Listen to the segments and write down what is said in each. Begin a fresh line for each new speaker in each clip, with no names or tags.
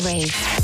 rave.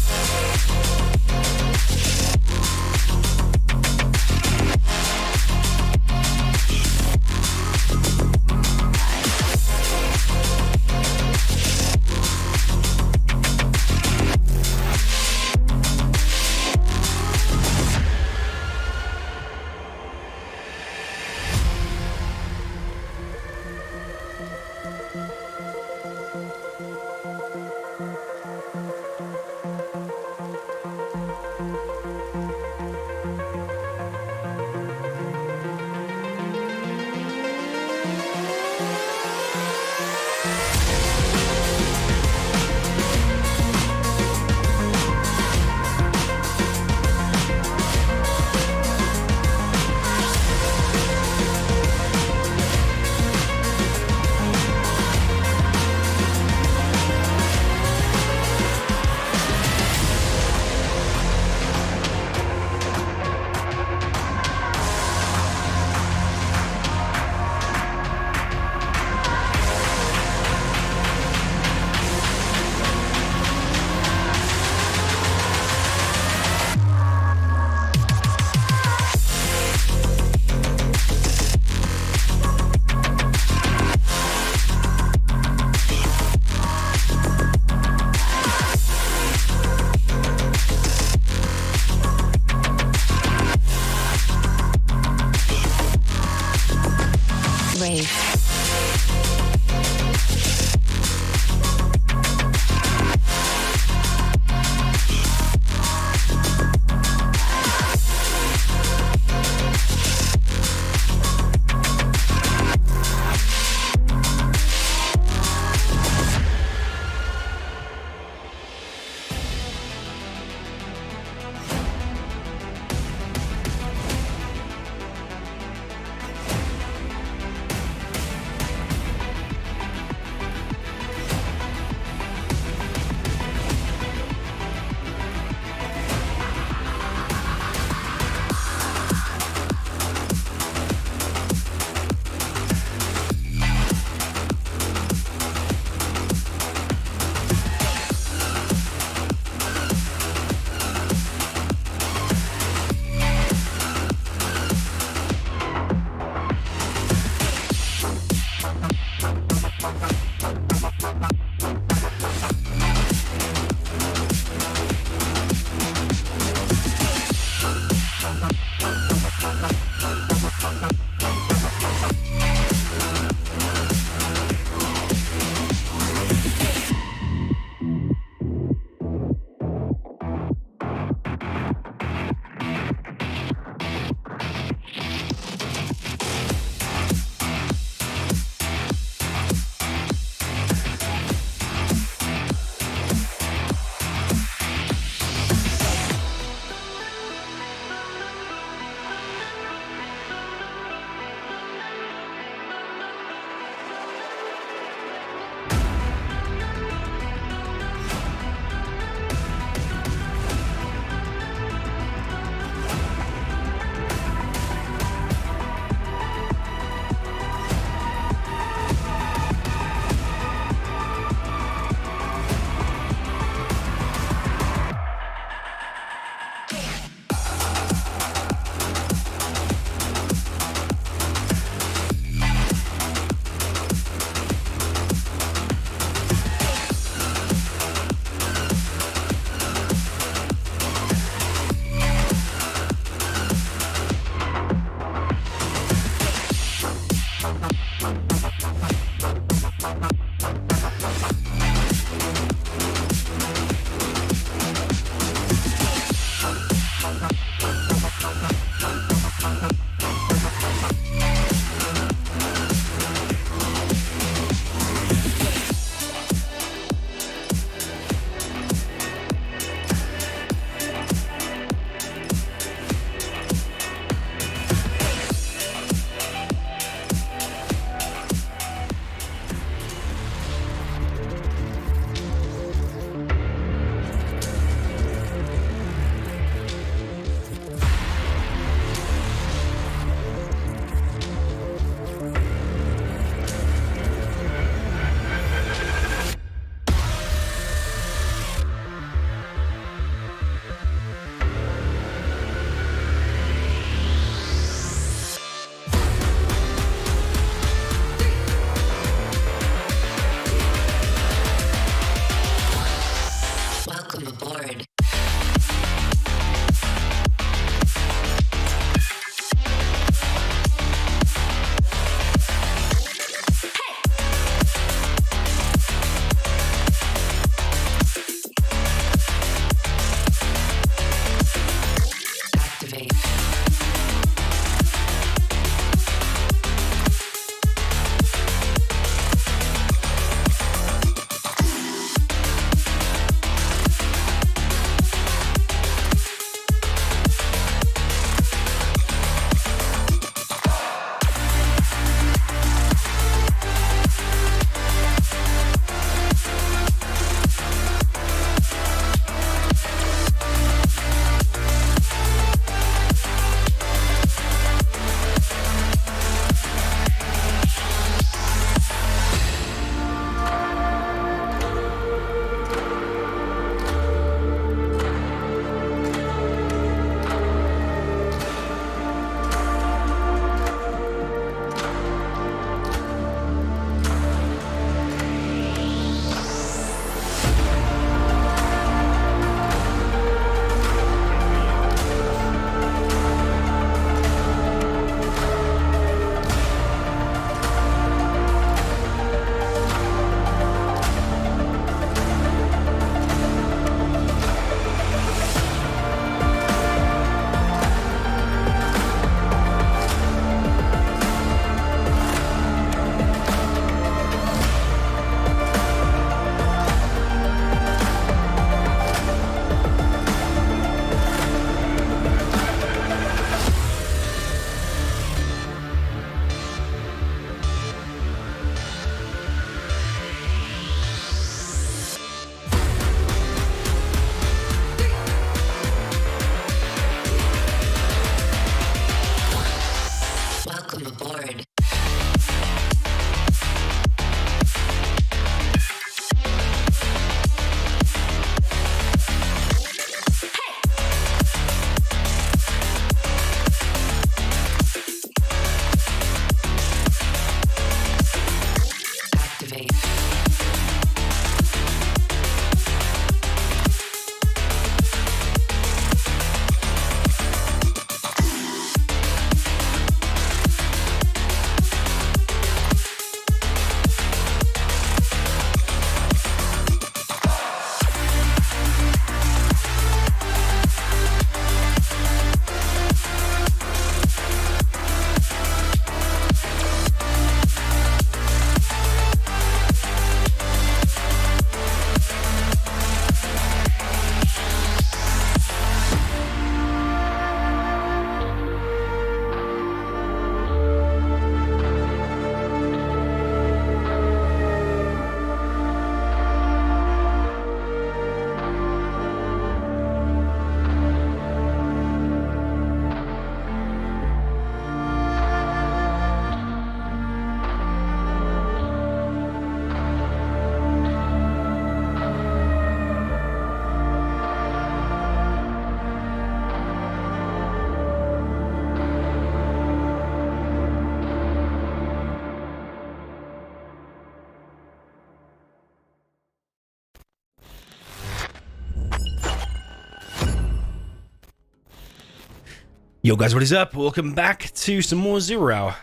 Yo guys, what is up? Welcome back to some more Zero Hour.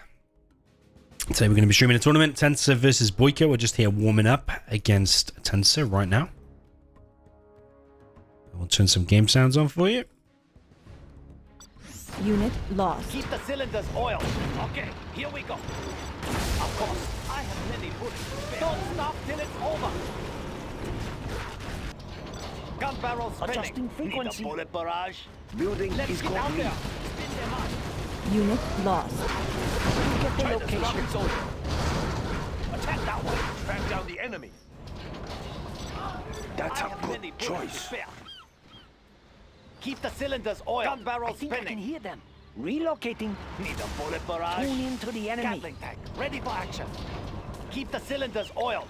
Today we're going to be streaming a tournament, Tensor versus BoYcaH. We're just here warming up against Tensor right now. We'll turn some game sounds on for you.
Unit lost.
Keep the cylinders oiled. Okay, here we go. Of course, I have many bullets. Don't stop till it's over. Gun barrel spinning.
Adjusting frequency.
Need a bullet barrage.
Building
Let's
is
get out
complete.
there. Spin them up.
Unit lost.
Get the
Try to
location.
slug its soldier. Attack that way. Track down the enemy.
That's
I
a
have
good
many bullets to
choice.
spare. Keep the cylinders oiled. Gun barrel
I think I can
spinning.
hear them. Relocating.
Need a bullet barrage.
Tune into the enemy.
Gatling tank, ready for action. Keep the cylinders oiled.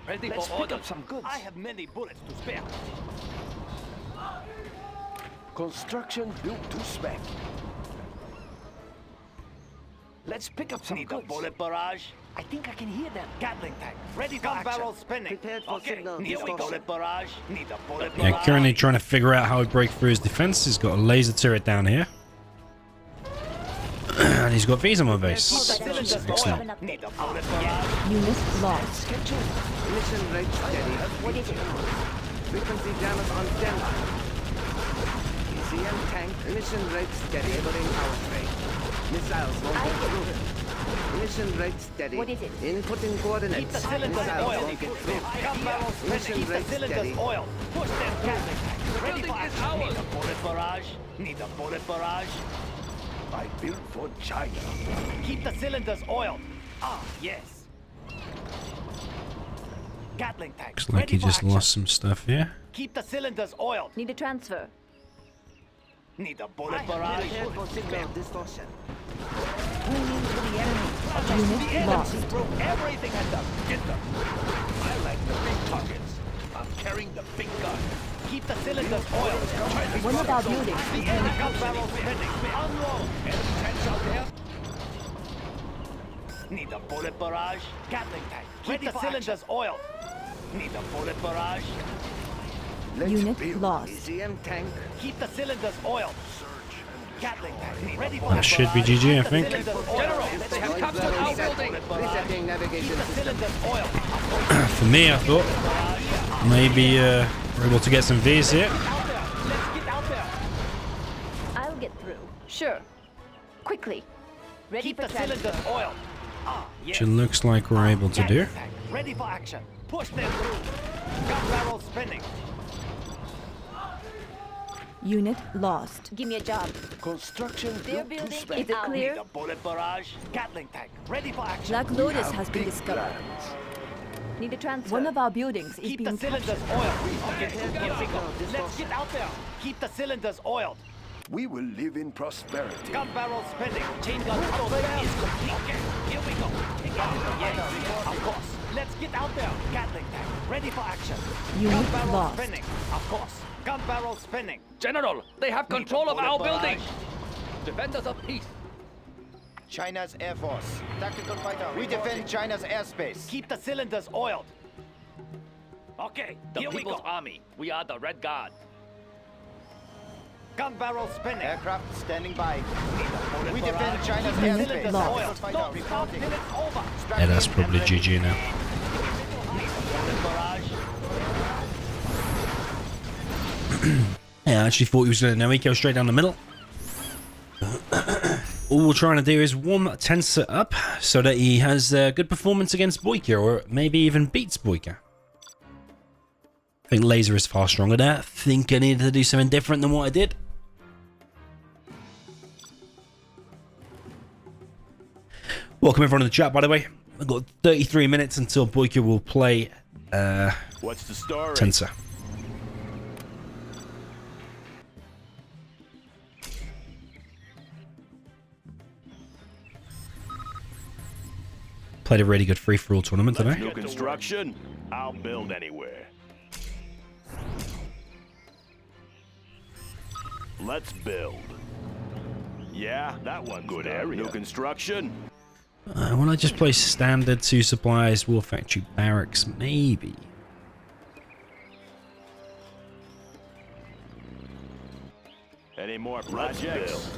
Ready
Let's
for
pick
order.
up some goods.
I have many bullets to spare.
Construction built to spec. Let's pick up some
Need
goods.
a bullet barrage.
I think I can hear them.
Gatling tank, ready for action. Barrel spinning.
Prepared for
Okay,
signal
need a
distortion.
bullet barrage. Need a bullet
Yeah,
barrage.
currently trying to figure out how to break through his defense. He's got a laser turret down here. And he's got V's on my base.
Cylinders
Excellent.
oiled. Need a bullet barrage.
Unit lost.
Schedule.
Mission rate steady.
What is it?
Frequency jammers on standby. ECM tank. Mission rate steady. Delivering power train. Missiles won't get through. Mission rate steady.
What is it?
Inputting coordinates.
Keep the cylinders
Missiles
oiled.
won't get through.
Gun barrel spinning.
Mission
Keep the
rate
cylinders
steady.
oiled. Push them Gatling tank, ready for action. Need a bullet barrage. Need a bullet barrage.
I built for China.
Keep the cylinders oiled. Ah, yes. Gatling tank.
Looks like
ready
he
for
just
action.
lost some stuff here.
Keep the cylinders oiled.
Need a transfer.
Need a bullet barrage.
Prepared for signal distortion.
Tune into the enemy.
Unit
The enemy
lost.
broke everything at them. Get them. I like the big targets. I'm carrying the big gun. Keep the cylinders oiled.
One of our buildings
The
is
enemy gun barrel spinning. Unload. Enemy tanks out there. Need a bullet barrage. Gatling tank. Keep the cylinders oiled. Need a bullet barrage.
Let's
Unit
build.
lost.
ECM tank.
Keep the cylinders oiled. Gatling tank. Ready for
That should be GG, I think.
General, they have captured our building.
Resetting navigation
Keep the
system.
cylinders oiled.
For me, I thought maybe we're able to get some V's here.
Out there. Let's get out there.
I'll get through. Sure. Quickly. Ready
Keep
for
the cylinders
transfer.
oiled. Ah, yes.
Which it looks like we're able to do.
Gatling tank, ready for action. Push them through. Gun barrel spinning.
Unit lost. Give me a job.
Construction
Their
built to
building
spec.
is it clear?
Need a bullet barrage. Gatling tank, ready for action.
Black Lotus has
Have
been
big
discovered.
plans.
Need a transfer. One of our buildings is
Keep the
being
cylinders
captured.
oiled. Okay, here we go. Let's get out there. Keep the cylinders oiled.
We will live in prosperity.
Gun barrel spinning. Chain gun upgrade is complete. Okay, here we go. Yes, of course. Let's get out there. Gatling tank, ready for action.
Unit
Gun barrel
lost.
spinning. Of course. Gun barrel spinning.
General, they have control of
Need a
our
bullet
building.
barrage.
Defenders of peace.
China's Air Force. Tactical fighter. We defend China's airspace.
Keep the cylinders oiled. Okay,
The
here we
People's
go.
Army. We are the Red Guard.
Gun barrel spinning.
Aircraft standing by.
Bullet
We
barrage.
defend China's
Keep the
airspace.
cylinders
Lost.
oiled.
Tactical fighter
Don't stop
reporting.
till it's over.
Yeah, that's probably GG now.
Bullet barrage.
Yeah, I actually thought he was going to BoYcaH straight down the middle. All we're trying to do is warm Tensor up so that he has a good performance against BoYcaH, or maybe even beats BoYcaH. I think laser is far stronger there. I think I needed to do something different than what I did. Welcome everyone in the chat, by the way. I've got 33 minutes until BoYcaH will play
What's the story?
Tensor. Played a really good free-for-all tournament today.
New construction? I'll build anywhere. Let's build. Yeah, that one's good area. New construction?
Will I just play standard 2 supplies, war factory barracks, maybe?
Any more projects?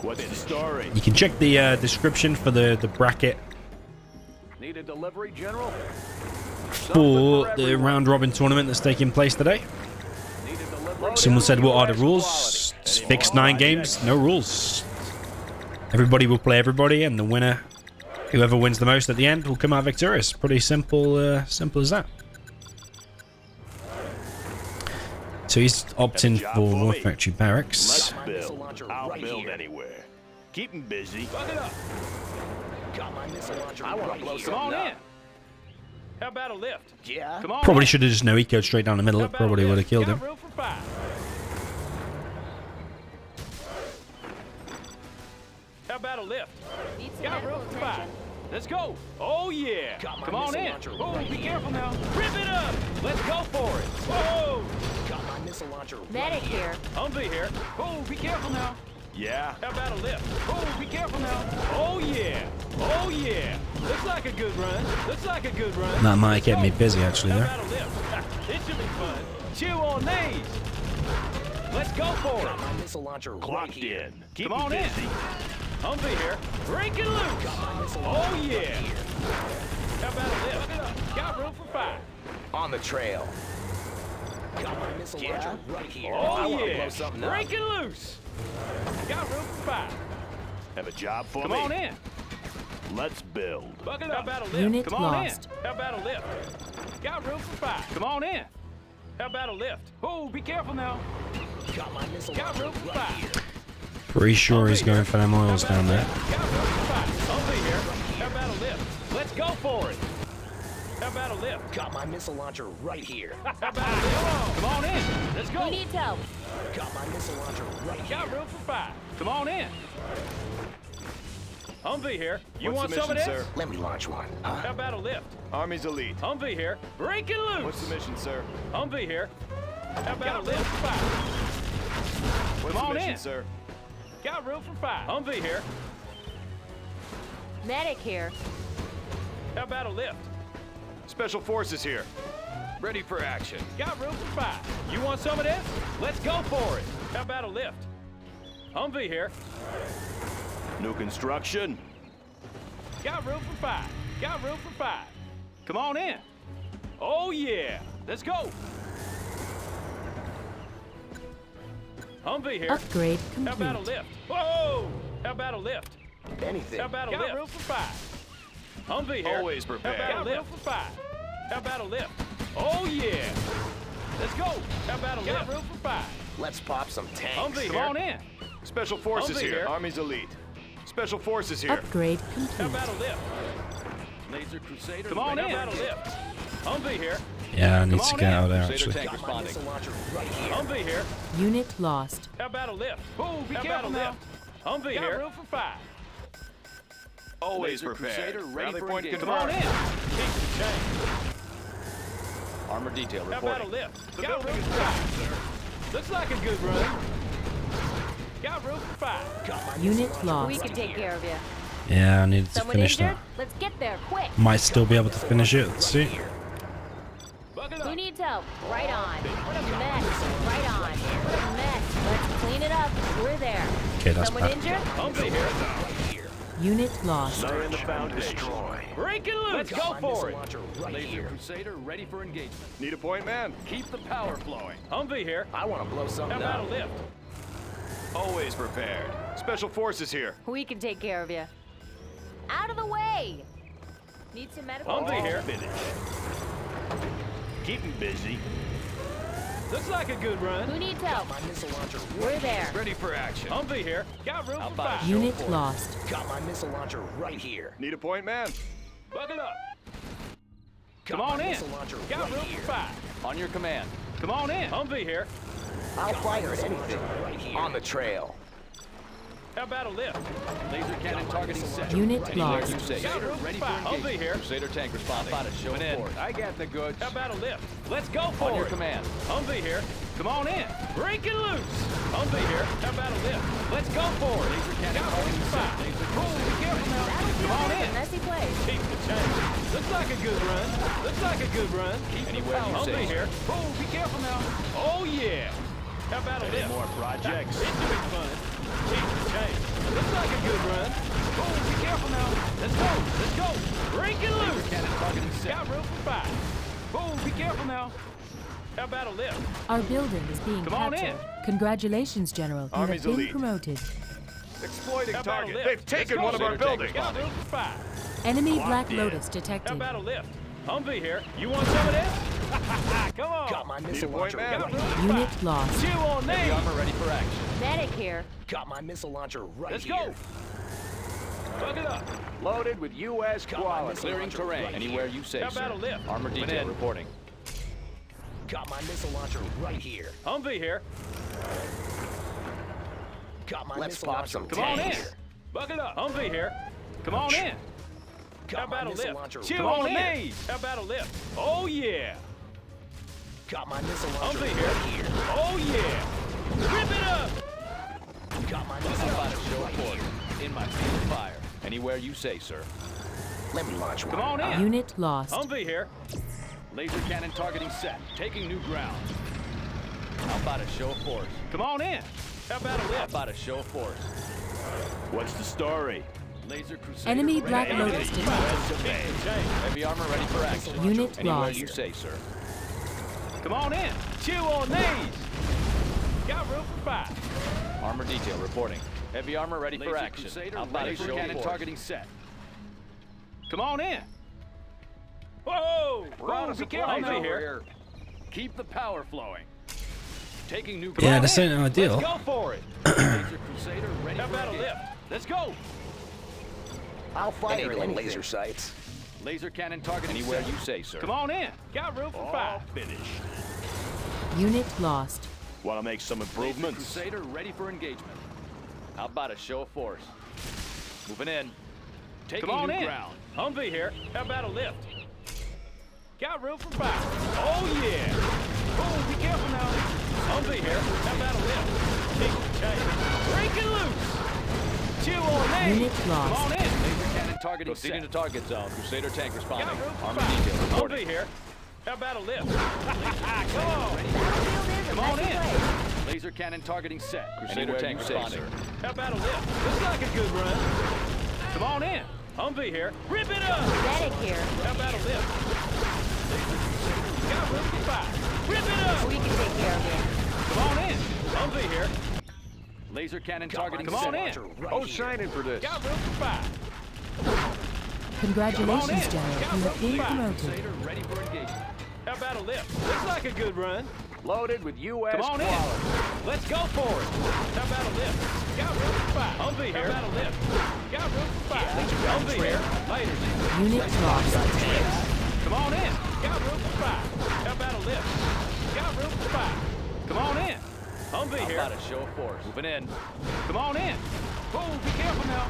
What's the story?
You can check the description for the bracket
Need a delivery, General?
for the round robin tournament that's taking place today.
Need a delivery?
Someone said, what are the rules? It's fixed 9 games, no rules. Everybody will play everybody, and the winner, whoever wins the most at the end, will come out victorious. Pretty simple, simple as that. So he's opting for North Factory Barracks.
Let's build. I'll build anywhere. Keep him busy.
Buck it up.
Got my missile launcher.
I want
right
to blow
here.
some on in. How about a lift?
Yeah.
Come on.
Probably
in.
should have just no eco straight down the middle.
How
It
about
probably
a
would have
lift?
killed
Got
him.
room for 5. How about a lift?
Need some
Got
medical
room for
attention?
5. Let's go. Oh, yeah.
Got my
Come on
missile
in.
launcher
Oh,
right
be
here.
careful now. Rip it up. Let's go for it. Whoa.
Got my missile launcher.
Medic
right
here.
Humvee here. Oh, be careful now.
Yeah.
How about a lift? Oh, be careful now. Oh, yeah. Oh, yeah. Looks like a good run. Looks like a good run.
That might
Let's
get me
go.
busy, actually,
How
there.
about a lift? It should be fun. Chew on these. Let's go for
Got
it.
my missile launcher right
Clocked
here.
in. Keep
Come on
him
in.
busy.
Humvee here. Break it loose. Oh, yeah. How about a lift? Got room for 5.
On the trail. Got my missile launcher right here. I
Oh,
want to
yeah.
blow something up.
Break it loose. Got room for 5.
Have a job for
Come
me?
on in.
Let's build.
Buck it up. How about a lift?
Unit
Come on
lost.
in. How about a lift? Got room for 5. Come on in. How about a lift? Oh, be careful now.
Got my missile
Got
launcher
room for
right
5.
here.
Pretty sure he's going for them oils down there.
Got room for 5. I'll be here. How about a lift? Let's go for it. How about a lift?
Got my missile launcher right here.
How about a lift? Come on in. Let's go.
Who needs help?
Got my missile launcher right here.
Got room for 5. Come on in. Humvee here. You
What's
want
the
some of
mission,
this?
sir?
Let me launch one.
How about a lift?
Army's elite.
Humvee here. Break it loose.
What's the mission, sir?
Humvee here. How about a lift? 5.
What's
Come
the
on
mission,
in.
sir?
Got room for 5. Humvee here.
Medic here.
How about a lift?
Special forces here.
Ready for action. Got room for 5. You want some of this? Let's go for it. How about a lift? Humvee here.
New construction.
Got room for 5. Got room for 5. Come on in. Oh, yeah. Let's go. Humvee here.
Upgrade
How about a
complete.
lift? Whoa! How about a lift?
Anything.
How about a lift? Got room for 5. Humvee here.
Always prepared.
How about a lift for 5? How about a lift? Oh, yeah. Let's go. How about a lift? Got room for 5.
Let's pop some tanks.
Humvee Come on in.
Special forces
Humvee
here.
here.
Army's elite. Special forces here.
Upgrade
How
complete.
about a lift? Laser Crusader. Come on in. How about a lift? Humvee here.
Yeah, I need to
Come on
get
in.
out of there,
Crusader
actually.
tank
Got my missile launcher right here.
Humvee here.
Unit lost.
How about a lift? Oh, be careful now. Humvee here. Got room for 5.
Always
Laser
prepared.
Crusader, ready
Rally
for
point
engagement.
confirmed.
Come on in. Keep the change.
Armor detail
How about a
reporting.
lift? Got room for 5. Looks like a good run. Got room for 5.
Unit
We
lost.
can take care of you.
Yeah, I needed to
Someone
finish
injured?
that.
Let's get there quick.
Might still be able to finish it. Let's see.
Buck it
Who
up.
needs help? Right on. What a mess. Right on. What a mess. Let's clean it up. We're there.
Okay, that's
Someone
bad.
injured?
Humvee here.
Unit lost.
Laying the foundation.
Break it loose. Let's go
My
for
missile
it.
launcher right
Laser
here.
Crusader ready for engagement.
Need a point, man?
Keep the power flowing. Humvee here.
I want to blow
How
something
about a
up.
lift?
Always prepared. Special forces here.
We can take care of you. Out of the way. Need some medical
Humvee here.
Finish. Keep him busy.
Looks like a good run.
Who needs help?
My missile launcher
We're there.
Ready for action. Humvee here. Got room for 5.
Unit lost.
got my missile launcher right here.
Need a point, man?
Buck it up.
Got
Come on
my
in.
missile launcher
Got
right
room
here.
for 5. On your command. Come on in. Humvee here.
I'll fire at anything. On the trail.
How about a lift? Laser cannon targeting set.
Unit lost.
Got room for 5. Humvee here.
Crusader tank responding. About to show
in.
I got the goods.
How about a lift? Let's go for it.
On your command.
Humvee here. Come on in. Break it loose. Humvee here. How about a lift? Let's go for it. Laser cannon targeting set. Oh, be careful now. Come on
It's a
in.
messy place.
Keep the change. Looks like a good run. Looks like a good run. Keep
Anywhere you
Humvee
say.
here. Oh, be careful now. Oh, yeah. How about a lift?
More projects.
It should be fun. Looks like a good run. Oh, be careful now. Let's go. Let's go. Break it loose.
Cannon targeting set.
Got room for 5. Oh, be careful now. How about a lift?
Our building is being
Come on
captured.
in.
Congratulations, General. You
Army's
have been
elite.
promoted.
Exploiting
How about a
target.
lift?
They've taken
Let's
one of
go.
our buildings.
Got room for 5.
Enemy
Locked
Black
in.
Lotus
How
detected.
about a lift? Humvee here. You want some of this? Come on.
Got my
Need
missile
a point,
launcher
man.
Got room for
Unit
5.
lost.
Chew on
Heavy
me.
armor ready for action.
Medic here.
Got my missile launcher right
Let's
here.
go. Plug it up.
Loaded with U.S.
Got my
quality.
missile
Clearing
launcher
terrain.
right
Anywhere
here.
you say,
How
sir.
about a lift?
Armor
Moving
detail
in.
reporting.
Got my missile launcher right here.
Humvee here.
Got my
Let's
missile
pop
launcher
some
Come on
right
in.
here.
Bucket up. Humvee here. Come on in.
Got
How
my
about a
missile
lift?
launcher
Chew
right
on
here.
me. How about a lift? Oh yeah.
Got my missile launcher
Humvee
right
here.
here.
Oh yeah. Rip it up.
Got my
How
missile
about a
launcher
show
right
of force?
here.
In my field of fire. Anywhere you say, sir.
Let me launch one.
Come on in.
Unit lost.
Humvee here.
Laser cannon targeting set. Taking new ground. How about a show of force?
Come on in. How about a
How
lift?
about a show of force?
What's the story?
Laser crusader.
Enemy
ready
Black
for
Lotus
engagement.
detected.
Heavy armor ready for action.
Unit
Anywhere
lost.
you say, sir.
Come on in. Chew on these. Got room for 5.
Armor detail reporting. Heavy armor ready
Laser
for action.
crusader
How about a
ready for
show of
cannon
force?
targeting set. Come on in. Whoa!
We're out
Whoa,
of
be careful
supplies
now.
over here. Keep the power flowing. Taking new
Come
Yeah,
on
this
in.
ain't ideal.
Let's go for it.
Laser crusader ready
How
for
about a
engagement.
lift? Let's go.
I'll fire
Enabling
anything.
laser sights.
Laser cannon targeting anywhere you say, sir.
Come on in. Got room for
All
5.
finished.
Unit lost.
Want to make some
Laser
improvements?
crusader ready for engagement. How about a show of force? Moving in. Taking
Come on
new
in.
ground.
Humvee here. How about a lift? Got room for 5. Oh yeah. Oh, be careful now. Humvee here. How about a lift? Take the chain. Break it loose. Chew on me.
Unit
Come
lost.
on in.
Laser cannon targeting
Proceeding
set. to target zone. Crusader tank responding.
Got room for
Armor
5.
detail reporting.
Humvee here. How about a lift? Come on.
Field is a
Come on
messy
in.
place.
Laser cannon targeting set. Crusader
Anywhere
tank
you say,
responding.
sir. How about a lift? Looks like a good run. Come on in. Humvee here. Rip it up.
Medic here.
How about a lift? Got room for 5. Rip it up.
We can take care of it.
Come on in. Humvee here.
Laser cannon
Got my
targeting
Come on
set.
in.
launcher right
Oh,
here.
signing for this.
Got room for 5.
Congratulations,
in.
General.
Got
You have
room
been
for 5.
promoted.
Crusader ready for engagement.
How about a lift? Looks like a good run.
Loaded with U.S.
Come on in.
quality.
Let's go for it. How about a lift? Got room for 5. Humvee here. How about a lift? Got room for 5. Humvee here. Later.
Unit lost.
Come on in. Got room for 5. How about a lift? Got room for 5. Come on in. Humvee
How
here.
about a show of force? Moving in.
Come on in. Oh, be careful now.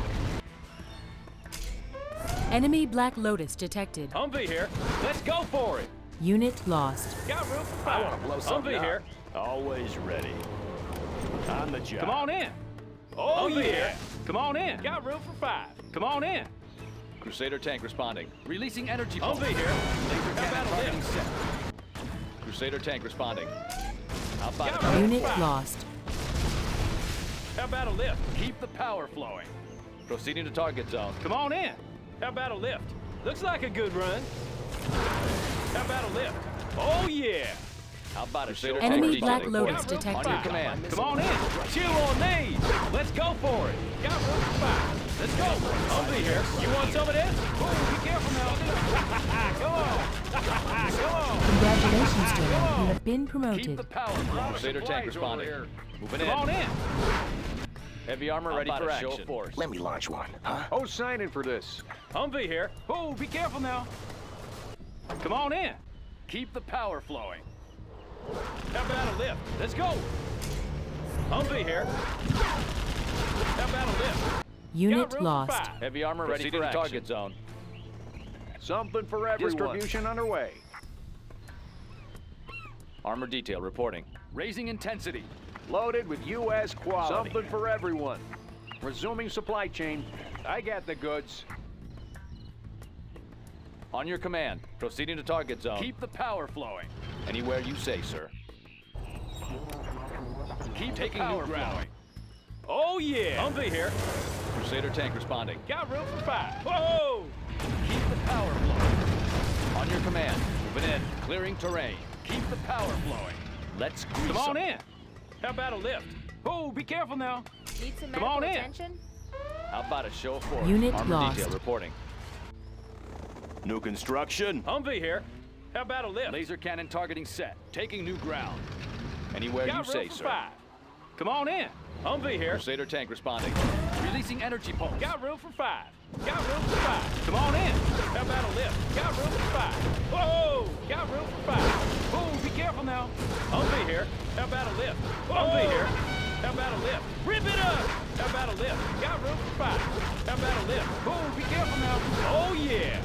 Enemy Black Lotus detected.
Humvee here. Let's go for it.
Unit lost.
Got room for
I
5.
wanna blow something
Humvee
up.
here.
Always ready. On the job.
Come on in. Oh, yeah. Come on in. Got room for 5. Come on in.
Crusader tank responding. Releasing energy pulse.
Humvee here.
Laser
How
cannon
about a
targeting
lift?
set. Crusader tank responding. How about
Got
a
room
Unit
for 5.
lost.
How about a lift?
keep the power flowing? Proceeding to target zone.
Come on in. How about a lift? Looks like a good run. How about a lift? Oh, yeah.
How about a show?
Enemy
of
Black
force?
Lotus
Got room for
On your
detected.
5.
command.
Come on in. Chew on these. Let's go for it. Got room for 5. Let's go. Humvee here. You want some of this? Oh, be careful now. Come on. Come on.
Congratulations, General. You have been
Keep the
promoted.
power flowing. Crusader tank responding. Moving
Come
in.
on in.
Heavy armor ready for action. Show of force.
Let me launch one, huh?
Oh, signing for this.
Humvee here. Oh, be careful now. Come on in.
Keep the power flowing.
How about a lift? Let's go. Humvee here. How about a lift?
Unit
Got room for
lost.
5.
Heavy armor ready
Proceeding
for
to
target
action.
zone.
Something for everyone. Distribution underway.
Armor detail reporting. Raising intensity.
Loaded with U.S. quality. Something for everyone. Resuming supply chain. I got the goods.
On your command. Proceeding to target zone. Keep the power flowing. Anywhere you say, sir. Keep taking new ground.
Oh yeah. Humvee here.
Crusader tank responding.
Got room for 5. Whoa!
Keep the power flowing. On your command. Moving in. Clearing terrain. Keep the power flowing. Let's grease
Come on
them.
in. How about a lift? Oh, be careful now.
Need some
Come on
medical
in.
attention?
How about a show of force?
Unit
Armor
lost.
detail reporting.
New construction. Humvee here. How about a lift?
Laser cannon targeting set. Taking new ground. Anywhere
Got
you
room
say,
for
sir.
5. Come on in. Humvee here.
Crusader tank responding. Releasing energy pulse.
Got room for 5. Got room for 5. Come on in. How about a lift? Got room for 5. Whoa! Got room for 5. Oh, be careful now. Humvee here. How about a lift? Humvee here. How about a lift? Rip it up! How about a lift? Got room for 5. How about a lift? Oh, be careful now. Oh, yeah.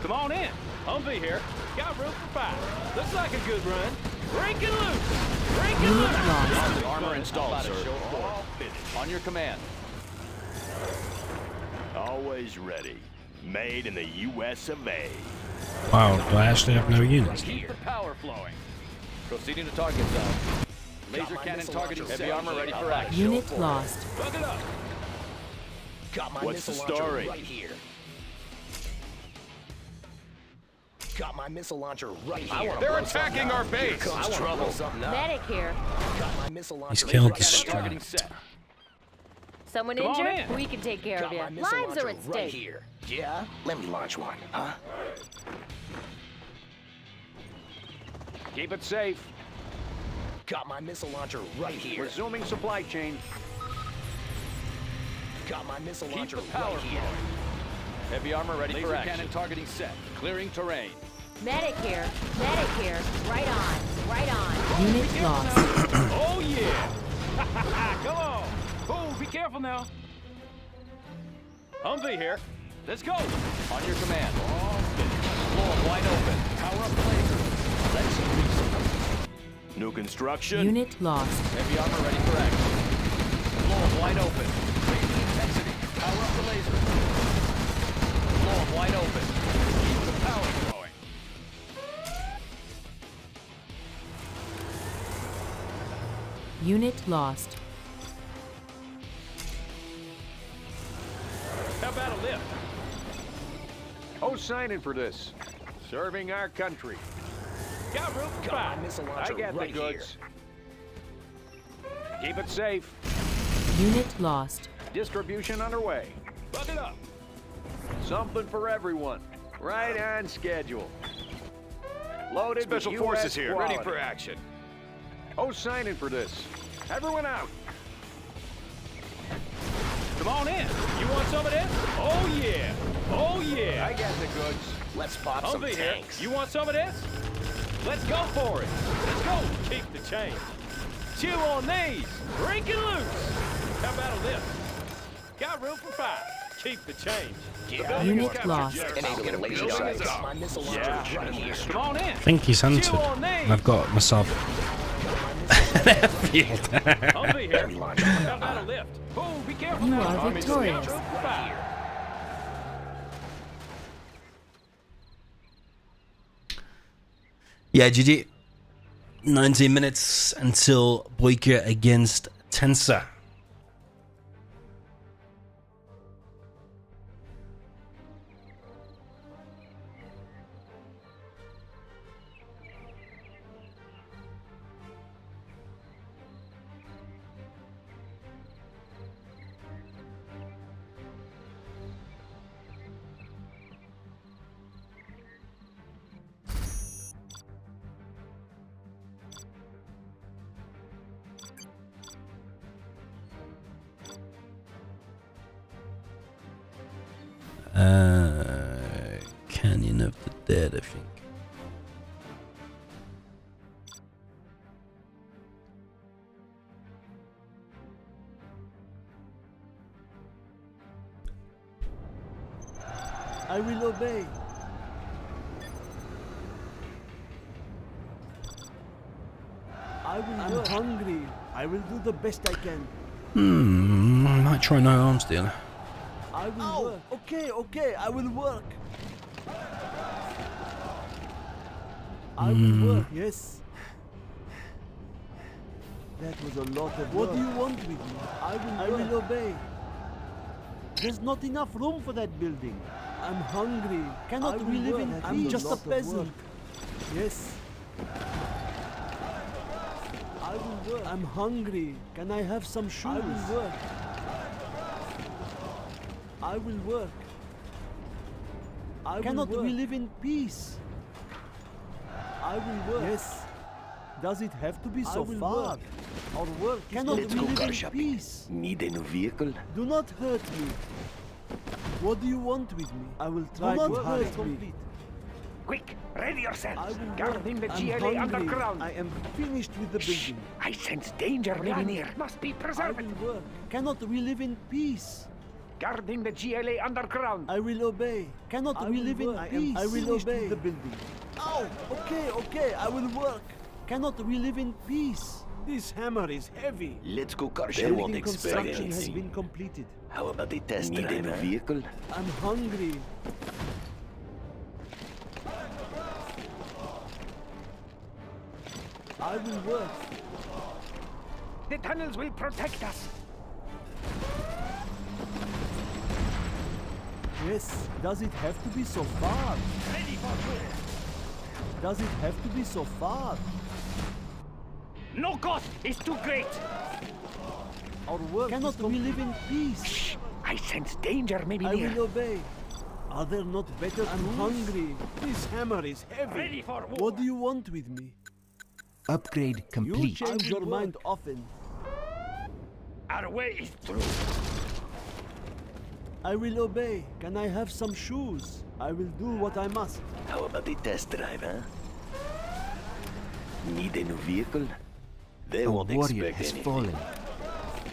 Come on in. Humvee here. Got room for 5. Looks like a good run. Break it loose! Break it
Unit
loose!
lost.
Armor installed,
How about a
sir.
show of force?
On your command.
Always ready. Made in the U.S. of A.
Wow, do I actually have no units?
Keep the power flowing. Proceeding to target zone. Laser cannon targeting heavy armor ready for action.
Unit lost.
Buck it up.
Got my
What's the
missile launcher
story?
right here. Got my missile launcher right here.
They're attacking our base.
Comes trouble.
Medic here.
Got my missile launcher
He's killed
right
the
here.
Targeting
strat.
set.
Someone
Come on
injured?
in.
We can take care
Got
of you.
my missile
Lives are
launcher
at
right
stake.
here. Yeah? Let me launch one, huh?
Keep it safe.
Got my missile launcher right here.
Resuming supply chain.
Got my missile
Keep
launcher
the power
right here.
flowing. Heavy armor ready Laser for action. cannon targeting set. Clearing terrain.
Medic here. Medic here. Right on. Right on.
Unit lost.
Oh, yeah. Come on. Oh, be careful now. Humvee here. Let's go.
On your command. Floor wide open. Power up laser. Let's grease them.
New construction.
Unit lost.
Heavy armor ready for action. Floor wide open. Raising intensity. Power up the laser. Floor wide open. Keep the power flowing.
Unit lost.
How about a lift?
Oh, signing for this. Serving our country.
Got room for
Got my
5.
missile
I
launcher
got the
right
goods. Keep it safe.
Unit lost.
Distribution underway.
Buck it up.
Something for everyone. Right on schedule. Loaded
Special
with
forces
US
here.
quality.
Ready for action.
Oh, signing for this. Everyone out.
Come on in. You want some of this? Oh, yeah. Oh, yeah.
I got the goods.
Let's pop some
Humvee here.
tanks.
You want some of this? Let's go for it. Let's go. Keep the change. Chew on these. Break it loose. How about a lift? Got room for 5. Keep the change.
Yeah.
Unit lost.
Enabling laser sights. Got my missile launcher right here.
Come on in.
I think he's hunted.
Chew on these.
And I've got myself an airfield.
Humvee here. How about a lift? Oh, be careful
You
now.
are
Army's
victorious.
got room for 5.
Yeah, GG. 19 minutes until BoYcaH against Tensor. Canyon of the Dead, I think.
I will obey. I'm hungry. I will do the best I can.
I might try no arms deal.
I will work. Okay, I will work. I will work, yes. That was a lot of What do you want with me? I will obey. There's not enough room for that building. I'm hungry. Cannot we live in peace? I'm just a peasant. Yes. I will work. I'm hungry. Can I have some shoes? I will work. I will work. Cannot we live in peace? I will work. Yes. Does it have to be so far? Our work cannot we live in peace?
Need a new vehicle?
Do not hurt me. What do you want with me? I will try to hurt me.
Quick, ready yourselves.
I will
Guarding the
work.
GLA
I'm hungry.
underground.
I am finished with the building.
I sense danger very near. Must be
I
preserved.
will work. Cannot we live in peace?
Guarding the GLA underground.
I will obey. Cannot we live in peace? I will obey. The building. Oh, okay. I will work. Cannot we live in peace? This hammer is heavy.
Let's go car
Building construction has been completed.
How about the test Need a new vehicle?
I'm hungry. I will work.
The tunnels will protect us.
Yes. Does it have to be so far?
Ready for drill.
Does it have to be so far?
No cost is too great.
Our work cannot we live in peace?
Shh. I sense danger maybe
I
near.
will obey. Are there not better I'm hungry. This hammer is heavy.
Ready for war.
What do you want with me?
Upgrade
You
complete.
change your mind often.
Our way is through.
I will obey. Can I have some shoes? I will do what I must.
How about the test drive, huh? Need a new vehicle? They
A
won't
warrior
expect
has
anything.
fallen.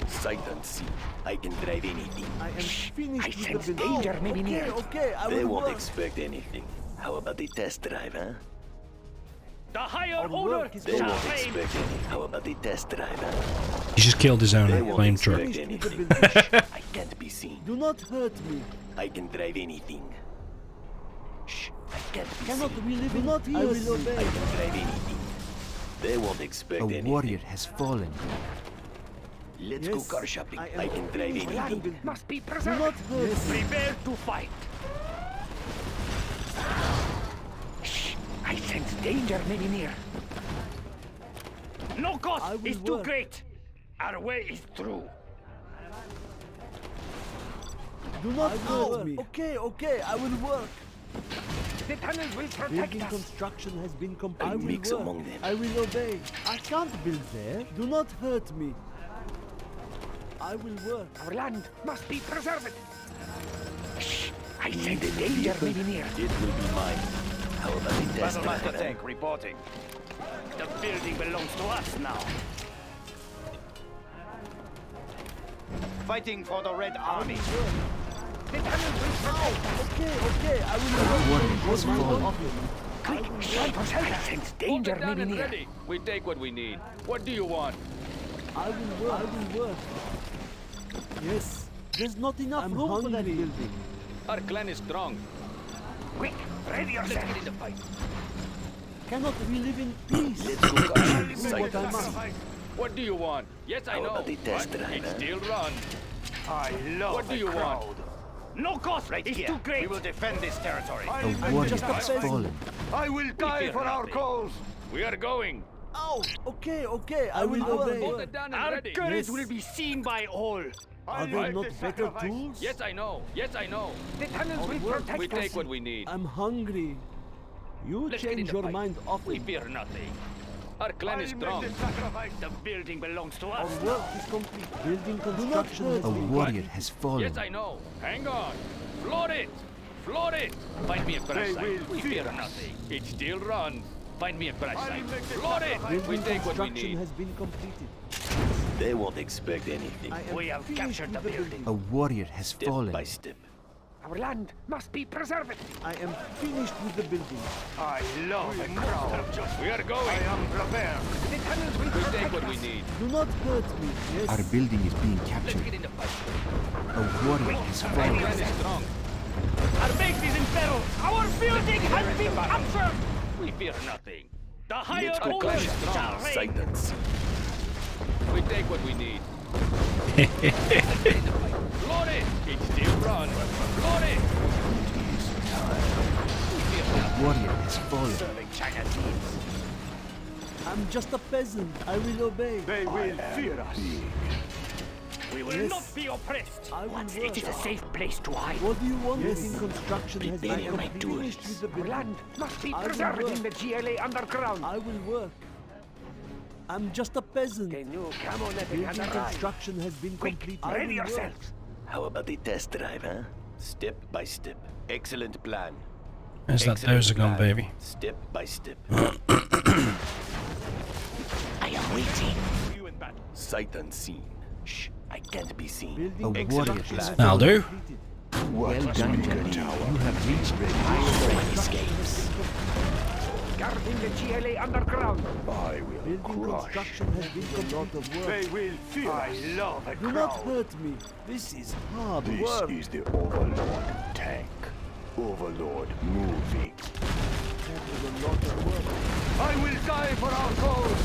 Sight unseen. I can drive anything.
I am finished
I
with
sense
the building.
danger maybe near.
Okay, I
They
will
won't
work.
expect anything. How about the test drive, huh?
The higher
Our
order
work is
They
shall
won't
reign.
expect anything. How about the test drive, huh?
He just killed his own
They won't
flame
expect
truck.
Finished with the
anything.
building.
I can't be seen.
Do not hurt me.
I can drive anything. Shh, I can't be
Cannot
seen.
we live in peace? I will obey.
I can drive anything. They won't expect
A
anything.
warrior has fallen.
Let's
Yes,
go car shopping.
I
I,
am
can drive
finished with the
anything.
building.
Must be
Do
preserved.
not hurt me.
Prepare to fight.
Shh, I sense danger maybe near.
No cost
I will
is too
work.
great. Our way is through.
Do not hurt me. Okay, I will work.
The tunnels will protect
Building
us.
construction has been
I'll
completed. I will
mix
work.
among them.
I will obey. I can't build there. Do not hurt me. I will work.
Our land must be preserved. Shh, I sense the danger maybe near. It will be mine. How about the test
Battlemaster
drive,
tank reporting. The building belongs to us now.
Fighting for the Red Army.
The tunnels will protect us.
Okay, I will
A
work.
warrior has
What do you
fallen.
want with me?
Quick, shout for help. I sense danger
Hold it down
maybe
and
near.
ready. We take what we need. What do you want?
I will work. I will work. Yes. There's not enough room for that building.
Our clan is strong.
Quick, ready
Let's
yourself.
get in the fight.
Cannot we live in peace?
Let's go car shopping.
Do what I must.
What do you want? Yes, I
How
know.
about the test
But
drive,
it
huh?
still run.
I love
What do
the
you
crowd.
want?
No cost
Right
is
here.
too great.
We will defend this territory.
A warrior has fallen.
I will die for our cause.
We are going.
Oh, okay, I will
Hold
obey.
it down and
Our
ready.
courage
Yes.
will be seen by all.
Are there not better tools?
Yes, I know. Yes, I know.
The tunnels will
work.
protect
We
us.
take what we need.
I'm hungry. You
Let's get in
change
the
your
fight.
mind
We
often.
fear nothing. Our clan is strong.
The building belongs to
Our
us.
work is complete. Building construction has
A
been
warrior has fallen.
Yes, I know. Hang on. Floor it. Floor it. Find me a crash site. We fear nothing. It still runs. Find me a crash site. Floor it. We
Building
take what we
construction
need.
has been completed.
They won't expect anything.
I am
We have
finished
captured
with
the building.
A warrior has
Step
fallen.
by step.
Our land must be preserved.
I am finished with the building.
I love the crowd.
We are
I
going.
am prepared.
The tunnels will
We take
protect
what we
us.
need.
Do not hurt me. Yes.
Our building is being
Let's
captured.
get in the fight.
A warrior has
Our
fallen.
clan is strong.
Our base is in peril. Our building has been captured.
We fear nothing.
The higher
Let's go
order
car
shall
shopping.
reign.
Sight unseen.
take what we need.
Load it! It's still run. Load it!
Warrior is fallen.
Serving China's needs.
I'm just a peasant. I will obey.
They will fear us.
We will
Yes.
not be oppressed.
I will
Once
work.
it is a safe place to hide.
What do you want? Yes. Construction has been
Prepare my
completed.
tools.
Finished with the
Our
building.
land must be
I will
preserved
work.
in the GLA underground.
I will work. I'm just a peasant.
The new camo netting has
Building
arrived.
construction has been
Quick,
completed. I
ready
will work.
yourselves.
How about the test drive, huh? Step by step. Excellent plan.
There's that Dozer gun, baby.
Step by step.
I am waiting.
You in battle.
Sight unseen. Shh, I can't be seen.
Building
Excellent
construction
plan.
has
That'll
been
do.
completed.
Well done, General. You have reached the guarding the GLA underground.
Building construction has been completed. A lot of work.
They will fear us. I love a
Do not hurt me. This is hard work.
is the Overlord tank. Overlord moving.
That is a lot of work.
I will die for our cause.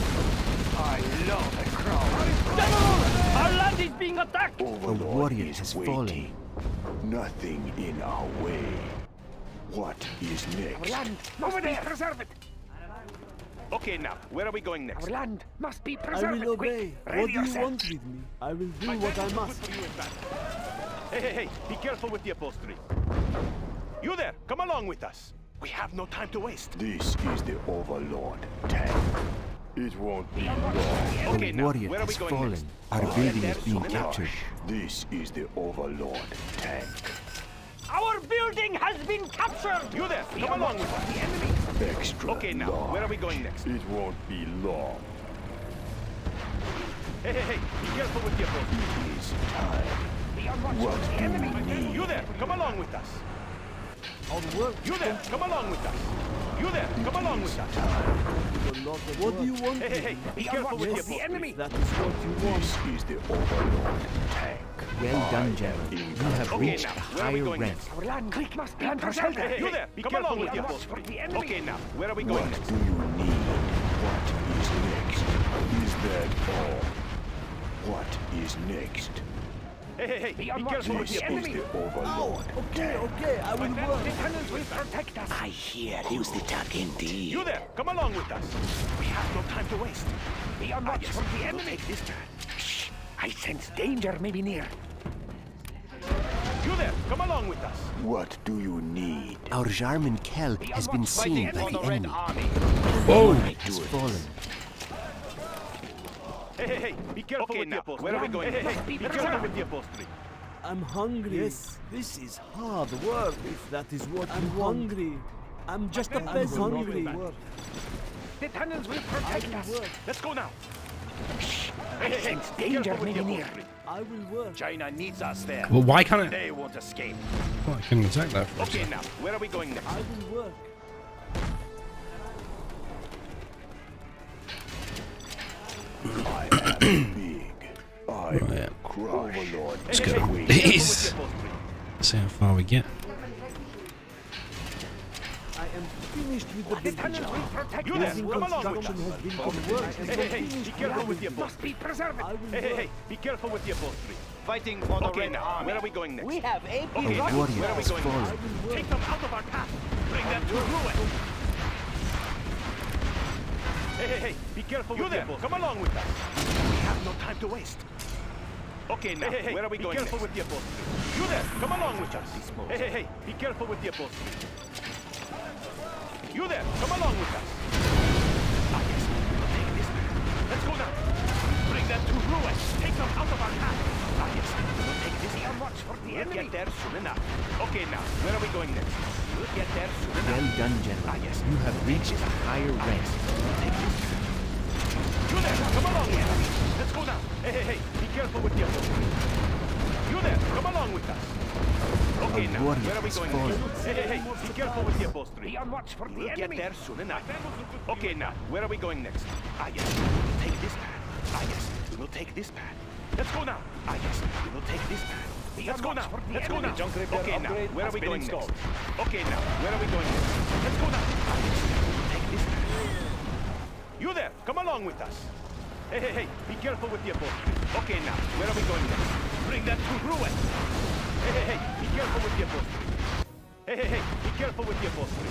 I love a crowd.
Our land is being attacked!
Overlord is fallen. Nothing in our way. What is next? Our land must be preserved.
Okay, now, where are we going next?
Our land must be
I
preserved.
will obey.
Quick,
What do you
yourself.
want with me? I will do
My
what I
men will
must.
put you in battle. Hey, be careful with the upholstery. You there, come along with us. We have no time to waste.
This is the Overlord tank. It won't be long.
Okay, now, where are we going next?
Our building is being captured. This is the Overlord tank.
Our building has been captured! You there, come along with us. The enemy.
Extra
Okay, now, where are we going next?
It won't be long.
Hey, be careful with the upholstery.
It is time. What do you need?
You there, come along with us.
Our work
You there, come along with us. You there, come along with us.
is a lot of What do you want with
Hey,
me?
be careful with the
Yes,
upholstery.
that is what you want.
This is the Overlord tank.
Well done, General. You have
Okay,
reached
now,
a
where are we
higher
going
rank.
next?
Our land quick must be
Hey,
preserved.
you there, be careful with the upholstery. Okay, now, where are we going
What
next?
do you need? What is next? Is that all? What is next?
Hey, be careful with
This
the
is
upholstery.
the Overlord
Okay, okay, I will work.
Lieutenants will protect us. I hear who's the target indeed.
You there, come along with us. We have no time to waste.
Be on watch for the enemy. This time. Shh! I sense danger may be near.
You there, come along with us.
What do you need?
Our Jarman Kell has been seen by the enemy.
Whoa!
Has fallen.
Hey, be careful with the upholstery. Where are we going? Hey, be careful with the upholstery.
I'm hungry. Yes, this is hard work. If that is what I'm hungry. I'm just a peasant. Hungry.
The tunnels will protect us.
Let's go now.
I sense
Be
danger
careful
may
with the
be near.
upholstery.
I will work.
China needs us there.
Well, why can't it?
They won't escape.
Well, I couldn't attack that for a
Okay,
second.
now, where are we going next?
I will work.
I am big. I
Oh, yeah.
crush. Overlord.
Let's
Hey,
go.
be careful with
Please.
the upholstery.
See how far we get.
I am finished with the
The
building.
tunnels will protect
You
us.
there,
Building
come along with
construction
us.
has been completed.
Hey, be careful with the
Must
upholstery.
be preserved.
I will
Hey,
work.
be careful with the upholstery.
Fighting for the
Okay,
Red
now,
Army.
where are we going next?
We have a
Okay, now,
warrior
where are we
has
going
fallen.
next?
I will work.
Take them out of our path. Bring them to ruin. Hey, be careful with the upholstery. Come along with us. We have no time to waste. Okay, now, where are we going next? Be careful with the upholstery. You there, come along with us. Hey, be careful with the upholstery. You there, come along with us. Ah, yes, we'll take this man. Let's go now. Bring them to ruin. Take them out of our path. Ah, yes, we'll take this man. Watch for the enemy. We'll get there soon enough. Okay, now, where are we going next? We'll get there soon enough.
Well done, General.
Ah, yes.
You have reached a higher rank.
Take this man. You there, come along with us. Let's go now. Hey, be careful with the upholstery. You there, come along with us. Okay, now,
warrior
where are we
has
going
fallen.
next? Hey, be careful with the upholstery.
Be on watch for the
We'll get
enemy.
there soon enough. Okay, now, where are we going next? Ah, yes, we'll take this path. Ah, yes, we will take this path. Let's go now. Ah, yes, we will take this path. Let's go now. Let's go now. Okay, now, where are we going next? Okay, now, where are we going next? Let's go now. Ah, yes, we will take this path. You there, come along with us.
Hey, hey, hey, be careful with the upholstery. Okay, now, where are we going next? Bring that to ruin. Hey, hey, hey, be careful with the upholstery. Hey, hey, hey, be careful with the upholstery.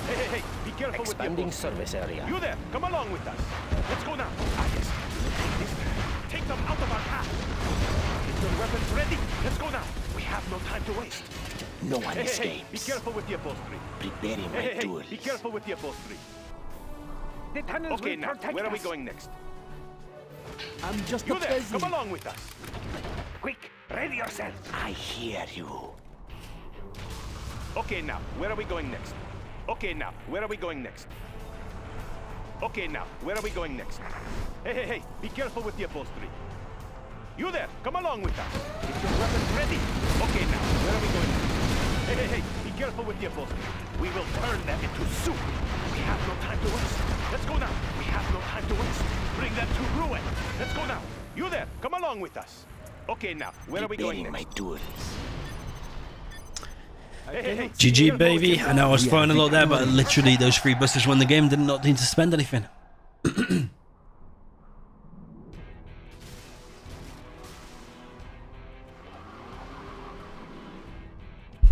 Hey, hey, hey, be careful with the upholstery.
service area.
You there, come along with us. Let's go now. Ah, yes. Take this. Take them out of our path. Get your weapons ready. Let's go now. We have no time to waste.
No one
Hey, hey,
escapes.
hey, be careful with the upholstery.
Preparing
Hey, hey, hey,
tools.
be careful with the upholstery.
The tunnels
Okay,
will
now,
protect
where are we
us.
going next?
I'm just
You
a
there,
peasant.
come along with us.
Quick, ready yourself.
I hear you.
Okay, now, where are we going next? Okay, now, where are we going next? Okay, now, where are we going next? Hey, hey, hey, be careful with the upholstery. You there, come along with us. Get your weapons ready. Okay, now, where are we going next? Hey, hey, hey, be careful with the upholstery. We will turn them into soup. We have no time to waste. Let's go now. We have no time to waste. Bring them to ruin. Let's go now. You there, come along with us. Okay, now, where are we going
Preparing
next?
my tools.
Hey, hey, hey, be
GG,
careful with
baby.
the
I know I was throwing a lot there, but literally those 3 buses won the game. Did not need to spend anything.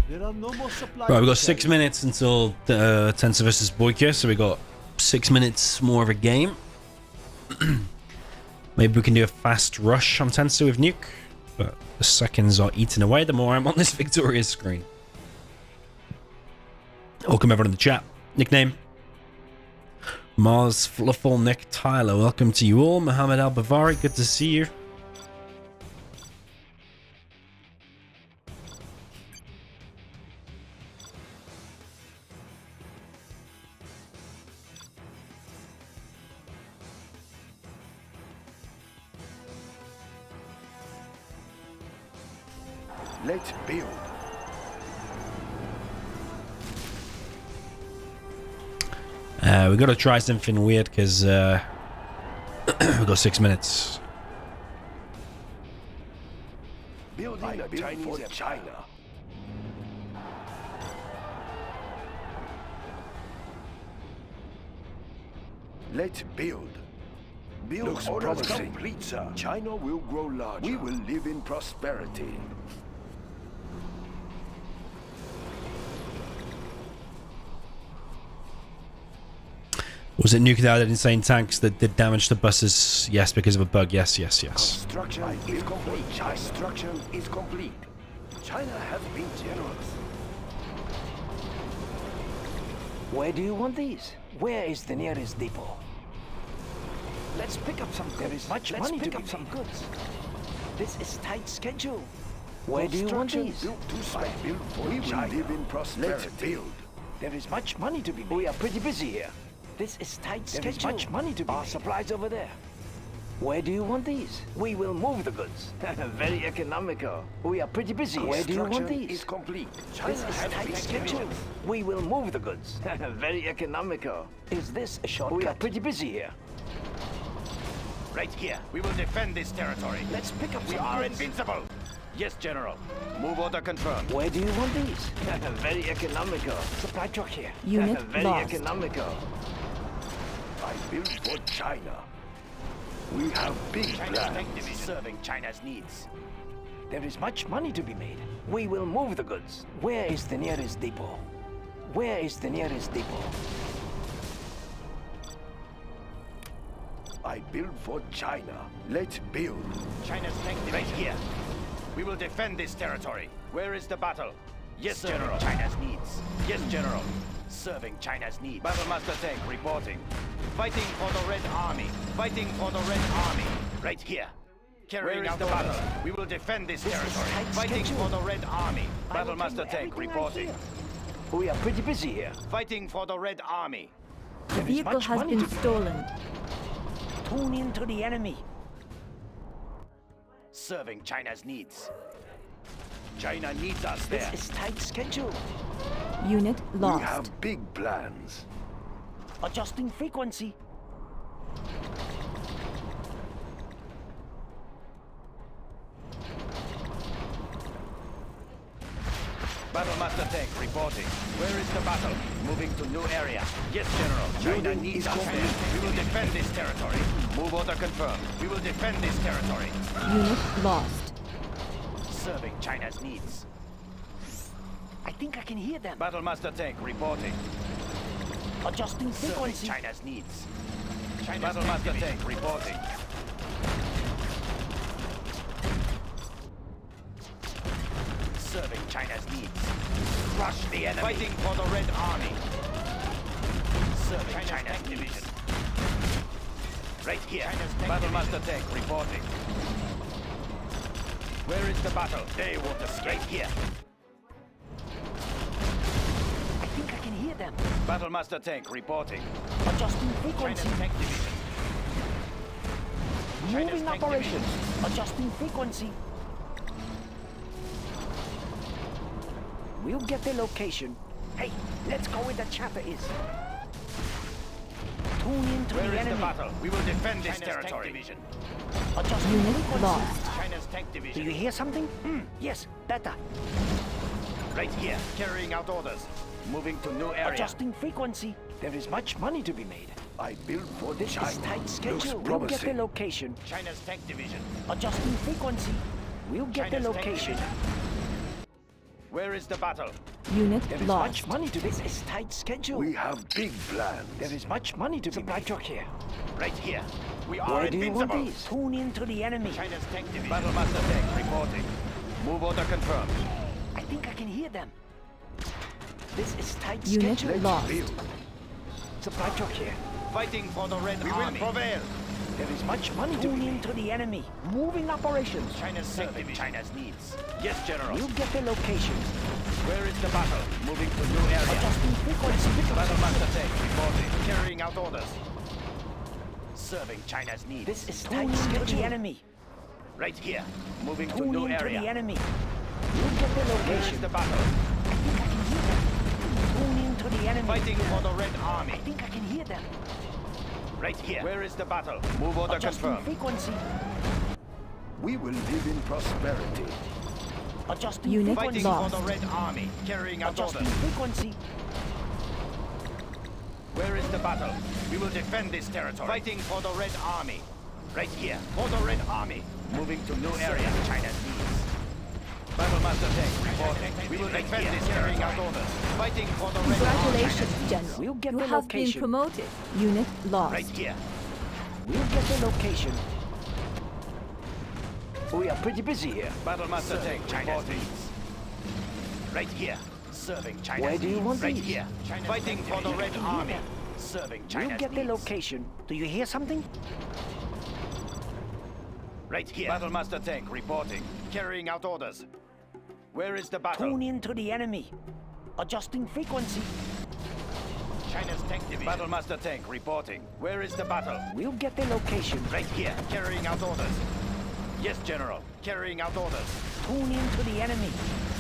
There are no more supplies.
Right, we've got
to
6
carry.
minutes until Tensor versus BoYcaH, so we got 6 minutes more of a game. Maybe we can do a fast rush on Tensor with Nuke, but the seconds are eating away the more I'm on this victorious screen. Welcome everyone in the chat. Nickname Mars Fluffle Nick Tyler. Welcome to you all. Mohammed Al Bavari, good to see you.
Let's build.
We got to try something weird because we've got 6 minutes.
Building a Chinese for China. Let's build. Looks promising. Complete, sir. China will grow larger. We will live in prosperity.
Was it Nuke that had insane tanks that did damage to buses? Yes, because of a bug. Yes, yes, yes.
Construction is complete. Construction is complete. China has been generous.
Where do you want these? Where is the nearest depot? Let's pick up some goods. There is much money to pick up some goods. This is tight schedule. Where do you want these?
Built to spec. Built for we will live in prosperity. Let's build.
There is much money to be made. We are pretty busy here. This is tight schedule. There is much money to be made. Our supplies over there. Where do you want these? We will move the goods. Very economical. We are pretty busy. Where do you want these?
Is complete.
This is tight schedule. We will move the goods. Very economical. Is this a shortcut? We are pretty busy here.
Right here. We will defend this territory.
Let's pick up
We
some
are
goods.
invincible.
Yes, General.
Move order confirmed.
Where do you want these? Very economical. Supply truck here.
Unit
Very
lost.
economical.
I built for China. We have big
China's
plans.
tank division serving China's needs.
There is much money to be made. We will move the goods. Where is the nearest depot? Where is the nearest depot?
I build for China. Let's build.
China's tank division. Right here. We will defend this territory. Where is the battle?
Yes,
Serving
General.
China's needs.
Yes, General.
Serving China's needs.
Battlemaster tank reporting.
Fighting for the Red Army. Fighting for the Red Army. Right here. Carrying
Where is
out
the
orders.
battle?
We will defend this
This is
territory.
tight
Fighting
schedule.
for the Red Army.
I will tell
Battlemaster
you
tank
everything I
reporting.
hear. We are pretty busy here.
Fighting for the Red Army.
The
There is
vehicle
much
has
money
been
to be-
stolen.
Tune into the enemy.
Serving China's needs.
China needs us
This
there.
is tight schedule.
Unit
We
lost.
have big plans.
Adjusting frequency.
Battlemaster
tank reporting. Where is the battle? Moving to new area. Yes, General. China needs us there. We will defend this territory. Move order confirmed. We will defend this territory.
Unit lost.
Serving China's needs.
I think I can hear them.
Battlemaster tank reporting.
Adjusting
Serving
frequency.
China's needs. Battlemaster tank reporting. Serving China's needs. Crush the enemy. Fighting for the Red Army. Serving China's division. Right here. Battlemaster tank reporting. Where is the battle? They won't escape. Right here.
I think I can hear them.
Battlemaster tank reporting.
Adjusting frequency.
China's tank division.
Moving operations. Adjusting frequency. We'll get the location. Hey, let's go where the chopper is. Tune in to
Where
the
is
enemy.
the battle? We will defend this territory. Division.
Adjusting
Unit
frequency.
lost.
China's tank
Do
division.
you hear something? Yes, better.
Right here. Carrying out orders. Moving to new area.
Adjusting frequency. There is much money to be made.
I built for
This
China.
is tight schedule.
Looks
We'll get the
promising.
location.
China's tank division.
Adjusting frequency. We'll get
China's
the
tank
location.
division. Where is the battle?
Unit
There is
lost.
much money to this is tight schedule.
We have big plans.
There is much money to supply truck here.
Right here. We are
Where do you want
invincible.
these? Tune in to the enemy.
China's tank division. Battlemaster tank reporting. Move order confirmed.
I think I can hear them. This is tight
Unit
schedule.
lost.
Build.
Supply truck here.
Fighting for the Red Army. We will prevail.
There is much money to be in to the enemy. Moving operations.
China's serving China's needs. Yes, General.
We'll get the location.
Where is the battle? Moving to new area.
Adjusting frequency.
Battlemaster tank reporting. Carrying out orders. Serving China's needs.
This is
Tune
tight schedule.
to the enemy. Right here. Moving to
Tune
new
in to
area.
the enemy. We'll get the
Where is
location.
the battle?
I think I can hear them. Tune in to the enemy.
Fighting for the Red
I
Army.
think I can hear them.
Right here. Where is the battle? Move order
Adjusting
confirmed.
frequency.
We will live in prosperity.
Adjusting
Unit
Fighting
frequency.
lost.
for the Red Army. Carrying out
Adjusting
orders.
frequency.
Where is the battle? We will defend this territory. Fighting for the Red Army. Right here. For the Red Army. Moving to new area. China's needs. Battlemaster tank reporting. We will defend this carrying out orders. Fighting for the Red Army.
Congratulations, General.
We'll get
You
the
have been
location.
promoted. Unit lost.
Right here.
We'll get the location. We are pretty busy here.
Battlemaster tank China's needs. Right here. Serving China's
Where do you
needs.
want
Right
these?
here. Fighting for the Red
hear
Army.
them.
Serving
We'll
China's
get the
needs.
location. Do you hear something?
Right here. Battlemaster tank reporting. Carrying out orders. Where is the battle?
Tune in to the enemy. Adjusting frequency.
China's tank division. Battlemaster tank reporting. Where is the battle?
We'll get the location.
Right here. Carrying out orders. Yes, General. Carrying out orders.
Tune in to the enemy.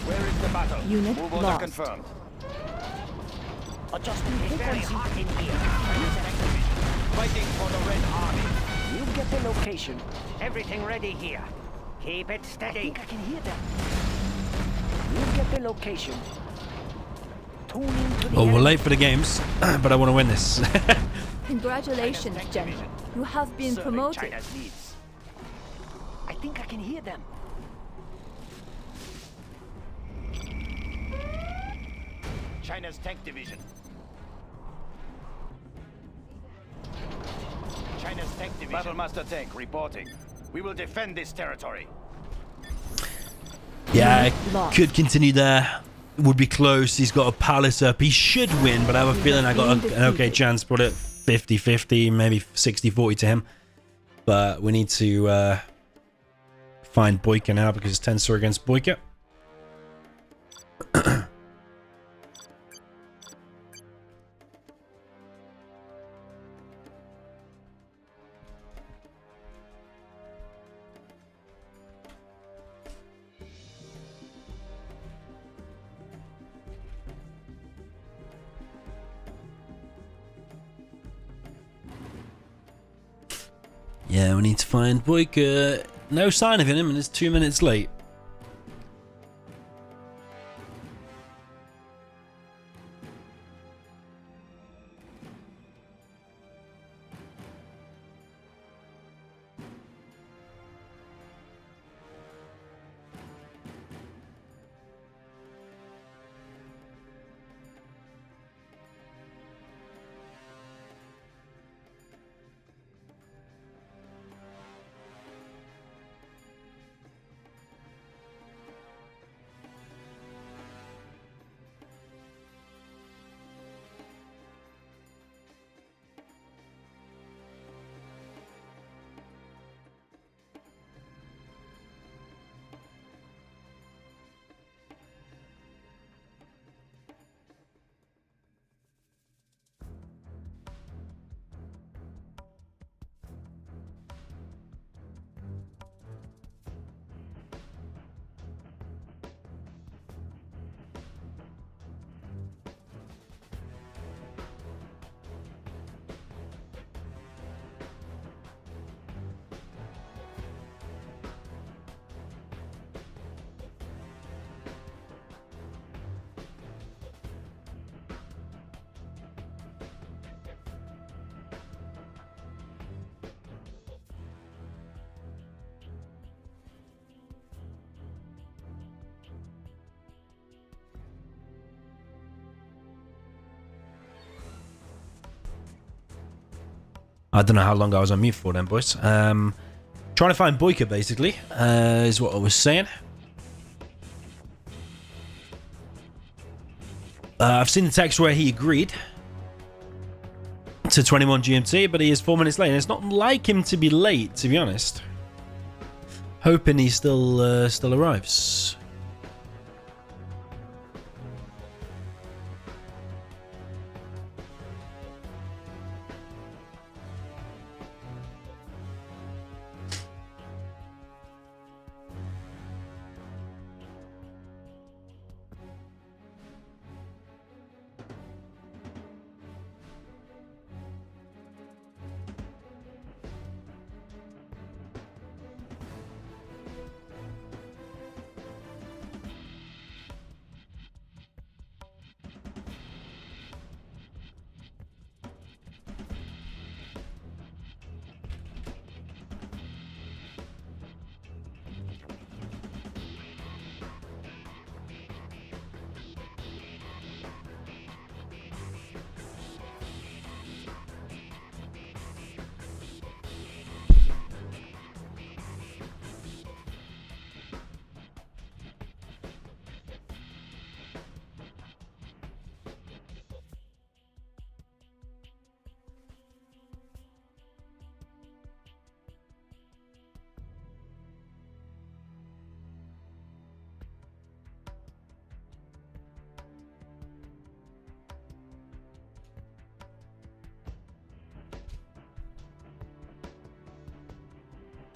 Where is the battle?
Unit
Move order
lost.
confirmed.
Adjusting frequency.
in here. China's tank division. Fighting for the Red Army.
We'll get the location.
Everything ready here. Keep it
I
steady.
think I can hear them. We'll get the location. Tune in to the
Well, we're
enemy.
late for the games, but I want to win this.
Congratulations, General. You have been
Serving
promoted.
China's needs.
I think I can hear them.
China's tank division. China's tank division. Battlemaster tank reporting. We will defend this territory.
Yeah,
Lost.
could continue there. Would be close. He's got a palace up. He should win, but I have a feeling I got an okay chance. Put it 50-50, maybe 60-40 to him. But we need to find BoYcaH now because it's Tensor against BoYcaH. Yeah, we need to find BoYcaH. No sign of him, and it's 2 minutes late. I don't know how long I was on mute for then, boys. Trying to find BoYcaH, basically, is what I was saying. I've seen the text where he agreed to 21 GMT, but he is 4 minutes late. And it's not like him to be late, to be honest. Hoping he still arrives.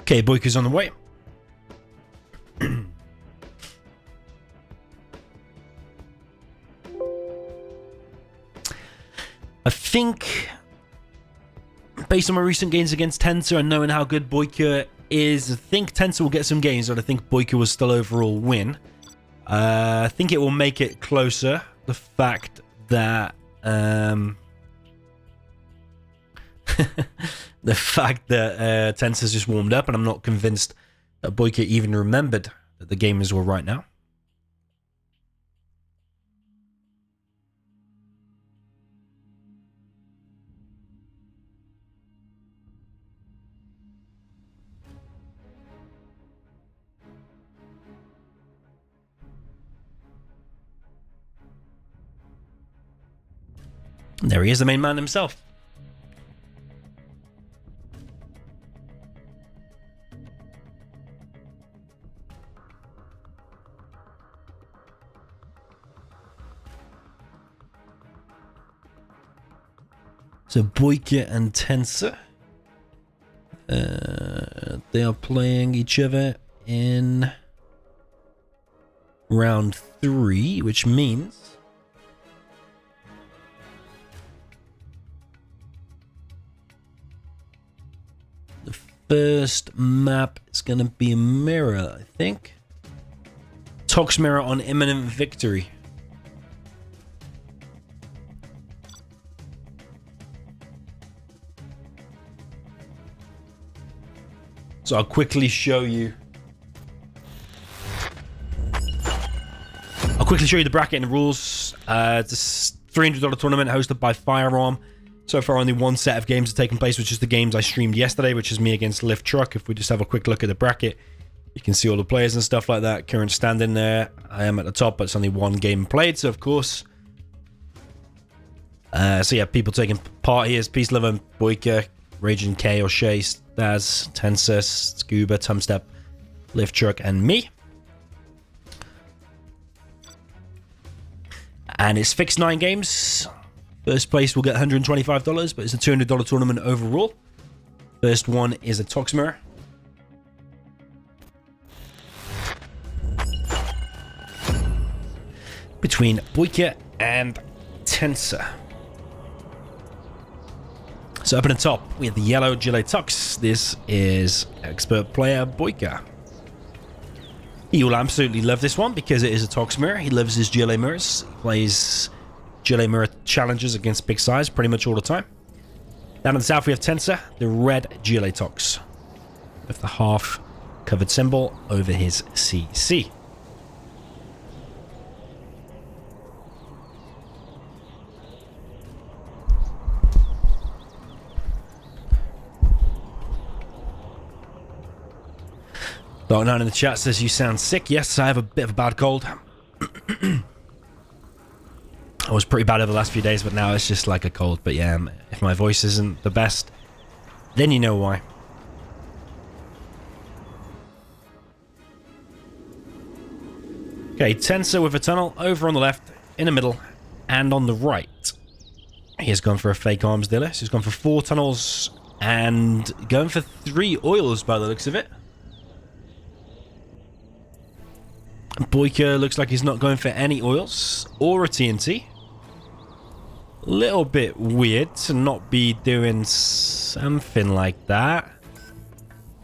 Okay, BoYcaH's on the way. I think, based on my recent games against Tensor and knowing how good BoYcaH is, I think Tensor will get some games, but I think BoYcaH will still overall win. I think it will make it closer. The fact that Tensor's just warmed up, and I'm not convinced that BoYcaH even remembered that the gamers were right now. There he is, the main man himself. So BoYcaH and Tensor, they are playing each other in round 3, which means the first map is going to be a mirror, I think. Tox mirror on imminent victory. So I'll quickly show you. The bracket and the rules. It's a $300 tournament hosted by Firearm. So far, only one set of games have taken place, which is the games I streamed yesterday, which is me against Lift Truck. If we just have a quick look at the bracket, you can see all the players and stuff like that. Current standing there. I am at the top, but it's only one game played, so of course. So yeah, people taking part here is Peace Lover, BoYcaH, Raging K or Shay, Daz, Tensor, Scuba, Tumstep, Lift Truck, and me. And it's fixed 9 games. First place will get $125, but it's a $200 tournament overall. First one is a Tox mirror. Between BoYcaH and Tensor. So up at the top, we have the yellow Gilet Tux. This is expert player BoYcaH. He will absolutely love this one because it is a Tox mirror. He loves his Gilet mirrors. He plays Gilet mirror challenges against big size pretty much all the time. Down in the south, we have Tensor, the red Gilet Tux, with the half covered symbol over his CC. Dark9 in the chat says you sound sick. Yes, I have a bit of a bad cold. I was pretty bad over the last few days, but now it's just like a cold. But yeah, if my voice isn't the best, then you know why. Okay, Tensor with a tunnel over on the left, in the middle, and on the right. He has gone for a fake arms dealer. So he's gone for 4 tunnels and going for 3 oils by the looks of it. BoYcaH looks like he's not going for any oils or a TNT. Little bit weird to not be doing something like that.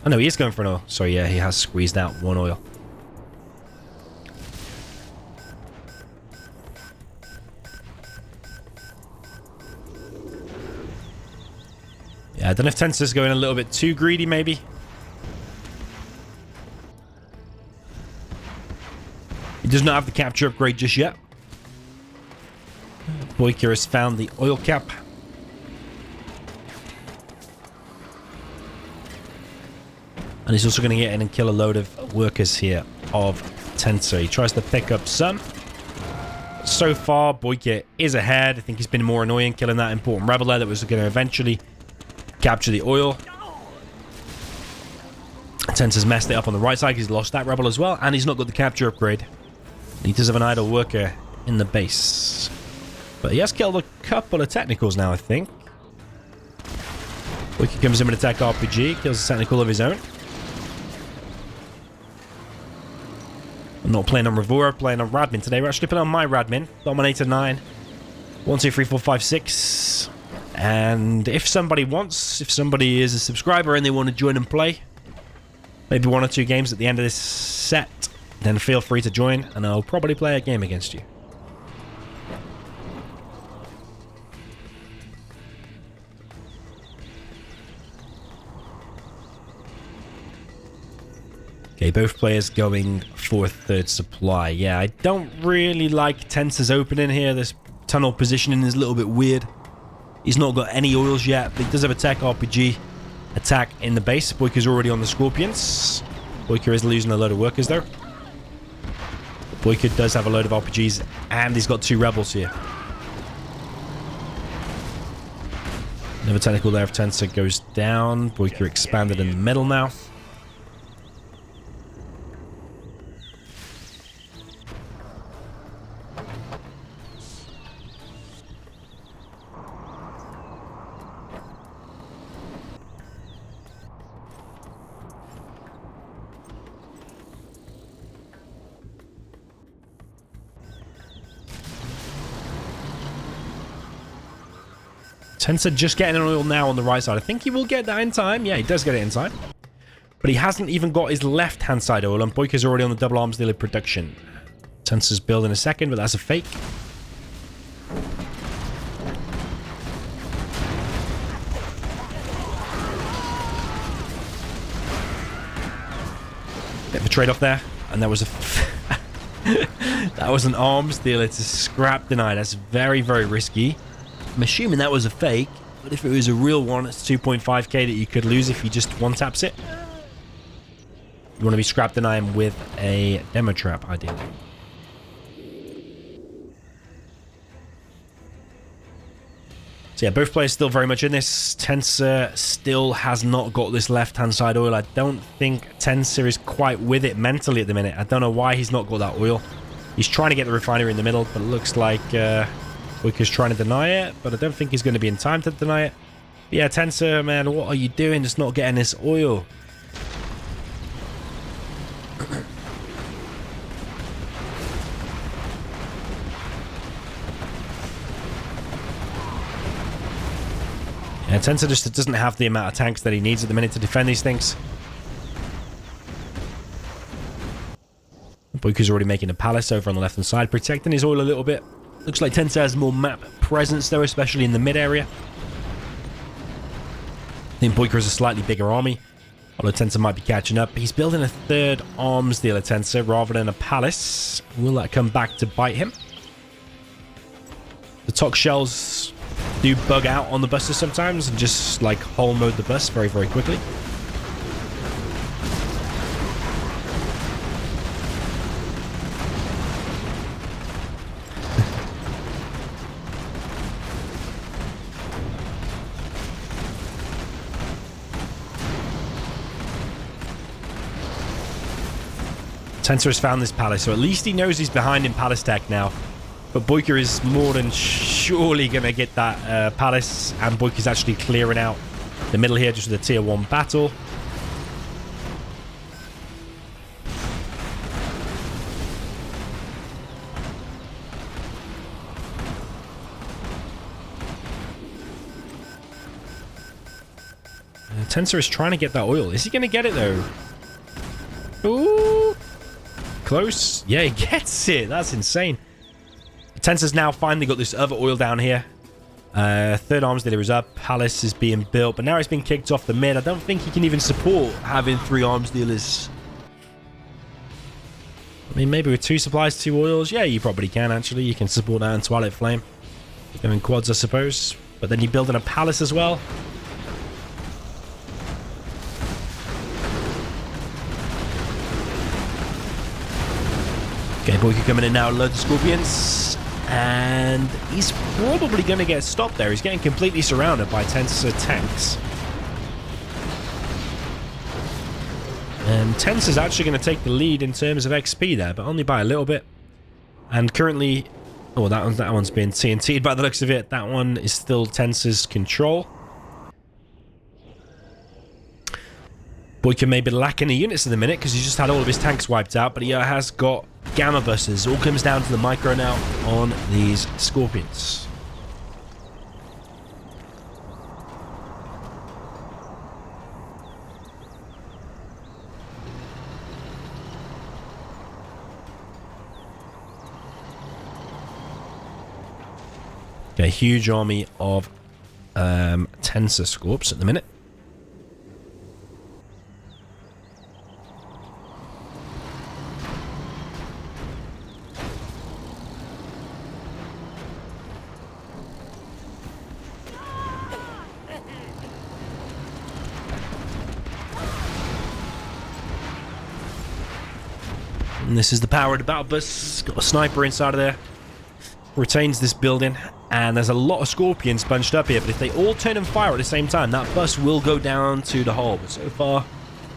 Oh no, he is going for an oil. So yeah, he has squeezed out 1 oil. Yeah, I don't know if Tensor's going a little bit too greedy, maybe. He does not have the capture upgrade just yet. BoYcaH has found the oil cap. And he's also going to get in and kill a load of workers here of Tensor. He tries to pick up some. So far, BoYcaH is ahead. I think he's been more annoying killing that important rebel there that was going to eventually capture the oil. Tensor's messed it up on the right side. He's lost that rebel as well. And he's not got the capture upgrade. He does have an idle worker in the base. But he has killed a couple of technicals now, I think. BoYcaH comes in with a tech RPG. Kills a technical of his own. I'm not playing on Revora, playing on Radmin today. We're actually playing on my Radmin. DoMiNaToR 1, 2, 3, 4, 5, 6. And if somebody is a subscriber and they want to join and play, maybe 1 or 2 games at the end of this set, then feel free to join and I'll probably play a game against you. Okay, both players going for a 3rd supply. Yeah, I don't really like Tensor's opening here. This tunnel positioning is a little bit weird. He's not got any oils yet, but he does have a tech RPG attack in the base. BoYcaH's already on the Scorpions. BoYcaH is losing a load of workers though. BoYcaH does have a load of RPGs, and he's got 2 rebels here. Another technical there of Tensor goes down. BoYcaH expanded in the middle now. Tensor just getting an oil now on the right side. I think he will get that in time. Yeah, he does get it in time. But he hasn't even got his left-hand side oil, and BoYcaH's already on the double arms dealer production. Tensor's build in a second, but that's a fake. Bit of a trade-off there, and that was a... that was an arms dealer to scrap deny. That's very, very risky. I'm assuming that was a fake, but if it was a real one, it's 2.5k that you could lose if you just one-taps it. You want to be scrap denying with a demo trap, ideally. So yeah, both players still very much in this. Tensor still has not got this left-hand side oil. I don't think Tensor is quite with it mentally at the minute. I don't know why he's not got that oil. He's trying to get the refinery in the middle, but it looks like... BoYcaH's trying to deny it, but I don't think he's going to be in time to deny it. But yeah, Tensor, man, what are you doing? Just not getting this oil. Yeah, Tensor just doesn't have the amount of tanks that he needs at the minute to defend these things. BoYcaH's already making a palace over on the left-hand side, protecting his oil a little bit. Looks like Tensor has more map presence though, especially in the mid area. I think BoYcaH has a slightly bigger army, although Tensor might be catching up. He's building a 3rd arms dealer, Tensor, rather than a palace. Will that come back to bite him? The Tox shells do bug out on the buses sometimes and just like hull mode the bus very, very quickly. Tensor has found this palace, so at least he knows he's behind in palace tech now. But BoYcaH is more than surely going to get that palace, and BoYcaH is actually clearing out the middle here just with a tier 1 battle. Tensor is trying to get that oil. Is he going to get it, though? Ooh. Close. Yeah, he gets it. That's insane. Tensor's now finally got this other oil down here. Third arms dealer is up. Palace is being built, but now it's been kicked off the mid. I don't think he can even support having 3 arms dealers. I mean, maybe with 2 supplies, 2 oils. Yeah, you probably can, actually. You can support that in Twilight Flame. Going quads, I suppose. But then you're building a palace as well. Okay, BoYcaH coming in now, loads of scorpions, and he's probably going to get stopped there. He's getting completely surrounded by Tensor tanks. And Tensor's actually going to take the lead in terms of XP there, but only by a little bit. And currently, oh, that one's been TNT'd by the looks of it. That one is still Tensor's control. BoYcaH may be lacking the units in the minute because he's just had all of his tanks wiped out, but he has got gamma busters. All comes down to the micro now on these scorpions. Okay, huge army of Tensor Scorps at the minute. And this is the power of the battle bus. Got a sniper inside of there. Retains this building. And there's a lot of scorpions bunched up here. But if they all turn and fire at the same time, that bus will go down to the hull. But so far,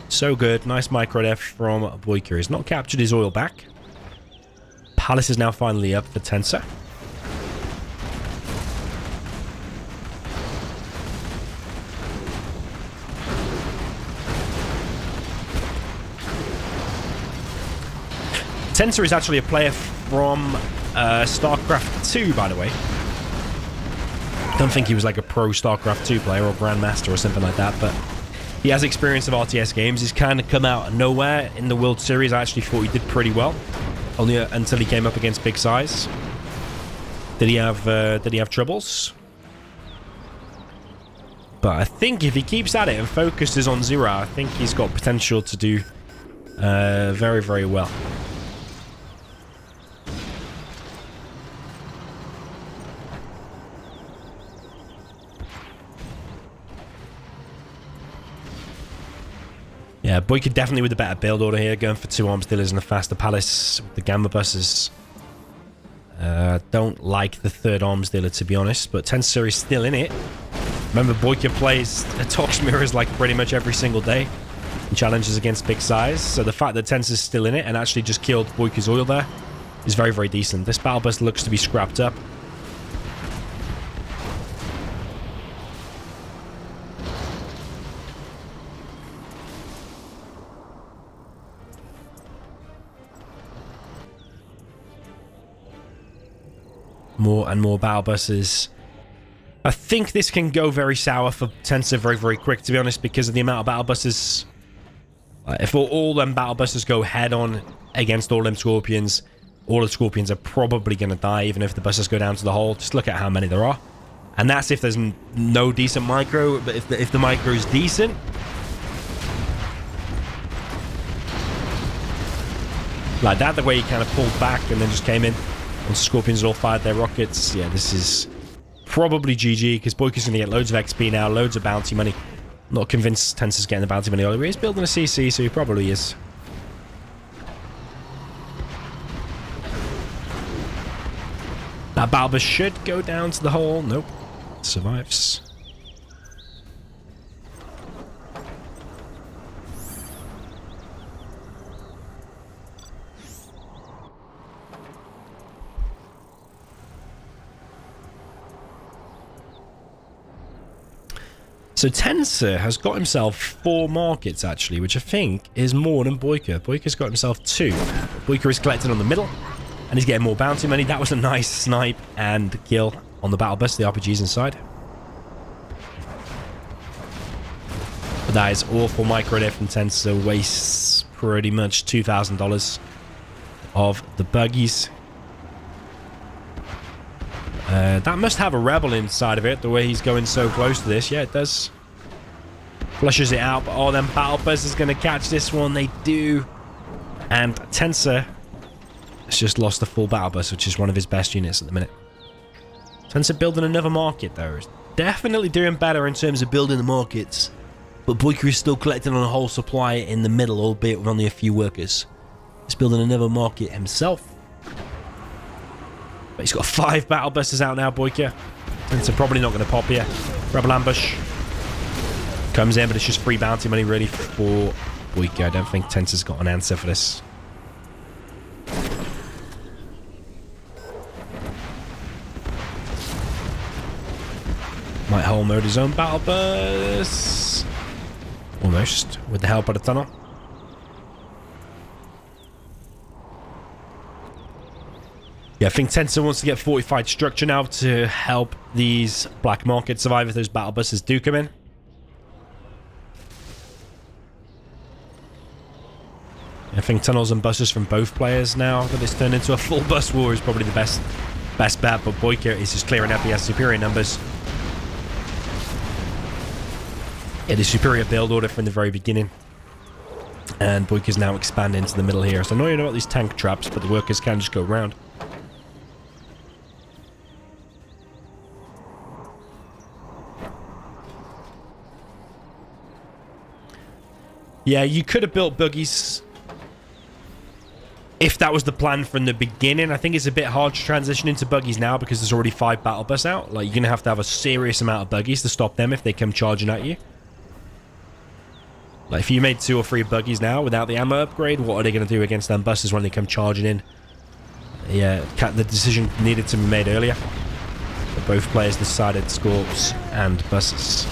so good. Nice micro there from BoYcaH. He's not captured his oil back. Palace is now finally up for Tensor. Tensor is actually a player from StarCraft 2, by the way. Don't think he was like a pro StarCraft 2 player or Grandmaster or something like that, but he has experience of RTS games. He's kind of come out of nowhere in the World Series. I actually thought he did pretty well, only until he came up against Big Size. Did he have troubles? But I think if he keeps at it and focuses on Zero, I think he's got potential to do very, very well. Yeah, BoYcaH definitely with the better build order here, going for 2 arms dealers and a faster palace with the gamma buses. Don't like the 3rd arms dealer, to be honest, but Tensor is still in it. Remember, BoYcaH plays Tox Mirrors like pretty much every single day in challenges against Big Size, so the fact that Tensor's still in it and actually just killed BoYcaH's oil there is very, very decent. This battle bus looks to be scrapped up. More and more battle buses. I think this can go very sour for Tensor very, very quick, to be honest, because of the amount of battle buses. If all them battle buses go head on against all them scorpions, all the scorpions are probably going to die, even if the buses go down to the hole. Just look at how many there are. And that's if there's no decent micro, but if the micro is decent, like that, the way he kind of pulled back and then just came in, and scorpions all fired their rockets. Yeah, this is probably GG, because BoYcaH's going to get loads of XP now, loads of bounty money. Not convinced Tensor's getting the bounty money earlier. He's building a CC, so he probably is. That battle bus should go down to the hole. Nope. Survives. So Tensor has got himself 4 markets, actually, which I think is more than BoYcaH. BoYcaH's got himself 2. BoYcaH is collected on the middle, and he's getting more bounty money. That was a nice snipe and kill on the battle bus. The RPG's inside. But that is awful micro there from Tensor. Wastes pretty much $2,000 of the buggies. That must have a rebel inside of it, the way he's going so close to this. Yeah, it does. Flushes it out, but oh, then Battle Bus is going to catch this one. They do. And Tensor has just lost the full Battle Bus, which is one of his best units at the minute. Tensor building another market, though. Is definitely doing better in terms of building the markets. But BoYcaH is still collecting on a whole supply in the middle, albeit with only a few workers. He's building another market himself. But he's got 5 battle buses out now, BoYcaH. Tensor probably not going to pop here. Rebel ambush. Comes in, but it's just free bounty money really for BoYcaH. I don't think Tensor's got an answer for this. Might whole mode his own battle bus. Almost, with the help of the tunnel. Yeah, I think Tensor wants to get fortified structure now to help these black markets survive if those battle buses do come in. I think tunnels and buses from both players now that it's turned into a full bus war is probably the best bet, but BoYcaH is just clearing up. He has superior numbers. Yeah, the superior build order from the very beginning. And BoYcaH is now expanding into the middle here. So I know you know about these tank traps, but the workers can just go around. Yeah, you could have built buggies if that was the plan from the beginning. I think it's a bit hard to transition into buggies now because there's already 5 battle bus out. Like, you're going to have a serious amount of buggies to stop them if they come charging at you. Like, if you made 2 or 3 buggies now without the ammo upgrade, what are they going to do against them buses when they come charging in? Yeah, the decision needed to be made earlier. But both players decided Scorps and buses.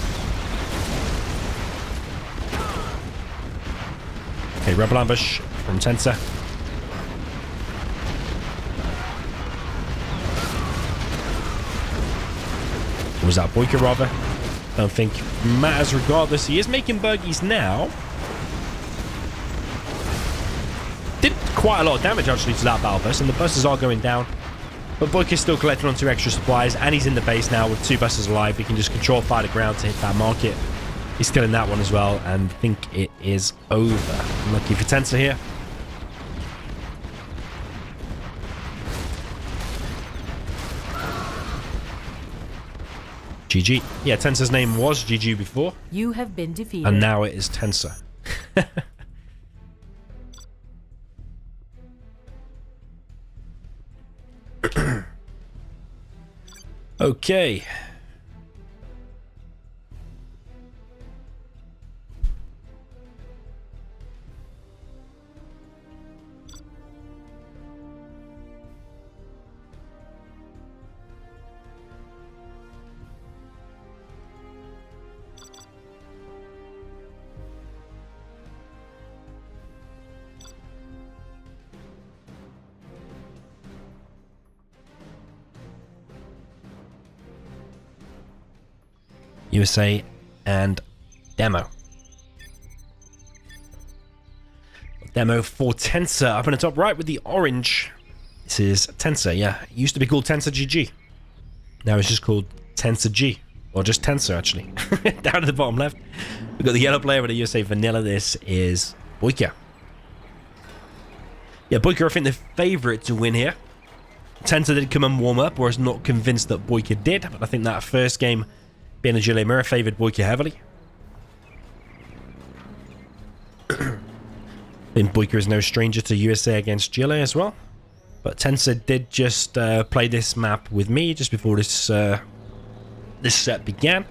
Okay, rebel ambush from Tensor. Or was that BoYcaH rather? Don't think matters regardless. He is making buggies now. Did quite a lot of damage actually to that battle bus, and the buses are going down. But BoYcaH is still collecting on 2 extra supplies, and he's in the base now with 2 buses alive. He can just control fire the ground to hit that market. He's killing that one as well, and I think it is over. Lucky for Tensor here. GG. Yeah, Tensor's name was GG before.
You have been defeated.
And now it is Tensor. Okay. USA and demo. Demo for Tensor up in the top right with the orange. This is Tensor, yeah. It used to be called Tensor GG. Now it's just called Tensor G. Or just Tensor, actually. Down at the bottom left. We've got the yellow player with the USA Vanilla. This is BoYcaH. Yeah, BoYcaH, I think, the favourite to win here. Tensor did come and warm up, whereas not convinced that BoYcaH did. But I think that first game, being a Gillet Mirror, favoured BoYcaH heavily. I think BoYcaH is no stranger to USA against Gillet as well. But Tensor did just play this map with me just before this this set began.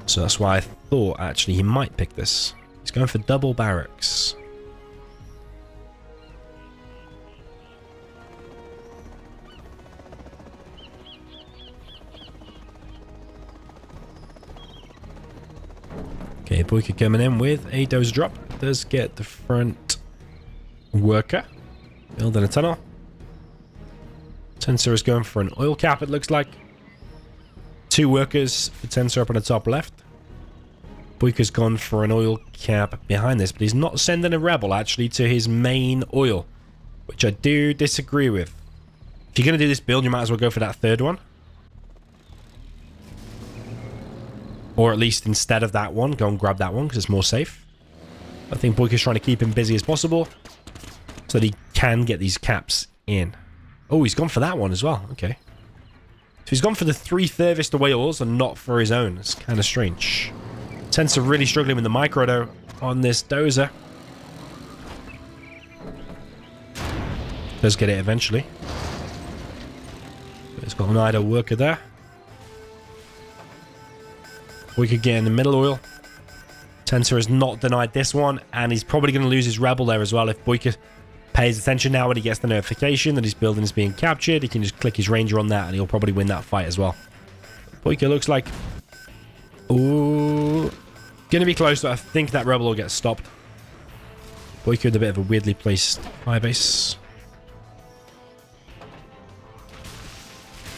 So that's why I thought actually he might pick this. He's going for double barracks. Okay, BoYcaH coming in with a dozer drop. Does get the front worker. Building a tunnel. Tensor is going for an oil cap, it looks like. 2 workers for Tensor up on the top left. BoYcaH's gone for an oil cap behind this, but he's not sending a rebel actually to his main oil, which I do disagree with. If you're going to do this build, you might as well go for that third one. Or at least instead of that one, go and grab that one because it's more safe. I think BoYcaH's trying to keep him busy as possible so that he can get these caps in. Oh, he's gone for that one as well. Okay. So he's gone for the 3 furthest away oils and not for his own. It's kind of strange. Tensor really struggling with the micro though on this dozer. Does get it eventually. But it's got an idle worker there. We could get in the middle oil. Tensor has not denied this one, and he's probably going to lose his rebel there as well. If BoYcaH pays attention now when he gets the notification that his building is being captured, he can just click his ranger on that and he'll probably win that fight as well. BoYcaH looks like... Ooh... Gonna be close, but I think that rebel will get stopped. BoYcaH with a bit of a weirdly placed firebase.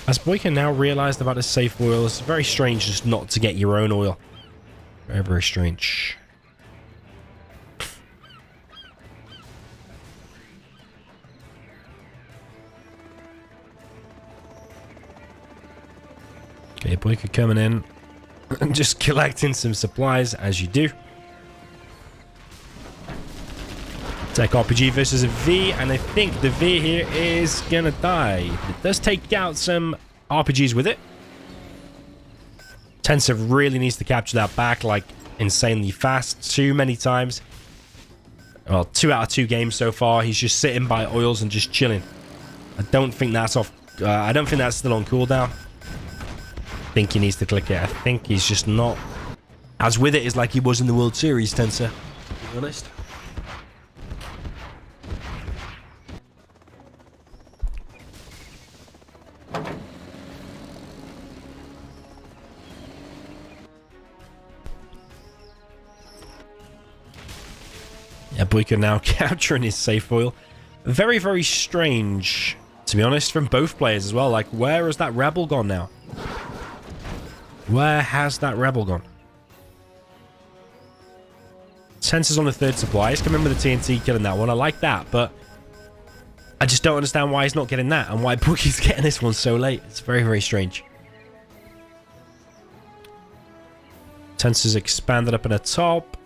Has BoYcaH now realized about his safe oil? It's very strange just not to get your own oil. Very, very strange. Okay, BoYcaH coming in and just collecting some supplies, as you do. Tech RPG versus a V, and I think the V here is gonna die. It does take out some RPGs with it. Tensor really needs to capture that back, like, insanely fast. Too many times. Well, 2 out of 2 games so far. He's just sitting by oils and just chilling. I don't think that's off... I don't think that's still on cooldown. I think he needs to click it. I think he's just not as with it as like he was in the World Series, Tensor, to be honest. Yeah, BoYcaH now capturing his safe oil. Very, very strange, to be honest, from both players as well. Like, where has that rebel gone now? Where has that rebel gone? Tensor's on the 3rd supply. He's coming with the TNT, killing that one. I like that, but I just don't understand why he's not getting that and why BoYcaH's getting this one so late. It's very, very strange. Tensor's expanded up in the top.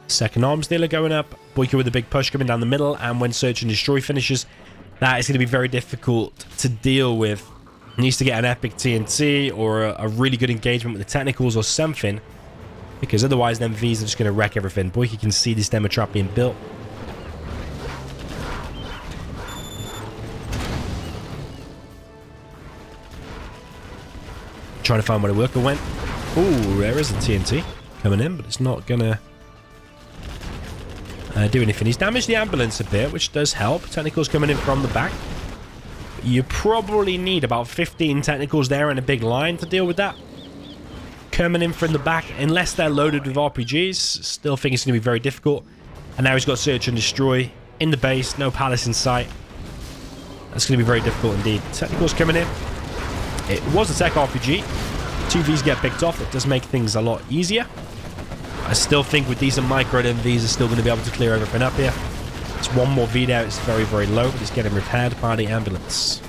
Second arms dealer going up. BoYcaH with a big push coming down the middle, and when search and destroy finishes, that is going to be very difficult to deal with. He needs to get an epic TNT or a really good engagement with the technicals or something, because otherwise then V's are just going to wreck everything. BoYcaH can see this demo trap being built. Trying to find where the worker went. Ooh, there is a TNT coming in, but it's not going to do anything. He's damaged the ambulance a bit, which does help. Technicals coming in from the back. You probably need about 15 technicals there and a big line to deal with that. Coming in from the back, unless they're loaded with RPGs, still think it's going to be very difficult. And now he's got search and destroy in the base, no palace in sight. That's going to be very difficult indeed. Technicals coming in. It was a tech RPG. 2 Vs get picked off. It does make things a lot easier. I still think with decent micro, then Vs are still going to be able to clear everything up here. It's one more V there. It's very, very low, but it's getting repaired by the ambulance.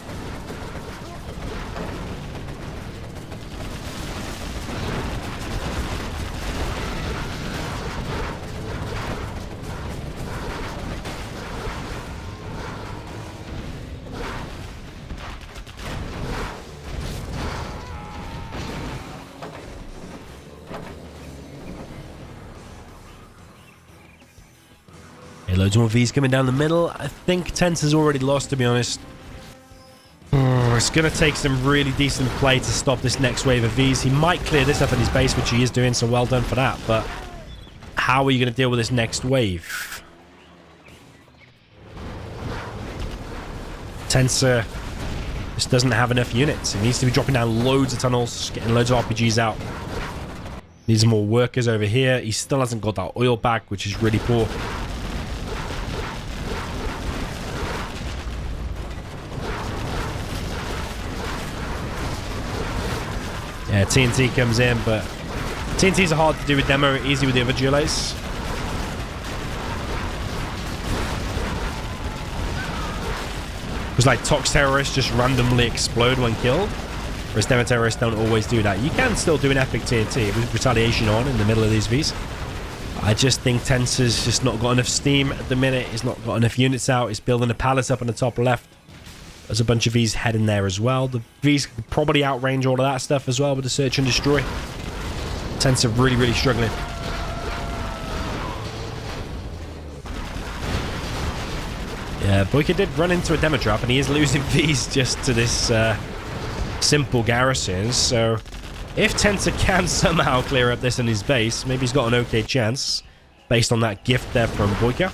Loads more Vs coming down the middle. I think Tensor's already lost, to be honest. It's going to take some really decent play to stop this next wave of Vs. He might clear this up in his base, which he is doing, so well done for that. But how are you going to deal with this next wave? Tensor just doesn't have enough units. He needs to be dropping down loads of tunnels, getting loads of RPGs out. Needs more workers over here. He still hasn't got that oil back, which is really poor. Yeah, TNT comes in, but TNTs are hard to do with demo, easy with the other duelers. Because like Tox terrorists just randomly explode when killed, whereas demo terrorists don't always do that. You can still do an epic TNT with retaliation on in the middle of these Vs. I just think Tensor's just not got enough steam at the minute. He's not got enough units out. He's building a palace up on the top left. There's a bunch of Vs heading there as well. The Vs could probably outrange all of that stuff as well with the search and destroy. Tensor really, really struggling. Yeah, BoYcaH did run into a demo trap, and he is losing Vs just to this simple garrison. So if Tensor can somehow clear up this in his base, maybe he's got an okay chance based on that gift there from BoYcaH.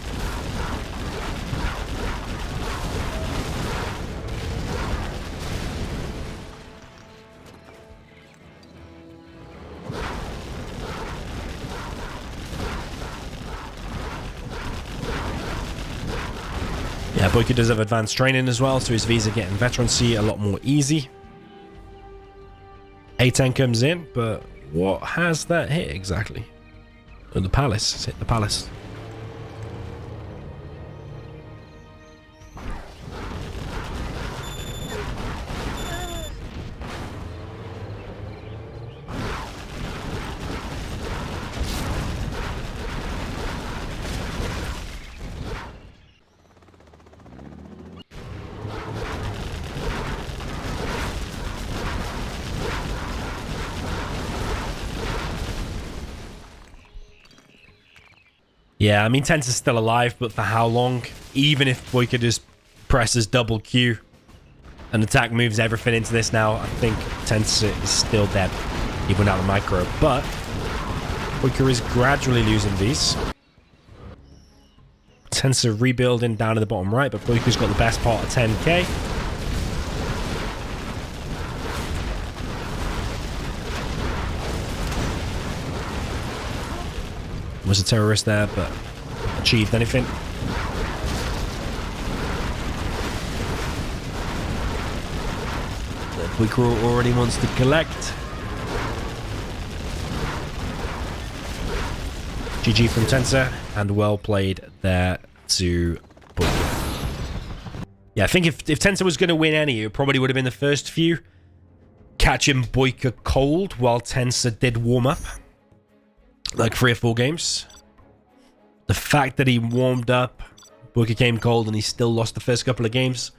Yeah, BoYcaH does have advanced training as well, so his V's are getting veterancy a lot more easy. A10 comes in, but what has that hit exactly? Oh, the palace. It's hit the palace. Yeah, I mean, Tensor's still alive, but for how long? Even if BoYcaH just presses double Q and attack moves everything into this now, I think Tensor is still dead, even without the micro. But BoYcaH is gradually losing these. Tensor rebuilding down in the bottom right, but BoYcaH's got the best part of 10k. Was a terrorist there, but achieved anything. The BoYcaH already wants to collect. GG from Tensor, and well played there to BoYcaH. Yeah, I think if Tensor was going to win any, it probably would have been the first few. Catching BoYcaH cold while Tensor did warm up. Like 3 or 4 games. The fact that he warmed up, BoYcaH came cold, and he still lost the first couple of games.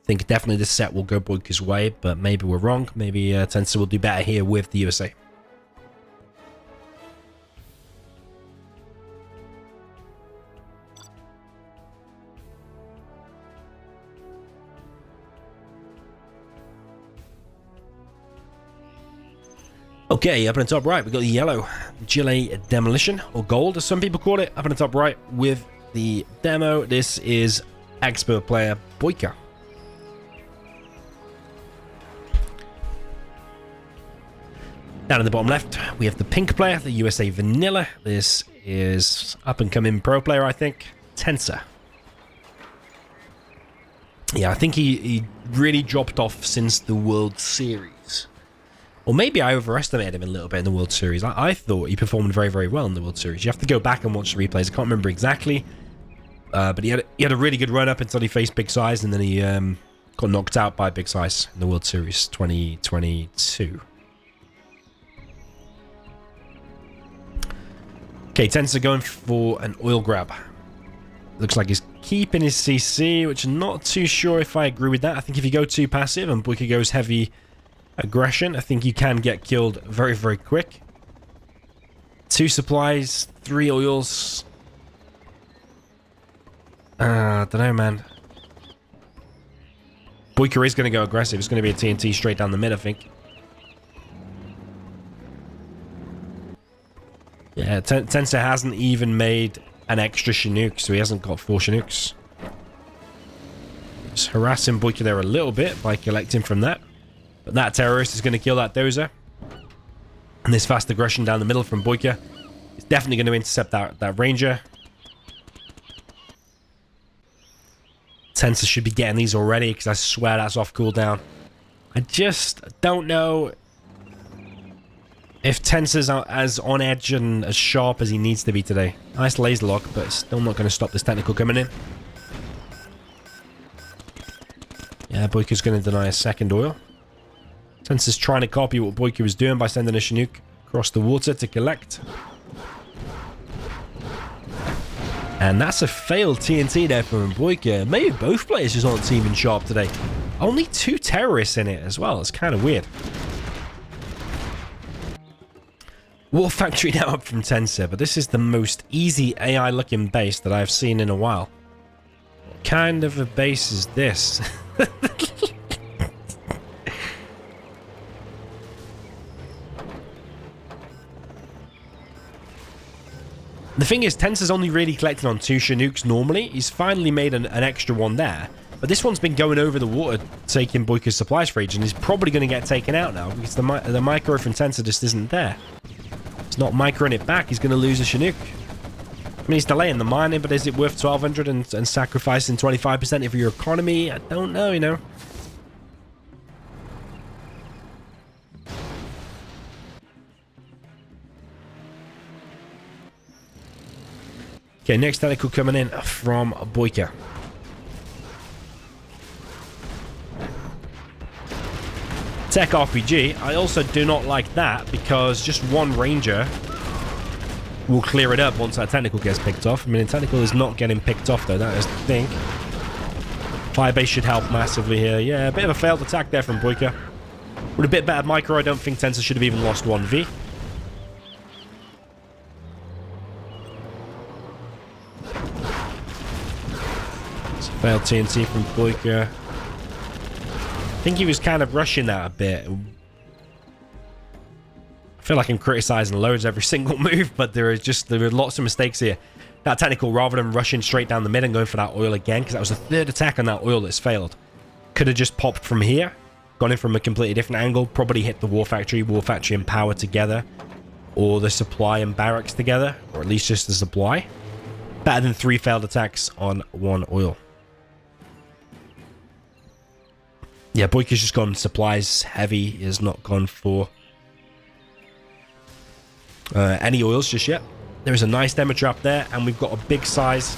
I think definitely this set will go BoYcaH's way, but maybe we're wrong. Maybe Tensor will do better here with the USA. Okay, up in the top right, we've got the yellow Gilet Demolition, or gold, as some people call it. Up in the top right with the demo, this is expert player BoYcaH. Down in the bottom left, we have the pink player, the USA Vanilla. This is up-and-coming pro player, I think, Tensor. Yeah, I think he really dropped off since the World Series. Or maybe I overestimated him a little bit in the World Series. I thought he performed very, very well in the World Series. You have to go back and watch the replays. I can't remember exactly. But he had a really good run up until he faced Big Size, and then he got knocked out by Big Size in the World Series 2022. Okay, Tensor going for an oil grab. Looks like he's keeping his CC, which I'm not too sure if I agree with that. I think if you go too passive and BoYcaH goes heavy aggression, I think you can get killed very, very quick. 2 supplies, 3 oils. I don't know, man. BoYcaH is going to go aggressive. It's going to be a TNT straight down the mid, I think. Yeah, Tensor hasn't even made an extra Chinook, so he hasn't got 4 Chinooks. Just harassing BoYcaH there a little bit by collecting from that. But that terrorist is going to kill that dozer. And this fast aggression down the middle from BoYcaH is definitely going to intercept that Ranger. Tensor should be getting these already because I swear that's off cooldown. I just don't know if Tensor's as on edge and as sharp as he needs to be today. Nice laser lock, but it's still not going to stop this technical coming in. Yeah, BoYcaH's going to deny a second oil. Tensor's trying to copy what BoYcaH was doing by sending a Chinook across the water to collect. And that's a failed TNT there from BoYcaH. Maybe both players just aren't teaming sharp today. Only 2 terrorists in it as well. It's kind of weird. War Factory now up from Tensor, but this is the most easy AI looking base that I've seen in a while. What kind of a base is this? The thing is, Tensor's only really collected on 2 Chinooks normally. He's finally made an extra one there. But this one's been going over the water, taking BoYcaH's supplies for age, and he's probably going to get taken out now because the micro from Tensor just isn't there. He's not microing it back. He's going to lose a Chinook. I mean, he's delaying the mining, but is it worth 1,200 and sacrificing 25% of your economy? I don't know, you know. Okay, next tentacle coming in from BoYcaH. Tech RPG. I also do not like that because just one Ranger will clear it up once that tentacle gets picked off. I mean, the tentacle is not getting picked off though, that is the thing. Firebase should help massively here. Yeah, a bit of a failed attack there from BoYcaH. With a bit better micro, I don't think Tensor should have even lost 1v. Failed TNT from BoYcaH. I think he was kind of rushing that a bit. I feel like I'm criticizing loads every single move, but there are lots of mistakes here. That technical, rather than rushing straight down the mid and going for that oil again, because that was the 3rd attack on that oil that's failed. Could have just popped from here, gone in from a completely different angle, probably hit the War Factory and power together, or the supply and barracks together, or at least just the supply. Better than 3 failed attacks on 1 oil. Yeah, BoYcaH's just gone supplies heavy. He has not gone for any oils just yet. There is a nice demo trap there, and we've got a big size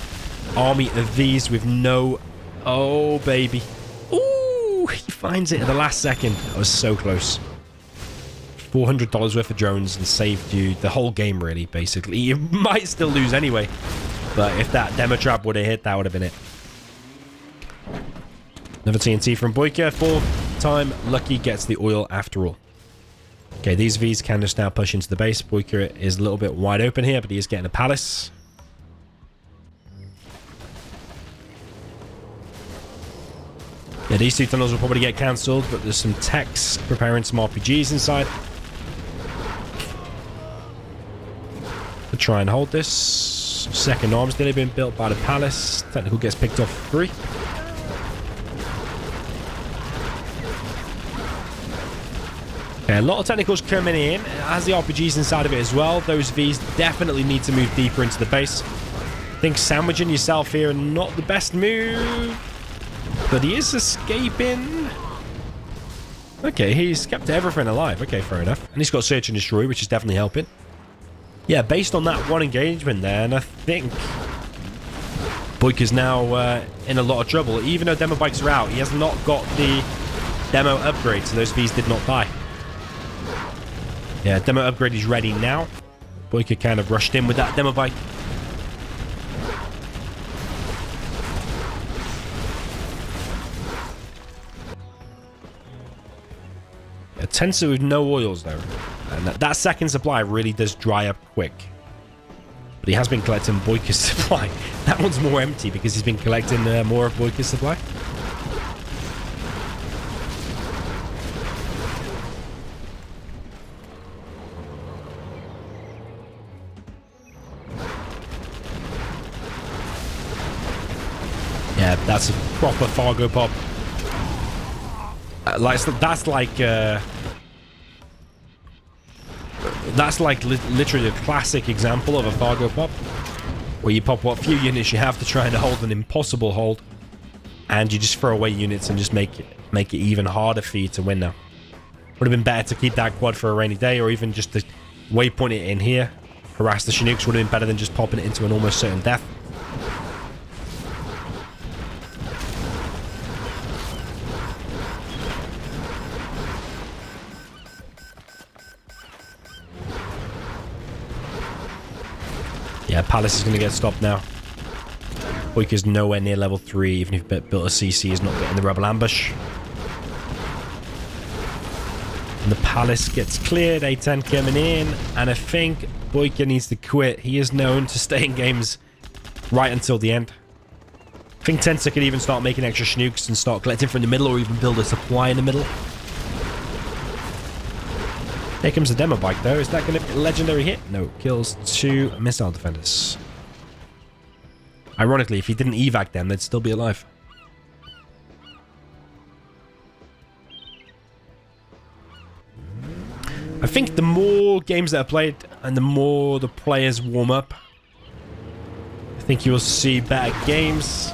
army of these with no... Oh, baby. Ooh, he finds it at the last second. That was so close. $400 worth of drones and saved you the whole game, really, basically. You might still lose anyway, but if that demo trap would have hit, that would have been it. Another TNT from BoYcaH. 4-time lucky gets the oil after all. Okay, these Vs can just now push into the base. BoYcaH is a little bit wide open here, but he is getting a palace. Yeah, these 2 tunnels will probably get cancelled, but there's some techs preparing some RPGs inside to try and hold this. Second arm's nearly been built by the palace. Technical gets picked off for 3. Okay, a lot of technicals coming in. It has the RPGs inside of it as well. Those Vs definitely need to move deeper into the base. I think sandwiching yourself here, not the best move. But he is escaping. Okay, he's kept everything alive. Okay, fair enough. And he's got Search and Destroy, which is definitely helping. Yeah, based on that one engagement there, and I think BoYcaH's now in a lot of trouble. Even though demo bikes are out, he has not got the demo upgrade, so those Vs did not die. Yeah, demo upgrade is ready now. BoYcaH kind of rushed in with that demo bike. A Tensor with no oils though. And that second supply really does dry up quick. But he has been collecting BoYcaH's supply. That one's more empty because he's been collecting more of BoYcaH's supply. Yeah, that's a proper Fargo pop. That's like That's like literally a classic example of a Fargo pop, where you pop what few units you have to try and hold an impossible hold, and you just throw away units and just make it even harder for you to win now. Would have been better to keep that quad for a rainy day, or even just to waypoint it in here. Harass the Chinooks would have been better than just popping it into an almost certain death. Yeah, Palace is going to get stopped now. BoYkaH's nowhere near level 3, even if built a CC, he's not getting the Rebel ambush. And the Palace gets cleared, A10 coming in, and I think BoYkaH needs to quit. He is known to stay in games right until the end. I think Tensor could even start making extra Chinooks and start collecting from the middle, or even build a supply in the middle. Here comes the demo bike though. Is that going to be a legendary hit? No, kills 2 missile defenders. Ironically, if he didn't evac them, they'd still be alive. I think the more games that are played and the more the players warm up, I think you'll see better games.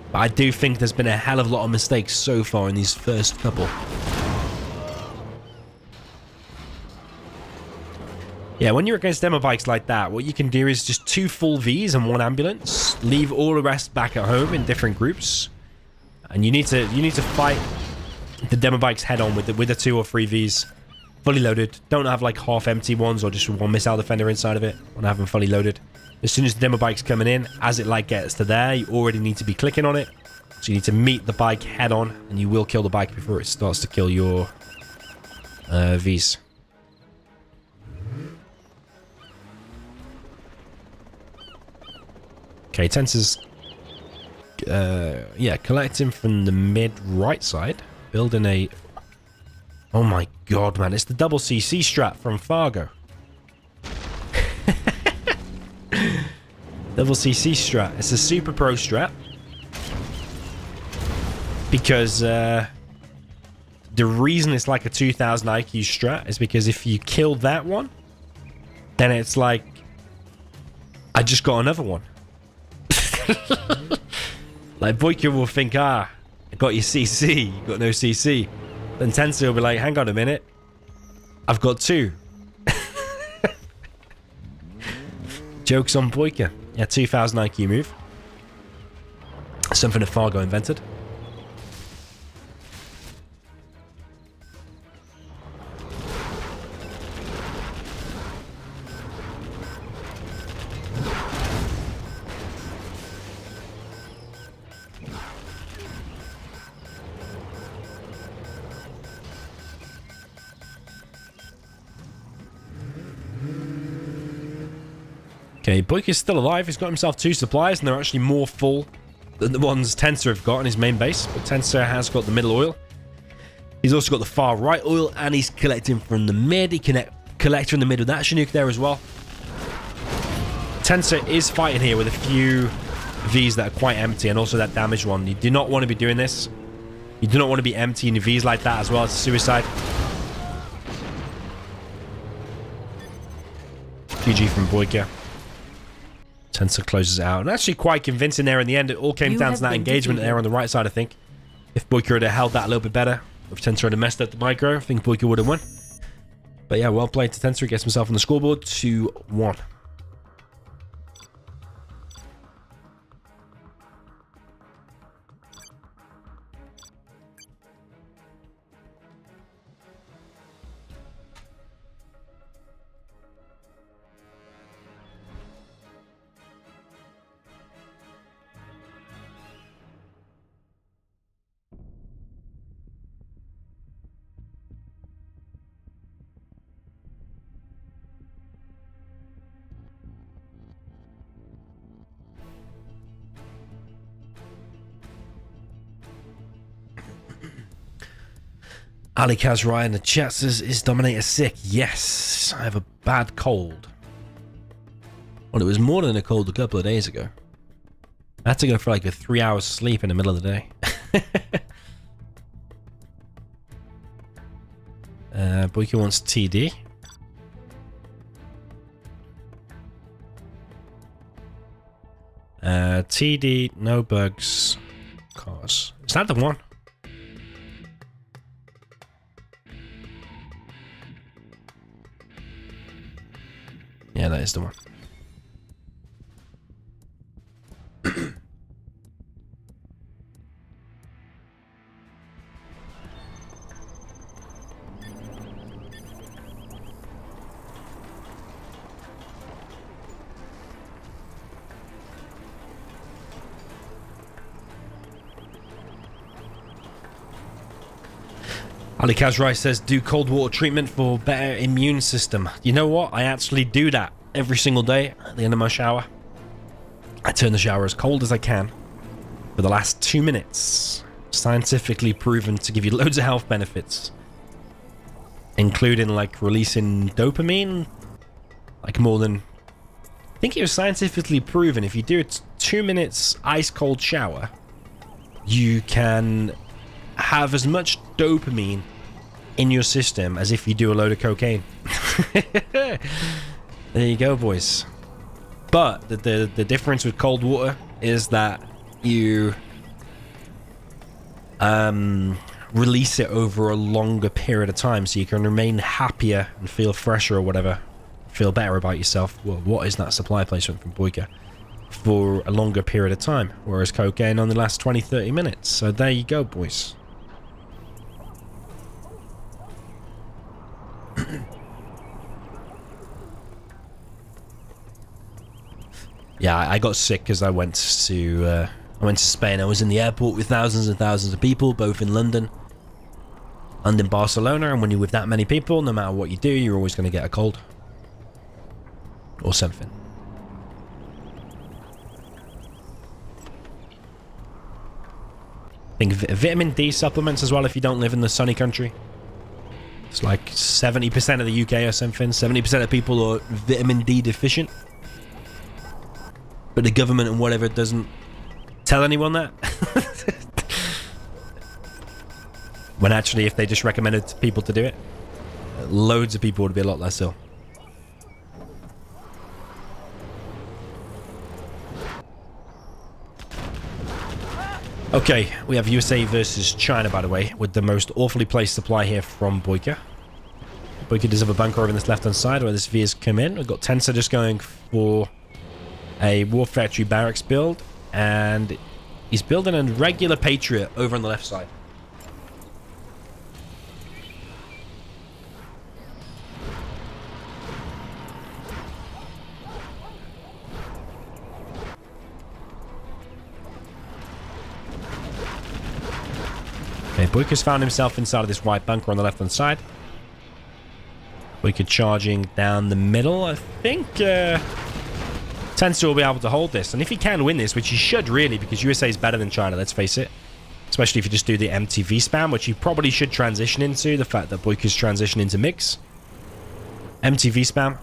But I do think there's been a hell of a lot of mistakes so far in these first couple. Yeah, when you're against demo bikes like that, what you can do is just 2 full Vs and 1 ambulance. Leave all the rest back at home in different groups. And you need to fight the demo bikes head on with the 2 or 3 Vs. Fully loaded. Don't have like half empty ones or just 1 missile defender inside of it. Want to have them fully loaded. As soon as the demo bike's coming in, as it like gets to there, you already need to be clicking on it. So you need to meet the bike head on, and you will kill the bike before it starts to kill your Vs. Okay, Tensor's yeah, collecting from the mid right side, building a... Oh my god, man, it's the double CC strat from Fargo. Double CC strat. It's a super pro strat. Because the reason it's like a 2000 IQ strat is because if you kill that one, then it's like, I just got another one. Like BoYkaH will think, I got your CC, you got no CC. Then Tensor will be like, hang on a minute, I've got 2. Jokes on BoYkaH. Yeah, 2000 IQ move. Something that Fargo invented. Okay, BoYkaH's still alive. He's got himself 2 supplies, and they're actually more full than the ones Tensor have got in his main base. But Tensor has got the middle oil. He's also got the far right oil, and he's collecting from the mid. He can collect from the mid with that Chinook there as well. Tensor is fighting here with a few Vs that are quite empty, and also that damaged one. You do not want to be doing this. You do not want to be emptying your Vs like that as well. It's a suicide. GG from BoYkaH. Tensor closes it out. And actually quite convincing there in the end. It all came down to that engagement there on the right side, I think. If BoYkaH had held that a little bit better, if Tensor had messed up the micro, I think BoYkaH would have won. But yeah, well played to Tensor. He gets himself on the scoreboard 2-1. Ali Kazrai in the chat says, is Dominator sick? Yes, I have a bad cold. Well, it was more than a cold a couple of days ago. I had to go for like a 3 hours sleep in the middle of the day. BoYcaH wants TD. TD, no bugs, cars. Is that the one? Yeah, that is the one. Ali Kazrai says, do cold water treatment for better immune system. You know what? I actually do that every single day at the end of my shower. I turn the shower as cold as I can for the last 2 minutes. Scientifically proven to give you loads of health benefits, including like releasing dopamine. Like more than... I think it was scientifically proven if you do a 2 minutes ice cold shower, you can have as much dopamine in your system as if you do a load of cocaine. There you go, boys. But the difference with cold water is that you release it over a longer period of time, so you can remain happier and feel fresher or whatever, feel better about yourself. Well, what is that supply placement from BoYcaH? For a longer period of time, whereas cocaine only lasts 20-30 minutes. So there you go, boys. Yeah, I got sick because I went to Spain. I was in the airport with thousands and thousands of people, both in London and in Barcelona. And when you're with that many people, no matter what you do, you're always going to get a cold or something. I think vitamin D supplements as well if you don't live in the sunny country. It's like 70% of the UK or something. 70% of people are vitamin D deficient. But the government and whatever doesn't tell anyone that. When actually, if they just recommended people to do it, loads of people would be a lot less ill. Okay, we have USA versus China, by the way, with the most awfully placed supply here from BoYcaH. BoYcaH does have a bunker over in this left-hand side where this V has come in. We've got Tensor just going for a War Factory barracks build, and he's building a regular Patriot over on the left side. Okay, BoYcaH's found himself inside of this white bunker on the left-hand side. BoYcaH charging down the middle. I think Tensor will be able to hold this. And if he can win this, which he should really, because USA is better than China, let's face it. Especially if you just do the MTV spam, which you probably should transition into, the fact that BoYcaH's transition into mix. MTV spam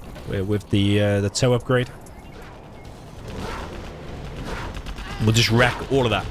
with the toe upgrade. We'll just wreck all of that.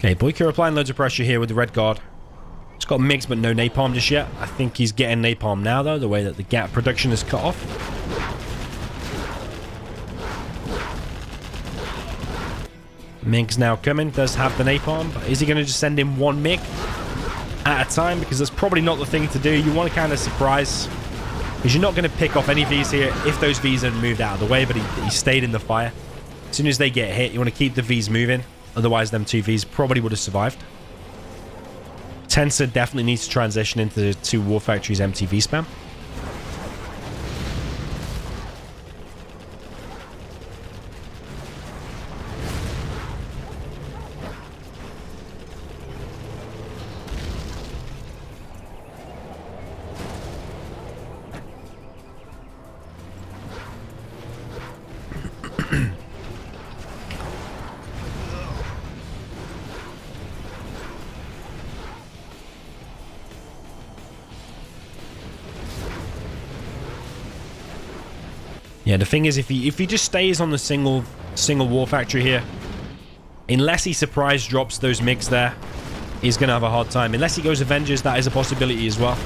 Okay, BoYcaH applying loads of pressure here with the red guard. It's got MiGs but no napalm just yet. I think he's getting napalm now though, the way that the gap production is cut off. MiG's now coming, does have the napalm, but is he going to just send in one MiG at a time? Because that's probably not the thing to do. You want to kind of surprise, because you're not going to pick off any Vs here if those Vs had moved out of the way, but he stayed in the fire. As soon as they get hit, you want to keep the Vs moving. Otherwise, them two Vs probably would have survived. Tensor definitely needs to transition into the two War Factories MTV spam. Yeah, the thing is, if he just stays on the single war factory here, unless he surprise drops those MiGs there, he's going to have a hard time. Unless he goes Avengers, that is a possibility as well.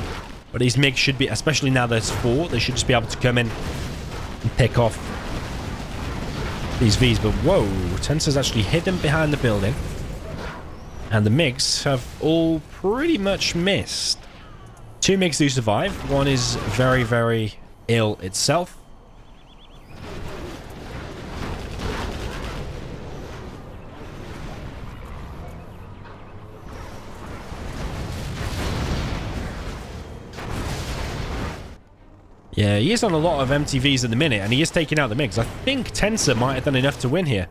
But these MiGs should be, especially now there's 4, they should just be able to come in and pick off these Vs. But whoa, Tensor's actually hidden behind the building. And the MiGs have all pretty much missed. 2 MiGs do survive. One is very, very ill itself. Yeah, he is on a lot of MTVs at the minute, and he is taking out the MiGs. I think Tensor might have done enough to win here.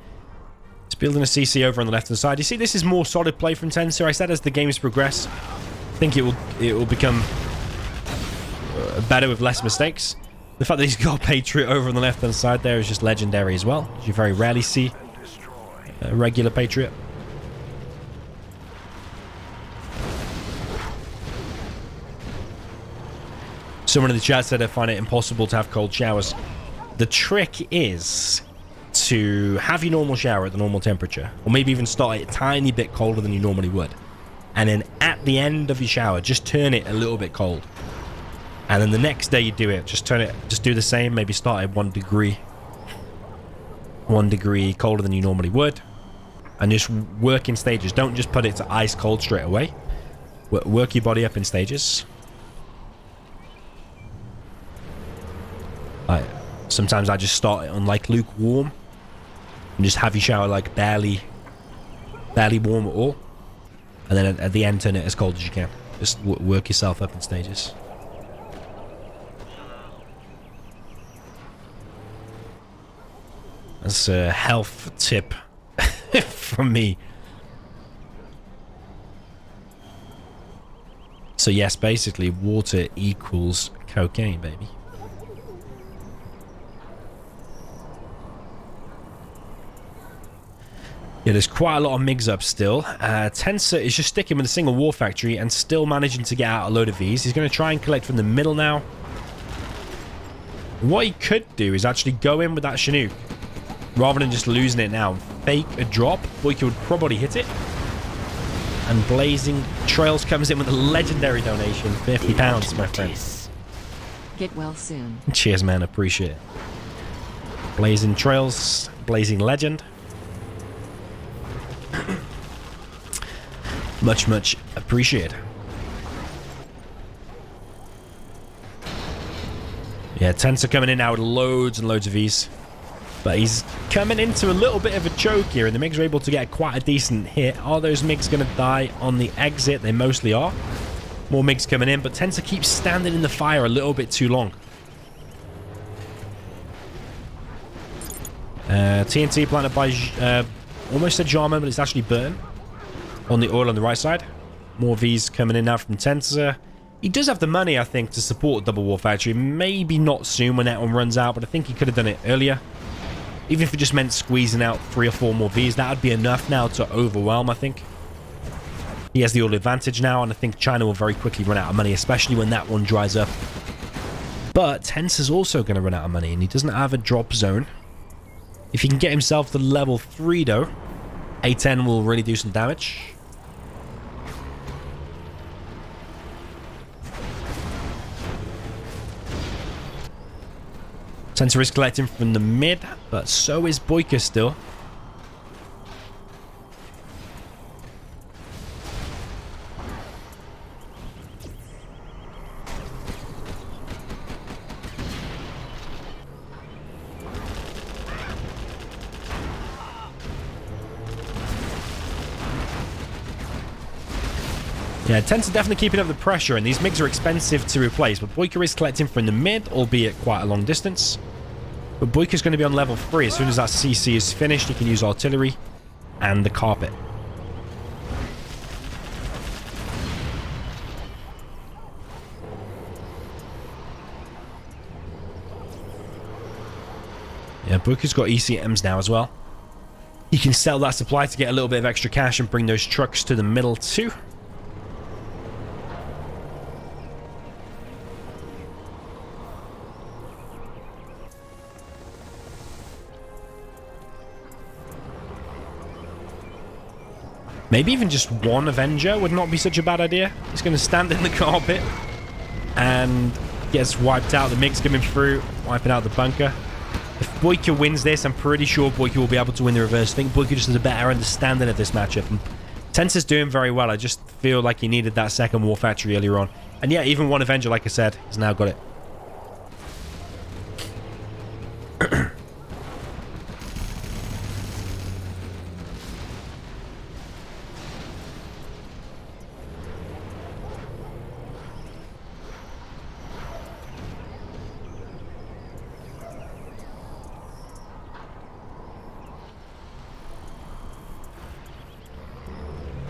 He's building a CC over on the left-hand side. You see, this is more solid play from Tensor. I said as the games progress, I think it will become better with less mistakes. The fact that he's got Patriot over on the left-hand side there is just legendary as well. You very rarely see a regular Patriot. Someone in the chat said I find it impossible to have cold showers. The trick is to have your normal shower at the normal temperature, or maybe even start it a tiny bit colder than you normally would. And then at the end of your shower, just turn it a little bit cold. And then the next day you do it, just do the same, maybe start at 1 degree colder than you normally would. And just work in stages. Don't just put it to ice cold straight away. Work your body up in stages. Sometimes I just start it on like lukewarm and just have your shower like barely warm at all, and then at the end turn it as cold as you can. Just work yourself up in stages. That's a health tip from me. So yes, basically water equals cocaine, baby. Yeah, there's quite a lot of MiGs up still. Tensor is just sticking with a single war factory and still managing to get out a load of Vs. He's going to try and collect from the middle now. What he could do is actually go in with that Chinook rather than just losing it now. Fake a drop. BoYcaH would probably hit it. And Blazing Trails comes in with a legendary donation. £50, my friend.
Get well soon.
Cheers, man. Appreciate it. Blazing Trails. Blazing Legend. Much appreciated. Yeah, Tensor coming in now with loads and loads of Vs. But he's coming into a little bit of a choke here, and the MiGs are able to get quite a decent hit. Are those MiGs going to die on the exit? They mostly are. More MiGs coming in, but Tensor keeps standing in the fire a little bit too long. TNT planted by almost a Jarman, but it's actually Burn on the oil on the right side. More Vs coming in now from Tensor. He does have the money, I think, to support Double War Factory. Maybe not soon when that one runs out, but I think he could have done it earlier. Even if it just meant squeezing out 3 or 4 more Vs, that would be enough now to overwhelm, I think. He has the oil advantage now, and I think China will very quickly run out of money, especially when that one dries up. But Tensor's also going to run out of money, and he doesn't have a drop zone. If he can get himself to level 3, though, A10 will really do some damage. Tensor is collecting from the mid, but so is BoYcaH still. Yeah, Tensor definitely keeping up the pressure, and these MiGs are expensive to replace, but BoYcaH is collecting from the mid, albeit quite a long distance. But BoYcaH is going to be on level 3. As soon as that CC is finished, he can use artillery and the carpet. Yeah, BoYcaH's got ECMs now as well. He can sell that supply to get a little bit of extra cash and bring those trucks to the middle too. Maybe even just one Avenger would not be such a bad idea. He's going to stand in the carpet and gets wiped out. The MiG's coming through, wiping out the bunker. If BoYcaH wins this, I'm pretty sure BoYcaH will be able to win the reverse. I think BoYcaH just has a better understanding of this matchup. And Tensor's doing very well. I just feel like he needed that second War Factory earlier on. And yeah, even one Avenger, like I said, has now got it.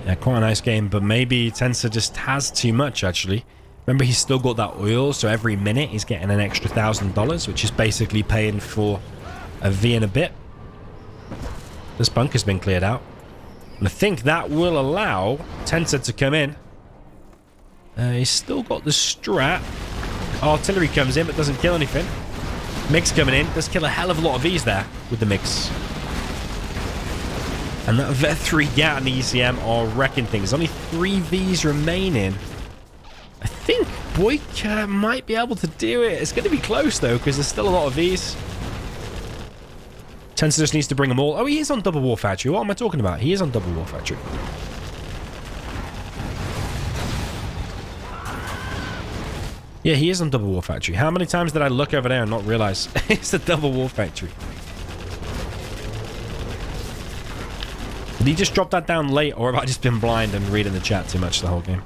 Yeah, quite a nice game, but maybe Tensor just has too much, actually. Remember, he's still got that oil, so every minute he's getting an extra $1,000, which is basically paying for a V and a bit. This bunker's been cleared out. And I think that will allow Tensor to come in. He's still got the strat. Artillery comes in, but doesn't kill anything. MiG's coming in. Does kill a hell of a lot of Vs there with the MiGs. And that Vet 3 Gat and the ECM are wrecking things. Only 3 Vs remaining. I think BoYcaH might be able to do it. It's going to be close, though, because there's still a lot of Vs. Tensor just needs to bring them all. Oh, he is on double War Factory. What am I talking about? He is on double War Factory. Yeah, he is on double War Factory. How many times did I look over there and not realize it's a double War Factory? Did he just drop that down late, or have I just been blind and reading the chat too much the whole game?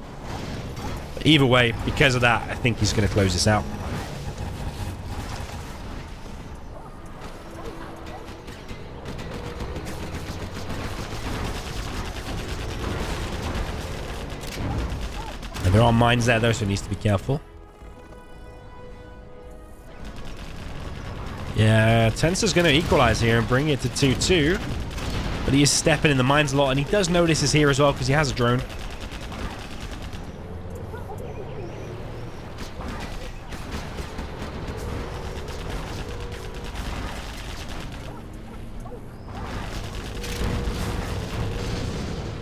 But either way, because of that, I think he's going to close this out. And there are mines there, though, so he needs to be careful. Yeah, Tensor's going to equalize here and bring it to 2-2. But he is stepping in the mines a lot, and he does know this is here as well because he has a drone.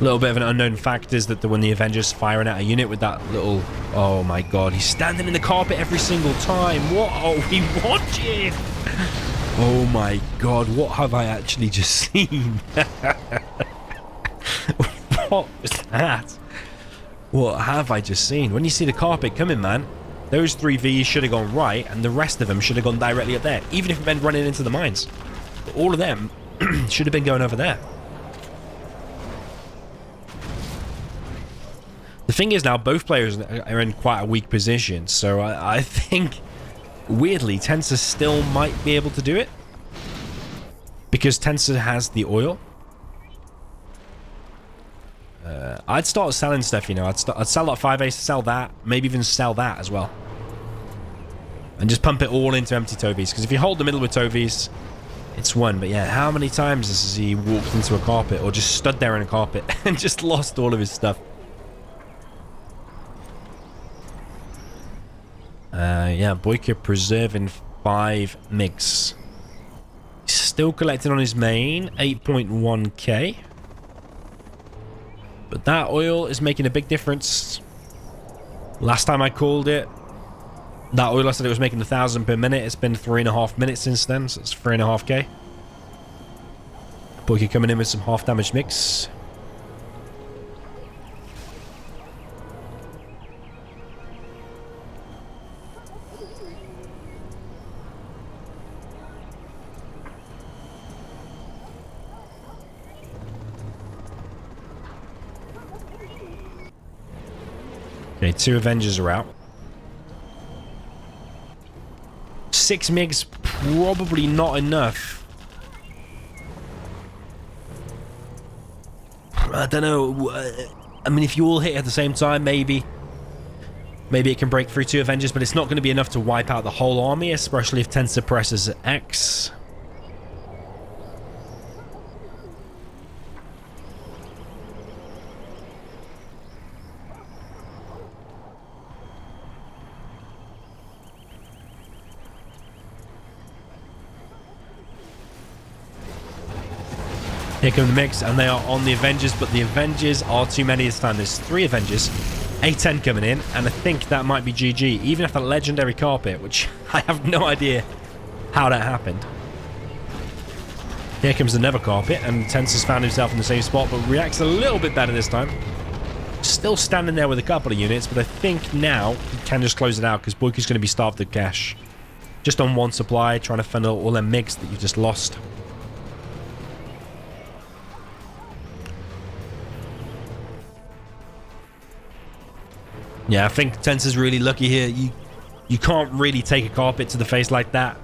A little bit of an unknown fact is that when the Avengers firing at a unit with that little... Oh my god, he's standing in the carpet every single time. What are we watching? Oh my god, what have I actually just seen? What was that? What have I just seen? When you see the carpet coming, man, those 3 Vs should have gone right, and the rest of them should have gone directly up there, even if it meant running into the mines. But all of them should have been going over there. The thing is now, both players are in quite a weak position, so I think... Weirdly, Tensor still might be able to do it. Because Tensor has the oil. I'd start selling stuff, you know. I'd sell that 5 ace, sell that. Maybe even sell that as well. And just pump it all into empty Tovies. Because if you hold the middle with Tovies, it's won. But yeah, how many times has he walked into a carpet or just stood there in a carpet and just lost all of his stuff? Yeah, BoYcaH preserving 5 MiGs. He's still collecting on his main, 8.1k. But that oil is making a big difference. Last time I called it, that oil I said it was making 1,000 per minute. It's been 3.5 minutes since then, so it's 3.5k. BoYcaH coming in with some half damage MiGs. Okay, 2 Avengers are out. 6 MiGs, probably not enough. I don't know. I mean, if you all hit at the same time, maybe it can break through 2 Avengers, but it's not going to be enough to wipe out the whole army, especially if Tensor presses X. Here come the mix, and they are on the Avengers, but the Avengers are too many this time. There's 3 Avengers, A10 coming in, and I think that might be GG, even if a legendary carpet, which I have no idea how that happened. Here comes another carpet, and Tensor's found himself in the same spot, but reacts a little bit better this time. Still standing there with a couple of units, but I think now he can just close it out, because BoYkaH's going to be starved of cash. Just on 1 supply, trying to fund all their MiGs that you just lost. Yeah, I think Tensor's really lucky here. You can't really take a carpet to the face like that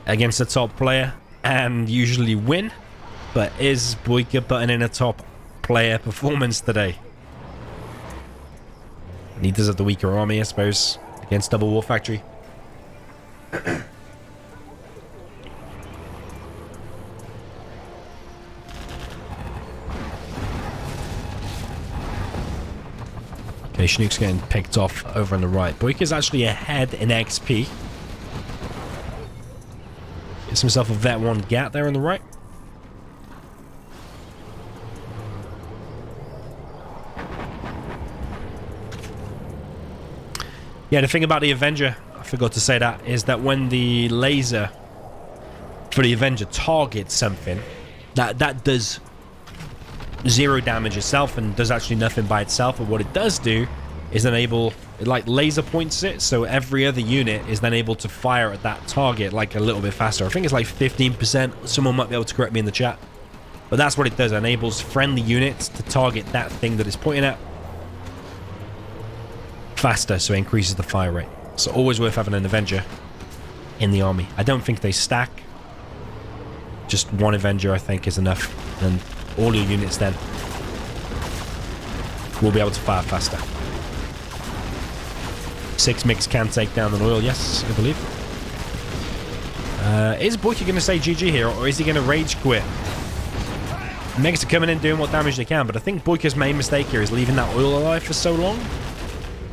against a top player and usually win. But is BoYkaH putting in a top player performance today? And he does have the weaker army, I suppose, against Double War Factory. Okay, Chinook's getting picked off over on the right. BoYkaH's actually ahead in XP. Gets himself a Vet 1 Gat there on the right. Yeah, the thing about the Avenger, I forgot to say that, is that when the laser for the Avenger targets something, that does 0 damage itself and does actually nothing by itself. But what it does do is enable, it like laser points it, so every other unit is then able to fire at that target like a little bit faster. I think it's like 15%. Someone might be able to correct me in the chat. But that's what it does. It enables friendly units to target that thing that it's pointing at faster, so it increases the fire rate. So always worth having an Avenger in the army. I don't think they stack. Just 1 Avenger, I think, is enough. And all your units then will be able to fire faster. 6 MiGs can take down an oil, yes, I believe. Is BoYkaH going to say GG here, or is he going to rage quit? MiGs are coming in doing what damage they can, but I think BoYkaH's main mistake here is leaving that oil alive for so long.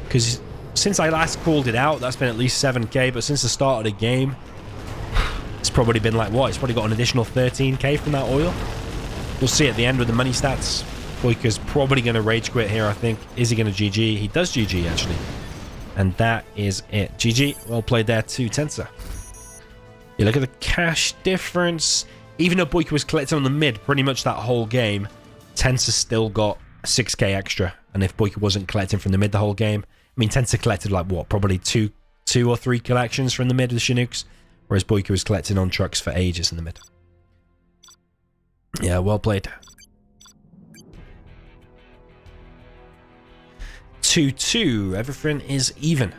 Because since I last called it out, that's been at least 7k, but since the start of the game, it's probably been like, what? It's probably got an additional 13k from that oil. We'll see at the end with the money stats. BoYkaH's probably going to rage quit here, I think. Is he going to GG? He does GG, actually. And that is it. GG. Well played there to Tensor. You look at the cash difference. Even though BoYkaH was collecting on the mid pretty much that whole game, Tensor still got 6k extra. And if BoYkaH wasn't collecting from the mid the whole game, I mean, Tensor collected like what? Probably two or three collections from the mid with Chinooks, whereas BoYkaH was collecting on trucks for ages in the mid. Yeah, well played. 2-2. Everything is even.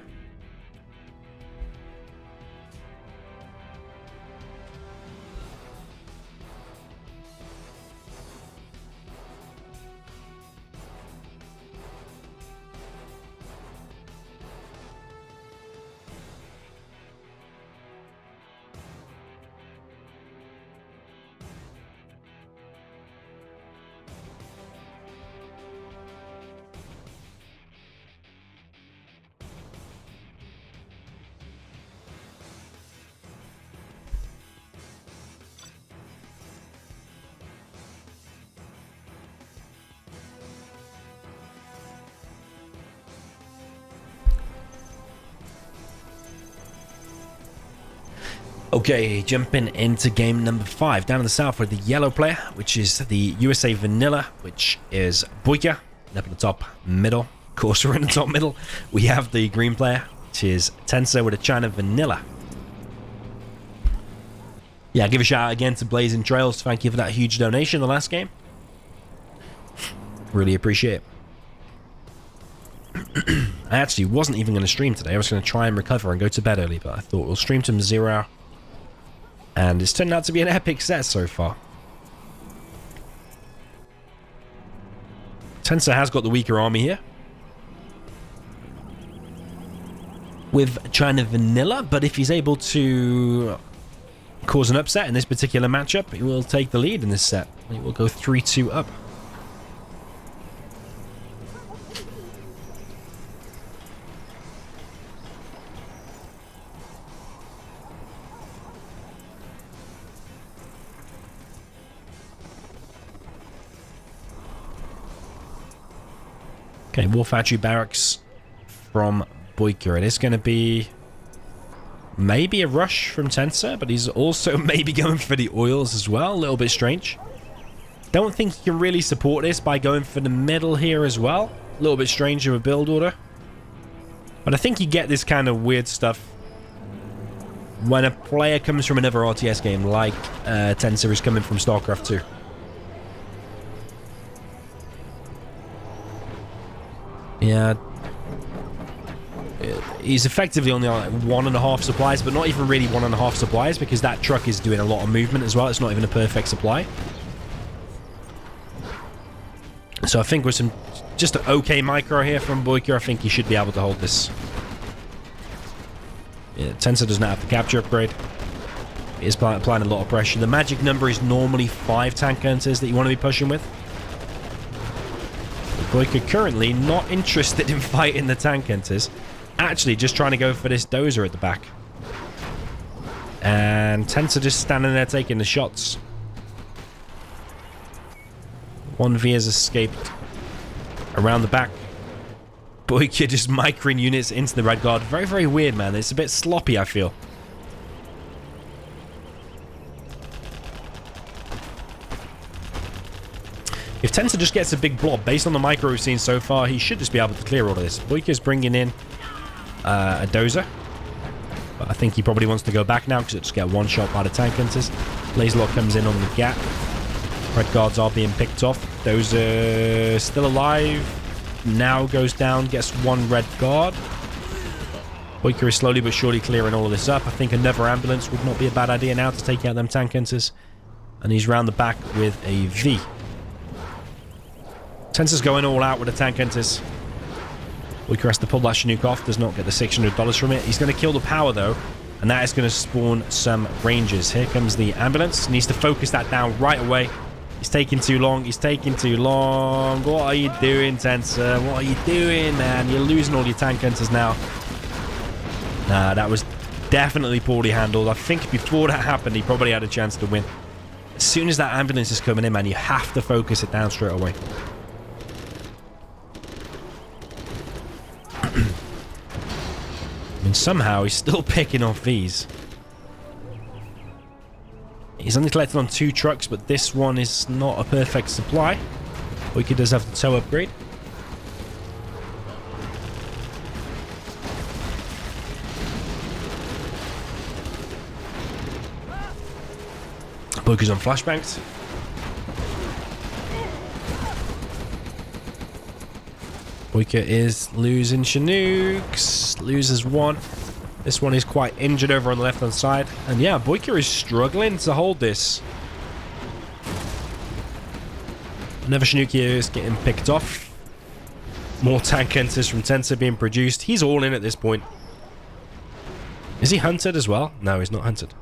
Okay, jumping into game number 5. Down in the south with the yellow player, which is the USA Vanilla, which is BoYkaH. Up in the top middle. Of course, we're in the top middle. We have the green player, which is Tensor with a China Vanilla. Yeah, give a shout out again to Blazing Trails. Thank you for that huge donation the last game. Really appreciate it. I actually wasn't even going to stream today. I was going to try and recover and go to bed early, but I thought we'll stream to 0. And it's turned out to be an epic set so far. Tensor has got the weaker army here, with China Vanilla, but if he's able to cause an upset in this particular matchup, he will take the lead in this set. He will go 3-2 up. Okay, War Factory Barracks from BoYkaH. It is going to be maybe a rush from Tensor, but he's also maybe going for the oils as well. A little bit strange. Don't think he can really support this by going for the middle here as well. A little bit strange of a build order. But I think you get this kind of weird stuff when a player comes from another RTS game like Tensor is coming from StarCraft 2. Yeah. He's effectively only on like 1.5 supplies, but not even really 1.5 supplies because that truck is doing a lot of movement as well. It's not even a perfect supply. So I think with some just an okay micro here from BoYkaH, I think he should be able to hold this. Yeah, Tensor does not have the capture upgrade. He is applying a lot of pressure. The magic number is normally 5 tank counters that you want to be pushing with. BoYkaH currently not interested in fighting the tank hunters. Actually just trying to go for this dozer at the back. And Tensor just standing there taking the shots. 1V has escaped around the back. BoYkaH just microing units into the red guard. Very, very weird, man. It's a bit sloppy, I feel. If Tensor just gets a big blob, based on the micro we've seen so far, he should just be able to clear all of this. BoYkaH's bringing in a dozer. But I think he probably wants to go back now because it'll just get one shot by the tank hunters. Laserlock comes in on the gap. Red guards are being picked off. Dozer still alive. Now goes down, gets one red guard. BoYkaH is slowly but surely clearing all of this up. I think another ambulance would not be a bad idea now to take out them tank hunters. And he's round the back with a V. Tensor's going all out with the tank hunters. BoYkaH has to pull that Chinook off. Does not get the $600 from it. He's going to kill the power though. And that is going to spawn some Rangers. Here comes the ambulance. Needs to focus that down right away. He's taking too long. He's taking too long. What are you doing, Tensor? What are you doing, man? You're losing all your tank hunters now. Nah, that was definitely poorly handled. I think before that happened, he probably had a chance to win. As soon as that ambulance is coming in, man, you have to focus it down straight away. And somehow he's still picking off these. He's only collected on 2 trucks, but this one is not a perfect supply. BoYkaH does have the tow upgrade. BoYkaH's on flashbangs. BoYkaH is losing Chinooks. Loses one. This one is quite injured over on the left-hand side. And yeah, BoYkaH is struggling to hold this. Another Chinook here is getting picked off. More tank hunters from Tensor being produced. He's all in at this point. Is he hunted as well? No, he's not hunted.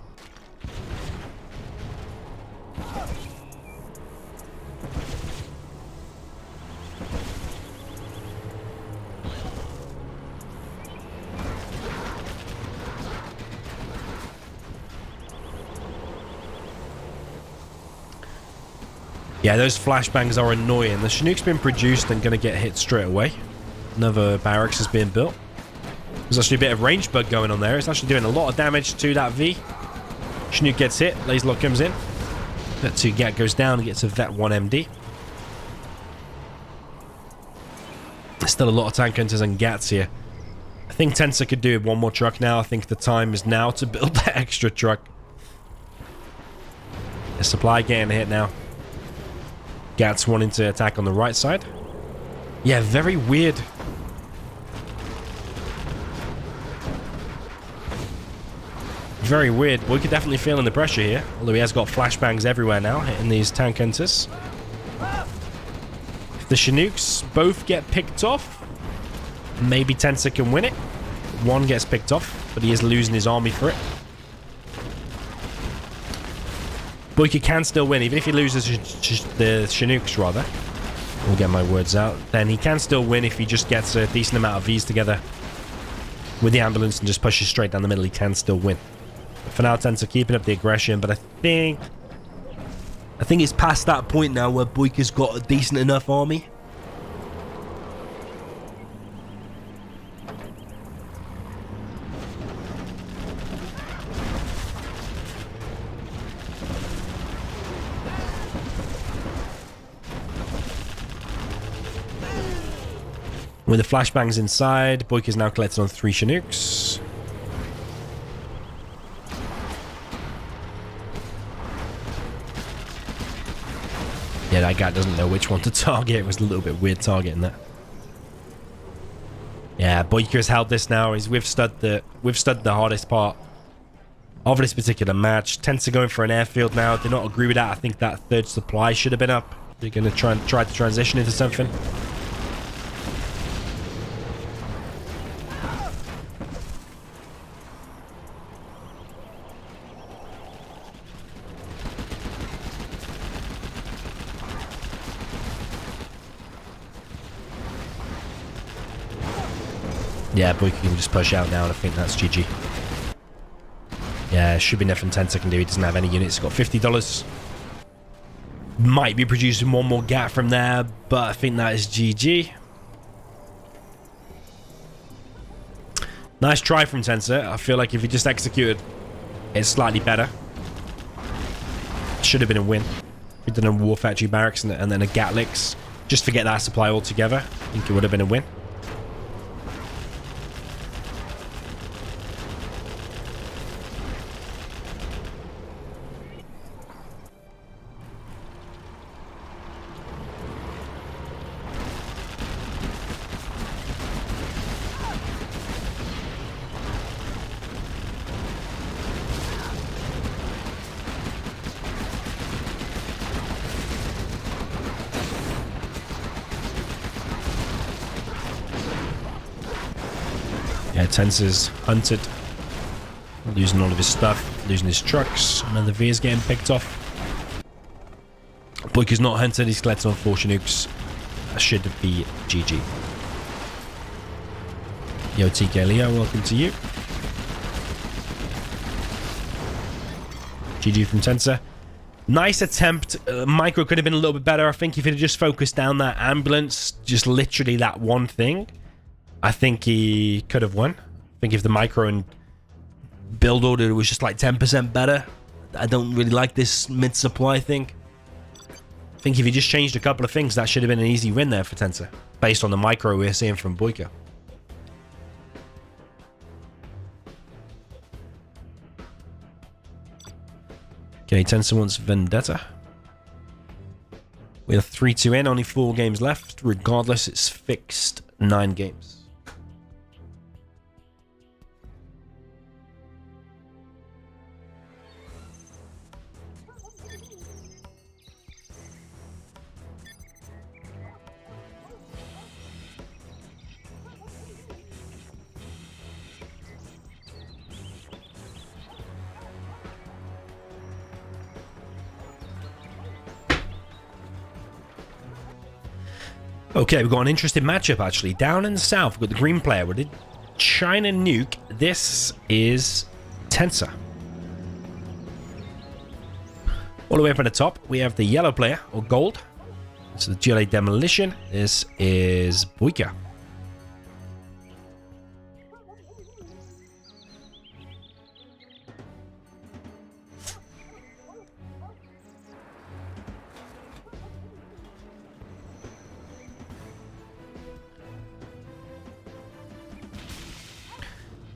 Yeah, those flashbangs are annoying. The Chinook's been produced and going to get hit straight away. Another barracks is being built. There's actually a bit of range bug going on there. It's actually doing a lot of damage to that V. Chinook gets hit. Laserlock comes in. That 2 Gat goes down and gets a Vet 1 MD. There's still a lot of tank hunters and Gats here. I think Tensor could do one more truck now. I think the time is now to build that extra truck. The supply getting hit now. Gats wanting to attack on the right side. Yeah, very weird. Very weird. BoYkaH definitely feeling the pressure here. Although he has got flashbangs everywhere now, hitting these tank hunters. If the Chinooks both get picked off, maybe Tensor can win it. One gets picked off, but he is losing his army for it. BoYkaH can still win, even if he loses the Chinooks, rather. I'll get my words out. Then he can still win if he just gets a decent amount of Vs together with the ambulance and just pushes straight down the middle. He can still win. But for now, Tensor keeping up the aggression, but I think it's past that point now where BoYkaH's got a decent enough army. With the flashbangs inside, BoYkaH's now collected on 3 Chinooks. Yeah, that guy doesn't know which one to target. It was a little bit weird targeting that. Yeah, BoYkaH's held this now. He's withstood the hardest part of this particular match. Tensor going for an airfield now. Did not agree with that. I think that third supply should have been up. They're going to try to transition into something. Yeah, BoYkaH can just push out now, and I think that's GG. Yeah, should be nothing Tensor can do. He doesn't have any units. He's got $50. Might be producing one more gap from there, but I think that is GG. Nice try from Tensor. I feel like if he just executed it slightly better, should have been a win. If he'd done a War Factory Barracks and then a Gatlix, just forget that supply altogether. I think it would have been a win. Yeah, Tensor's hunted. Losing all of his stuff. Losing his trucks. Another V is getting picked off. BoYkaH's not hunted. He's collected on 4 Chinooks. That should be GG. Yo, TK Leo, welcome to you. GG from Tensor. Nice attempt. Micro could have been a little bit better. I think if he'd have just focused down that ambulance, just literally that one thing, I think he could have won. I think if the micro and build order was just like 10% better. I don't really like this mid-supply thing. I think if he just changed a couple of things, that should have been an easy win there for Tensor, based on the micro we're seeing from BoYkaH. Okay, Tensor wants Vendetta. We are 3-2 in, only 4 games left. Regardless, it's fixed 9 games. Okay, we've got an interesting matchup actually. Down in the south, we've got the green player with the China nuke. This is Tensor. All the way up at the top, we have the yellow player, or gold. This is the GLA Demolition. This is BoYkaH.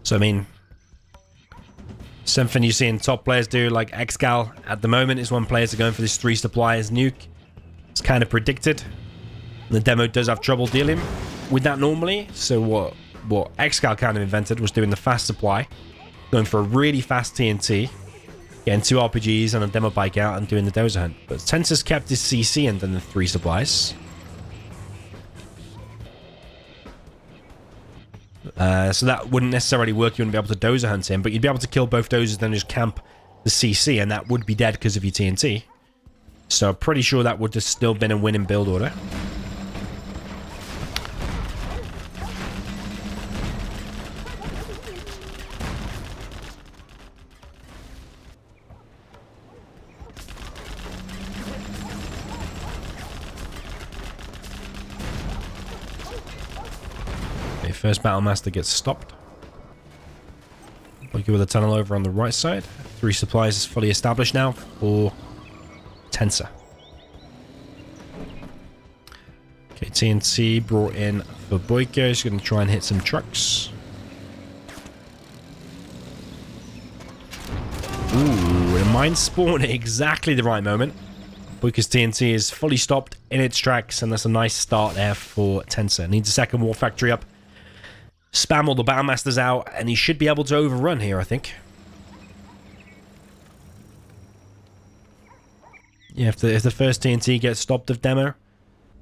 So, I mean, something you see in top players do, like Xcal at the moment, is when players are going for this 3 suppliers nuke. It's kind of predicted. The demo does have trouble dealing with that normally. So what Xcal kind of invented was doing the fast supply, going for a really fast TNT, getting 2 RPGs and a demo BoYkaH and doing the dozer hunt. But Tensor's kept his CC and done the 3 supplies. So that wouldn't necessarily work. You wouldn't be able to dozer hunt him, but you'd be able to kill both dozers, then just camp the CC, and that would be dead because of your TNT. So I'm pretty sure that would have still been a winning build order. First Battlemaster gets stopped. BoYkaH with a tunnel over on the right side. 3 supplies is fully established now for Tensor. Okay, TNT brought in for BoYcaH. He's going to try and hit some trucks. Ooh, a mine spawn at exactly the right moment. BoYcaH's TNT is fully stopped in its tracks, and that's a nice start there for Tensor. Needs a second war factory up. Spam all the Battlemasters out, and he should be able to overrun here, I think. Yeah, if the first TNT gets stopped of demo,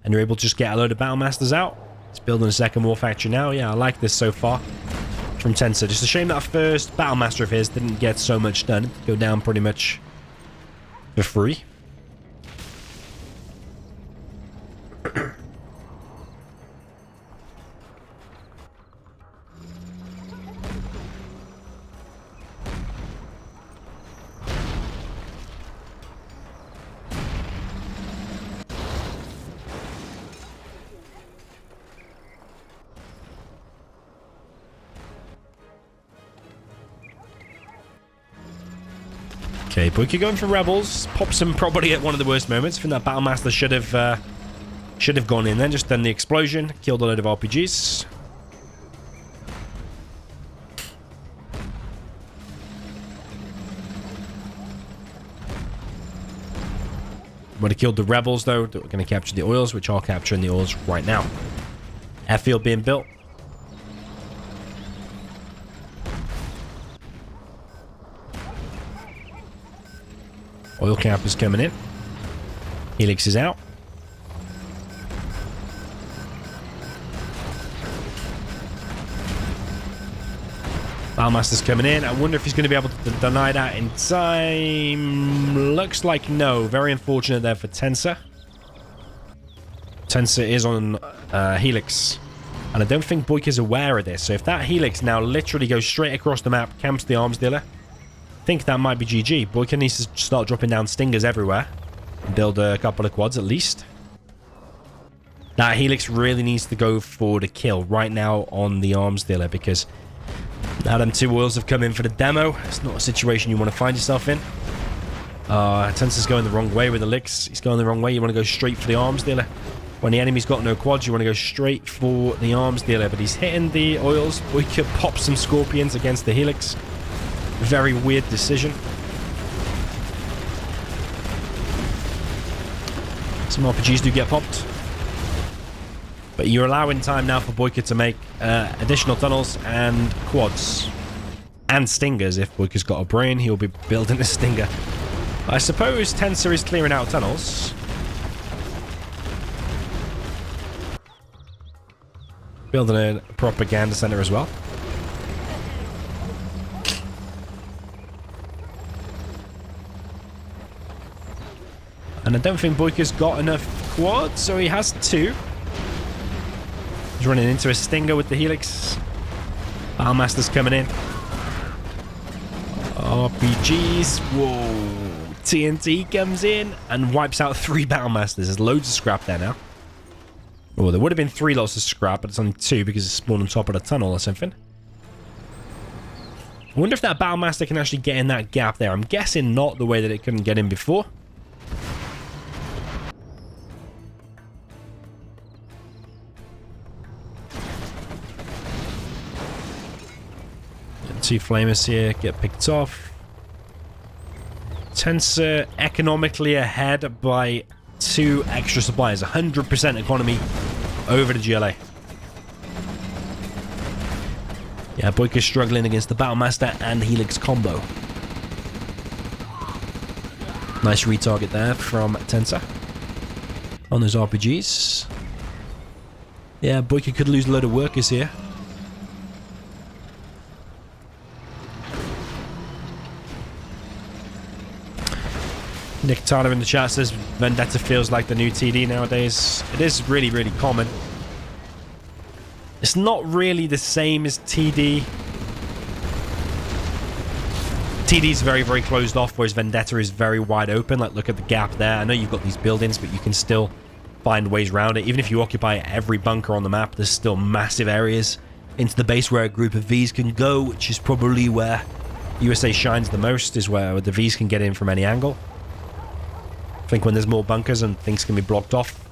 and you're able to just get a load of Battlemasters out, it's building a second war factory now. Yeah, I like this so far from Tensor. Just a shame that first Battlemaster of his didn't get so much done. Go down pretty much for free. Okay, BoYcaH going for Rebels. Pops him probably at one of the worst moments. I think that Battlemaster should have gone in then, just done the explosion, killed a load of RPGs. Would have killed the Rebels though. We're going to capture the oils, which are capturing the oils right now. Airfield being built. Oil cap is coming in. Helix is out. Battlemaster's coming in. I wonder if he's going to be able to deny that in time. Looks like no. Very unfortunate there for Tensor. Tensor is on Helix. And I don't think BoYcaH's aware of this. So if that Helix now literally goes straight across the map, camps the arms dealer, I think that might be GG. BoYcaH needs to start dropping down stingers everywhere. And build a couple of quads at least. That Helix really needs to go for the kill right now on the arms dealer, because now them two oils have come in for the demo. It's not a situation you want to find yourself in. Tensor's going the wrong way with the licks. He's going the wrong way. You want to go straight for the arms dealer. When the enemy's got no quads, you want to go straight for the arms dealer. But he's hitting the oils. BoYcaH pops some scorpions against the Helix. Very weird decision. Some RPGs do get popped. But you're allowing time now for BoYcaH to make additional tunnels and quads. And stingers. If BoYcaH's got a brain, he'll be building a stinger. I suppose Tensor is clearing out tunnels. Building a propaganda center as well. And I don't think BoYcaH's got enough quads, so he has two. He's running into a stinger with the Helix. Battlemaster's coming in. RPGs. Whoa. TNT comes in and wipes out 3 Battlemasters. There's loads of scrap there now. Oh, there would have been 3 lots of scrap, but it's only 2 because it's spawned on top of the tunnel or something. I wonder if that Battlemaster can actually get in that gap there. I'm guessing not, the way that it couldn't get in before. Two flamers here get picked off. Tensor economically ahead by 2 extra supplies. 100% economy over the GLA. Yeah, BoYcaH struggling against the Battlemaster and Helix combo. Nice retarget there from Tensor on those RPGs. Yeah, BoYcaH could lose a load of workers here. Nick Tyler in the chat says Vendetta feels like the new TD nowadays. It is really, really common. It's not really the same as TD. TD is very, very closed off, whereas Vendetta is very wide open. Like, look at the gap there. I know you've got these buildings, but you can still find ways around it. Even if you occupy every bunker on the map, there's still massive areas into the base where a group of Vs can go, which is probably where USA shines the most, is where the Vs can get in from any angle. I think when there's more bunkers and things can be blocked off.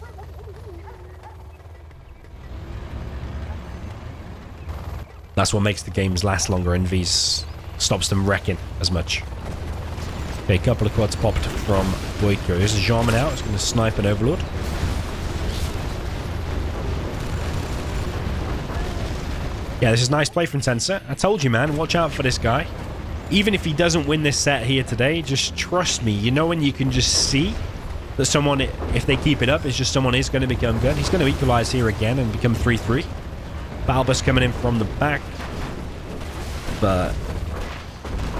That's what makes the games last longer, and these stops them wrecking as much. Okay, a couple of quads popped from BoYkaH. There's a Jarman out. It's going to snipe an Overlord. Yeah, this is nice play from Tensor. I told you, man, watch out for this guy. Even if he doesn't win this set here today, just trust me. You know when you can just see that someone, if they keep it up, it's just someone is going to become good. He's going to equalize here again and become 3-3. Battle bus coming in from the back. But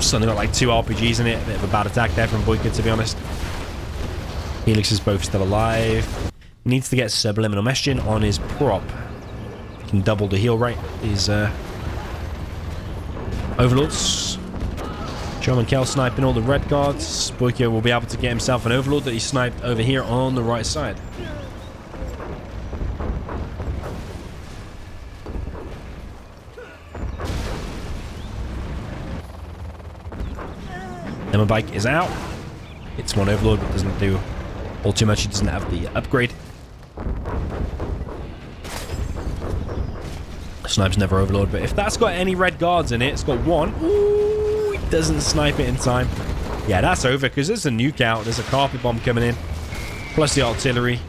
suddenly got like 2 RPGs in it. A bit of a bad attack there from BoYkaH, to be honest. Helix is both still alive. He needs to get Subliminal Messaging on his prop. He can double the heal rate. These Overlords. Jarman Kell sniping all the red guards. BoYkaH will be able to get himself an Overlord that he sniped over here on the right side. DoMiNaToR is out. It's one Overlord, but doesn't do all too much. He doesn't have the upgrade. Snipe's never Overlord, but if that's got any red guards in it, it's got 1. Ooh, he doesn't snipe it in time. Yeah, that's over, because there's a nuke out. There's a carpet bomb coming in. Plus the artillery.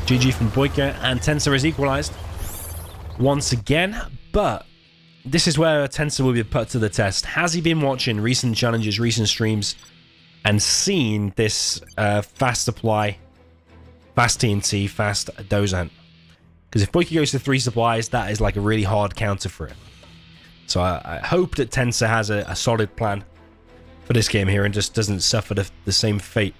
GG from BoYkaH, and Tensor is equalized once again, but this is where Tensor will be put to the test. Has he been watching recent challenges, recent streams, and seen this fast supply, fast TNT, fast Dozant? Because if BoYkaH goes to 3 supplies, that is like a really hard counter for it. So I hope that Tensor has a solid plan for this game here and just doesn't suffer the same fate.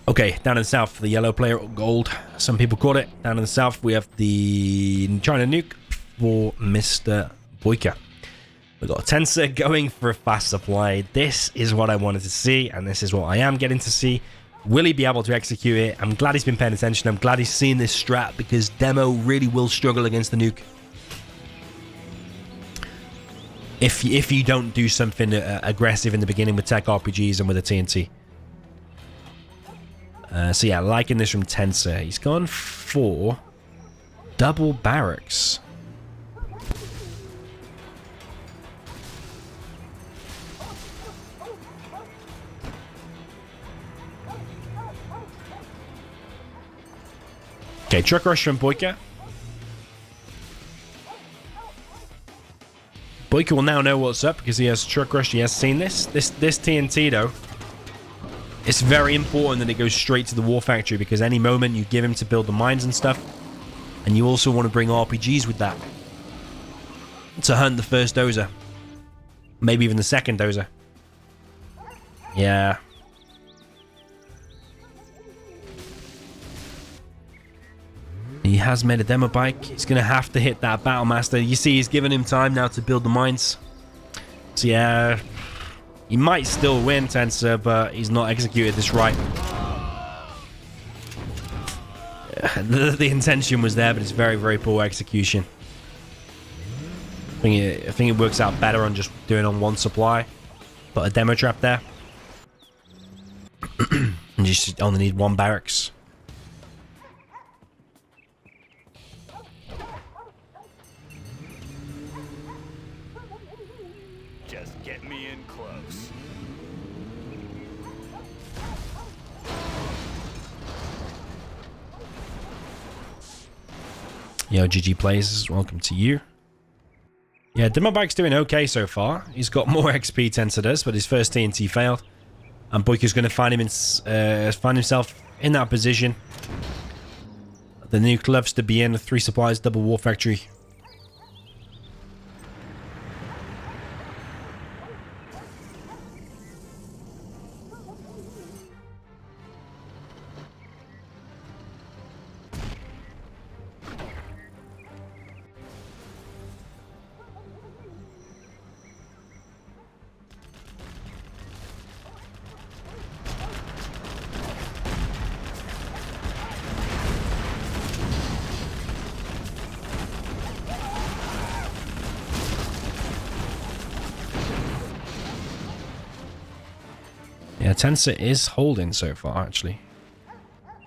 Okay, down in the south, the yellow player, or gold, some people call it. Down in the south, we have the China nuke for Mr. BoYkaH. We've got Tensor going for a fast supply. This is what I wanted to see, and this is what I am getting to see. Will he be able to execute it? I'm glad he's been paying attention. I'm glad he's seen this strat, because Demo really will struggle against the nuke. If you don't do something aggressive in the beginning with tech RPGs and with a TNT. So yeah, liking this from Tensor. He's gone for double barracks. Okay, truck rush from BoYkaH. BoYkaH will now know what's up because he has truck rush. He has seen this. This TNT though. It's very important that it goes straight to the war factory, because any moment you give him to build the mines and stuff, and you also want to bring RPGs with that to hunt the first dozer, maybe even the second dozer. Yeah. He has made a demo bike. He's going to have to hit that Battle Master. You see, he's given him time now to build the mines. So yeah, he might still win, Tensor, but he's not executed this right. The intention was there, but it's very, very poor execution. I think it works out better on just doing on 1 supply. Put a demo trap there. And you just only need 1 barracks.
Just get me in close.
Yo, GG Plays, welcome to you. Yeah, DoMiNaToR's doing okay so far. He's got more XP, Tensor does, but his first TNT failed. And BoYkaH's going to find himself in that position. The nuke loves to be in, 3 supplies, double war factory. Yeah, Tensor is holding so far, actually.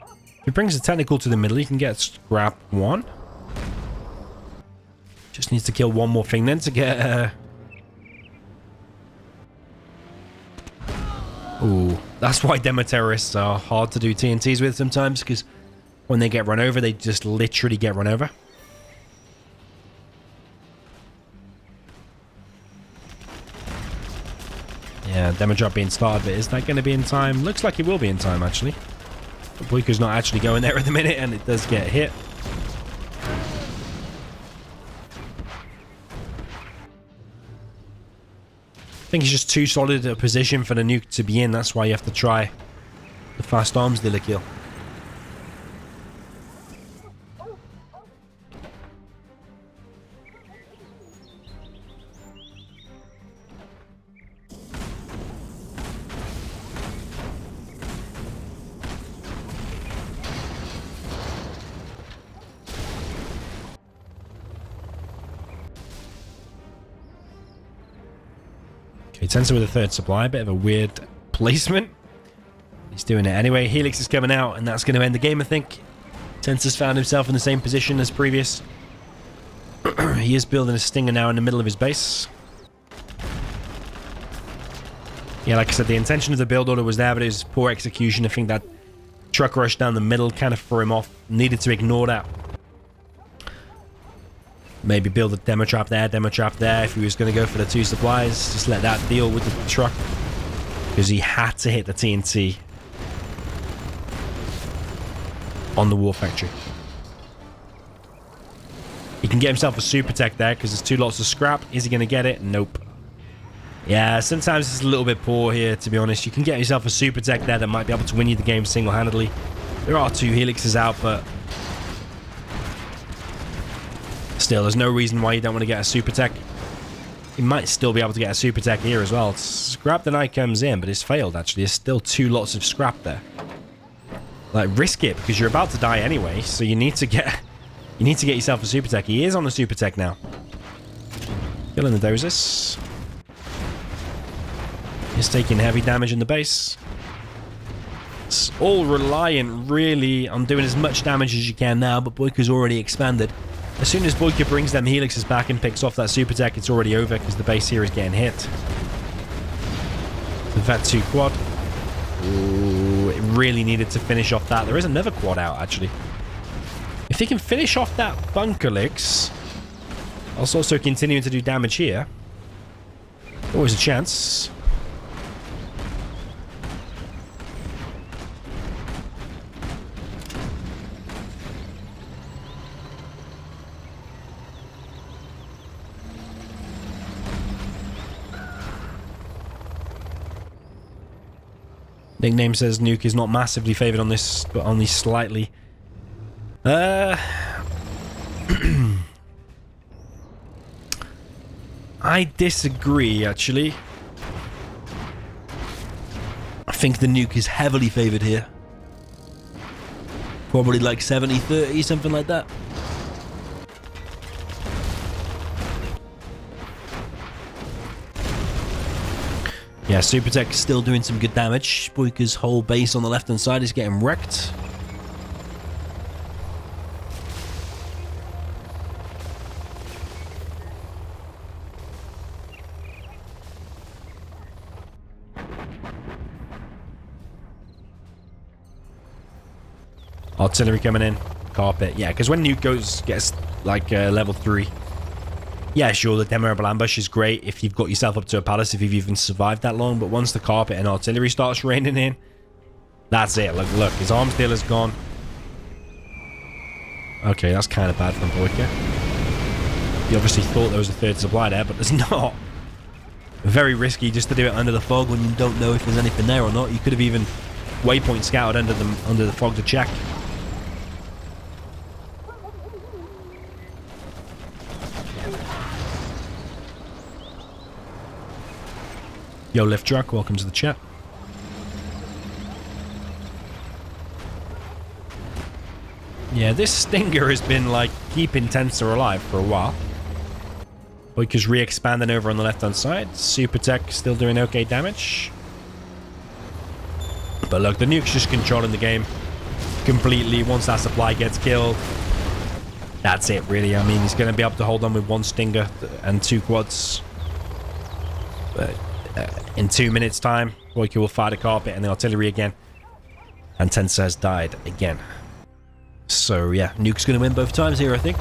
If he brings the technical to the middle, he can get scrap 1. Just needs to kill one more thing then to get... Ooh, that's why demo terrorists are hard to do TNTs with sometimes, because when they get run over, they just literally get run over. Yeah, demo drop being started, but is that going to be in time? Looks like it will be in time, actually. But BoYkaH's not actually going there at the minute, and it does get hit. I think it's just too solid a position for the nuke to be in. That's why you have to try the fast arms dealer kill. Okay, Tensor with a third supply. Bit of a weird placement. He's doing it anyway. Helix is coming out, and that's going to end the game, I think. Tensor's found himself in the same position as previous. He is building a Stinger now in the middle of his base. Yeah, like I said, the intention of the build order was there, but it was poor execution. I think that truck rush down the middle kind of threw him off. Needed to ignore that. Maybe build a demo trap there, if he was going to go for the 2 supplies. Just let that deal with the truck. Because he had to hit the TNT on the war factory. He can get himself a super tech there because there's 2 lots of scrap. Is he going to get it? Nope. Yeah, sometimes it's a little bit poor here, to be honest. You can get yourself a super tech there that might be able to win you the game single-handedly. There are 2 helixes out, but still, there's no reason why you don't want to get a super tech. You might still be able to get a super tech here as well. Scrap the night comes in, but it's failed, actually. There's still 2 lots of scrap there. Like, risk it, because you're about to die anyway, so you need to get yourself a super tech. He is on the super tech now. Killing the dozers. He's taking heavy damage in the base. It's all reliant, really, on doing as much damage as you can now, but BoYkaH's already expanded. As soon as BoYkaH brings them helixes back and picks off that super tech, it's already over because the base here is getting hit. The VAT2 quad. Ooh, it really needed to finish off that. There is another quad out, actually. If he can finish off that bunkerlix, whilst also continuing to do damage here, always a chance. Nickname says Nuke is not massively favored on this, but only slightly. I disagree, actually. I think the Nuke is heavily favored here. Probably like 70-30, something like that. Yeah, Super Tech is still doing some good damage. BoYkaH's whole base on the left-hand side is getting wrecked. Artillery coming in. Carpet. Yeah, because when Nuke gets like level 3... Yeah, sure, the demoable ambush is great if you've got yourself up to a palace, if you've even survived that long, but once the carpet and artillery starts raining in, that's it. Look, his arms dealer's gone. Okay, that's kind of bad from BoYkaH. He obviously thought there was a 3rd supply there, but there's not. Very risky just to do it under the fog when you don't know if there's anything there or not. You could have even waypoint scouted under the fog to check. Yo, Lift Truck, welcome to the chat. Yeah, this Stinger has been, like, keeping Tensor alive for a while. BoYkaH's re-expanding over on the left-hand side. Super Tech still doing okay damage. But look, the nuke's just controlling the game completely. Once that supply gets killed, that's it, really. I mean, he's going to be able to hold on with 1 Stinger and 2 quads. But in 2 minutes' time, BoYcaH will fire the carpet and the artillery again. And Tensor has died again. So, yeah, nuke's going to win both times here, I think.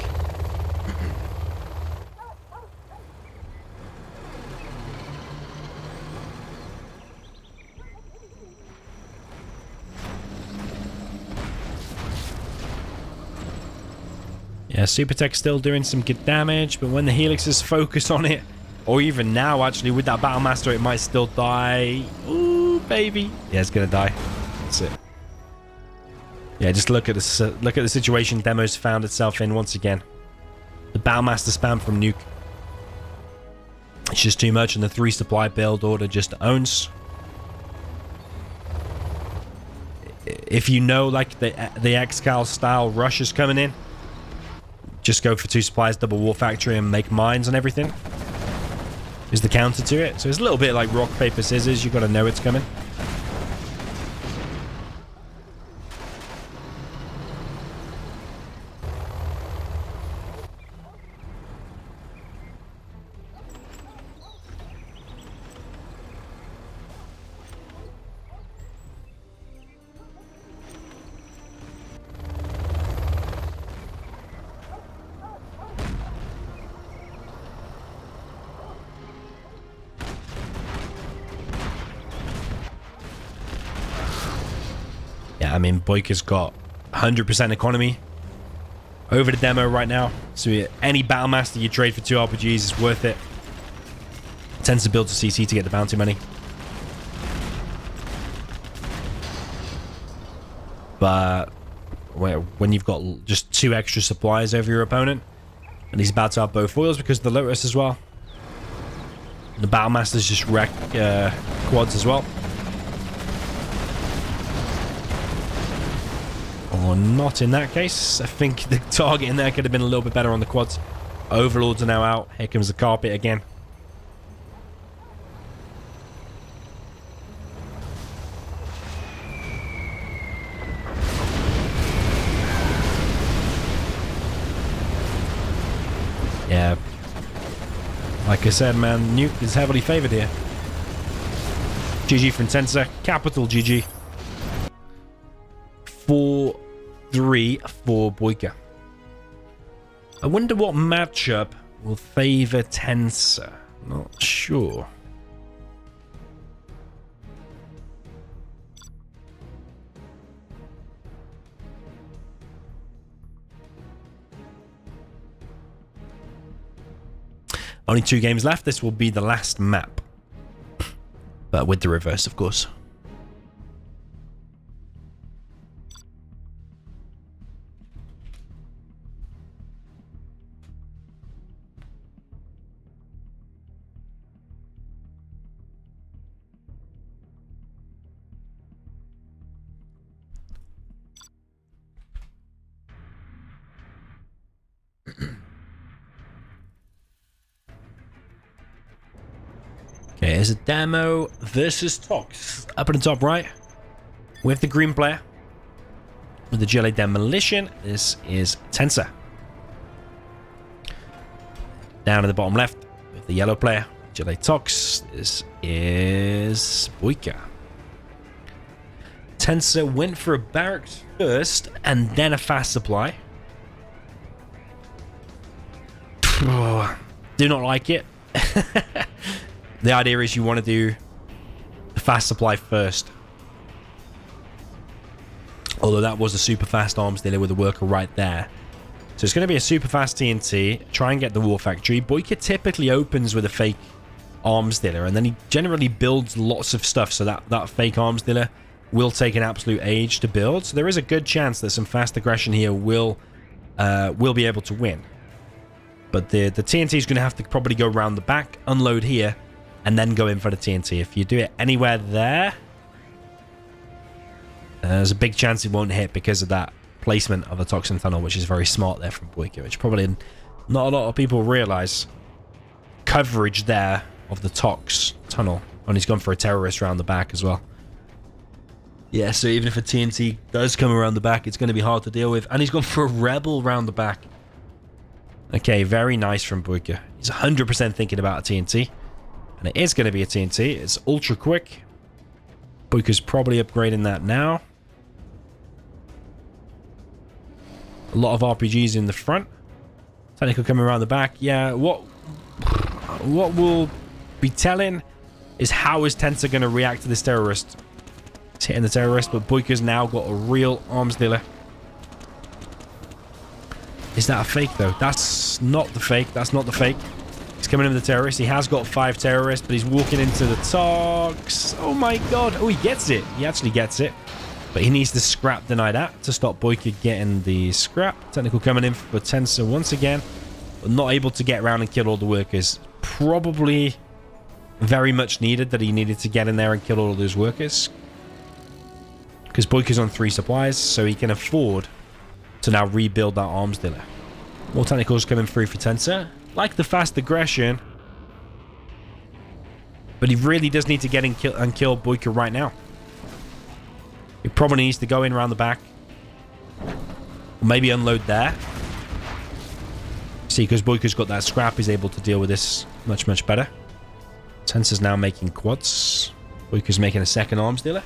Yeah, Supertech's still doing some good damage, but when the Helixes focus on it, or even now, actually, with that Battlemaster, it might still die. Ooh, baby. Yeah, it's gonna die. That's it. Yeah, just look at this. Look at the situation Demo's found itself in once again. The Battlemaster spam from nuke. It's just too much, and the 3 supply build order just owns. If you know, like, the Excal style rush is coming in, just go for 2 supplies, double war factory, and make mines and everything. Is the counter to it. So it's a little bit like rock, paper, scissors. You've got to know it's coming. I mean, BoYcaH's got 100% economy over the Demo right now. So any Battlemaster you trade for 2 RPGs is worth it. Tends to build a CC to get the bounty money. But when you've got just 2 extra supplies over your opponent, and he's about to have both foils because of the Lotus as well. The Battlemaster's just wreck quads as well. Or not in that case. I think the target in there could have been a little bit better on the quads. Overlords are now out. Here comes the carpet again. Yeah. Like I said, man, nuke is heavily favored here. GG from Tensor. Capital GG. 4-3 for BoYcaH. I wonder what matchup will favor Tensor. Not sure. Only 2 games left. This will be the last map. But with the reverse, of course. Okay, here's a Demo versus Tox. Up in the top right, with the green player. With the Jelly Demolition, this is Tensor. Down in the bottom left, with the yellow player, Jelly Tox, this is BoYcaH. Tensor went for a barracks first, and then a fast supply. Do not like it. The idea is you want to do the fast supply first. Although that was a super fast arms dealer with a worker right there. So it's going to be a super fast TNT. Try and get the war factory. BoYcaH typically opens with a fake arms dealer, and then he generally builds lots of stuff, so that fake arms dealer will take an absolute age to build. So there is a good chance that some fast aggression here will be able to win. But the TNT is going to have to probably go around the back, unload here, and then go in for the TNT. If you do it anywhere there, there's a big chance it won't hit because of that placement of a toxin tunnel, which is very smart there from BoYcaH, which probably not a lot of people realize. Coverage there of the Tox tunnel. And he's gone for a terrorist around the back as well. Yeah, so even if a TNT does come around the back, it's going to be hard to deal with. And he's gone for a Rebel round the back. Okay, very nice from BoYcaH. He's 100% thinking about a TNT. And it is going to be a TNT. It's ultra quick. BoYcaH's probably upgrading that now. A lot of RPGs in the front. Technical coming around the back. Yeah, what we'll be telling is how is Tensor going to react to this terrorist. He's hitting the terrorist, but BoYcaH's now got a real arms dealer. Is that a fake, though? That's not the fake. That's not the fake. He's coming in with the terrorist. He has got 5 terrorists, but he's walking into the talks. Oh, my God. Oh, he gets it. He actually gets it. But he needs to scrap deny that to stop BoYcaH getting the scrap. Technical coming in for Tensor once again. But not able to get around and kill all the workers. Probably very much needed that he needed to get in there and kill all of those workers. Because BoYcaH's on 3 supplies, so he can afford to now rebuild that arms dealer. More technicals coming through for Tensor. Like the fast aggression. But he really does need to get in and kill BoYcaH right now. He probably needs to go in around the back. Or maybe unload there. See, because BoYcaH's got that scrap, he's able to deal with this much, much better. Tensor's now making quads. BoYcaH's making a second arms dealer.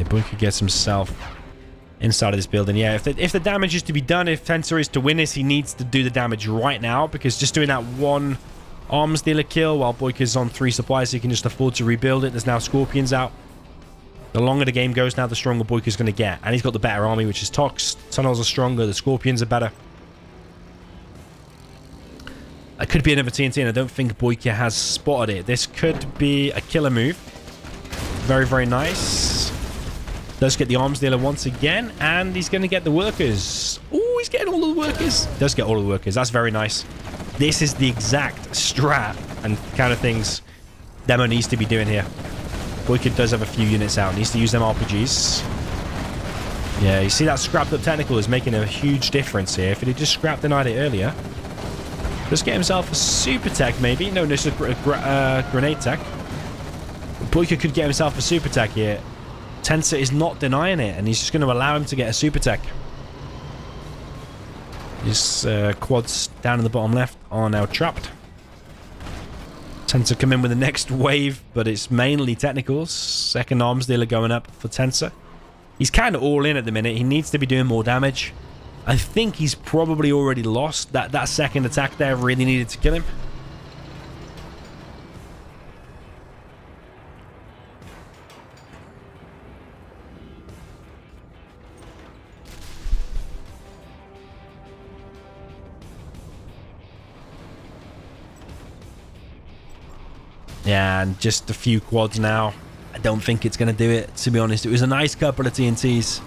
BoYcaH gets himself inside of this building. Yeah, if the damage is to be done, if Tensor is to win this, he needs to do the damage right now, because just doing that one arms dealer kill while BoYcaH's on 3 supplies, so he can just afford to rebuild it. There's now Scorpions out. The longer the game goes now, the stronger BoYcaH's going to get. And he's got the better army, which is Tox. Tunnels are stronger. The Scorpions are better. It could be another TNT, and I don't think BoYcaH has spotted it. This could be a killer move. Very, very nice. Does get the arms dealer once again, and he's going to get the workers. Oh, he's getting all of the workers. Does get all of the workers. That's very nice. This is the exact strat and kind of things Demo needs to be doing here. BoYcaH does have a few units out. Needs to use them RPGs. Yeah, you see that scrapped up technical is making a huge difference here. If he just scrap denied it earlier, just get himself a super tech maybe. No, this is a grenade tech. BoYcaH could get himself a super tech here. Tensor is not denying it, and he's just going to allow him to get a super tech. His quads down in the bottom left are now trapped. Tensor come in with the next wave, but it's mainly technicals. Second arms dealer going up for Tensor. He's kind of all in at the minute. He needs to be doing more damage. I think he's probably already lost. That second attack there really needed to kill him. Yeah, and just a few quads now. I don't think it's going to do it, to be honest. It was a nice couple of TNTs.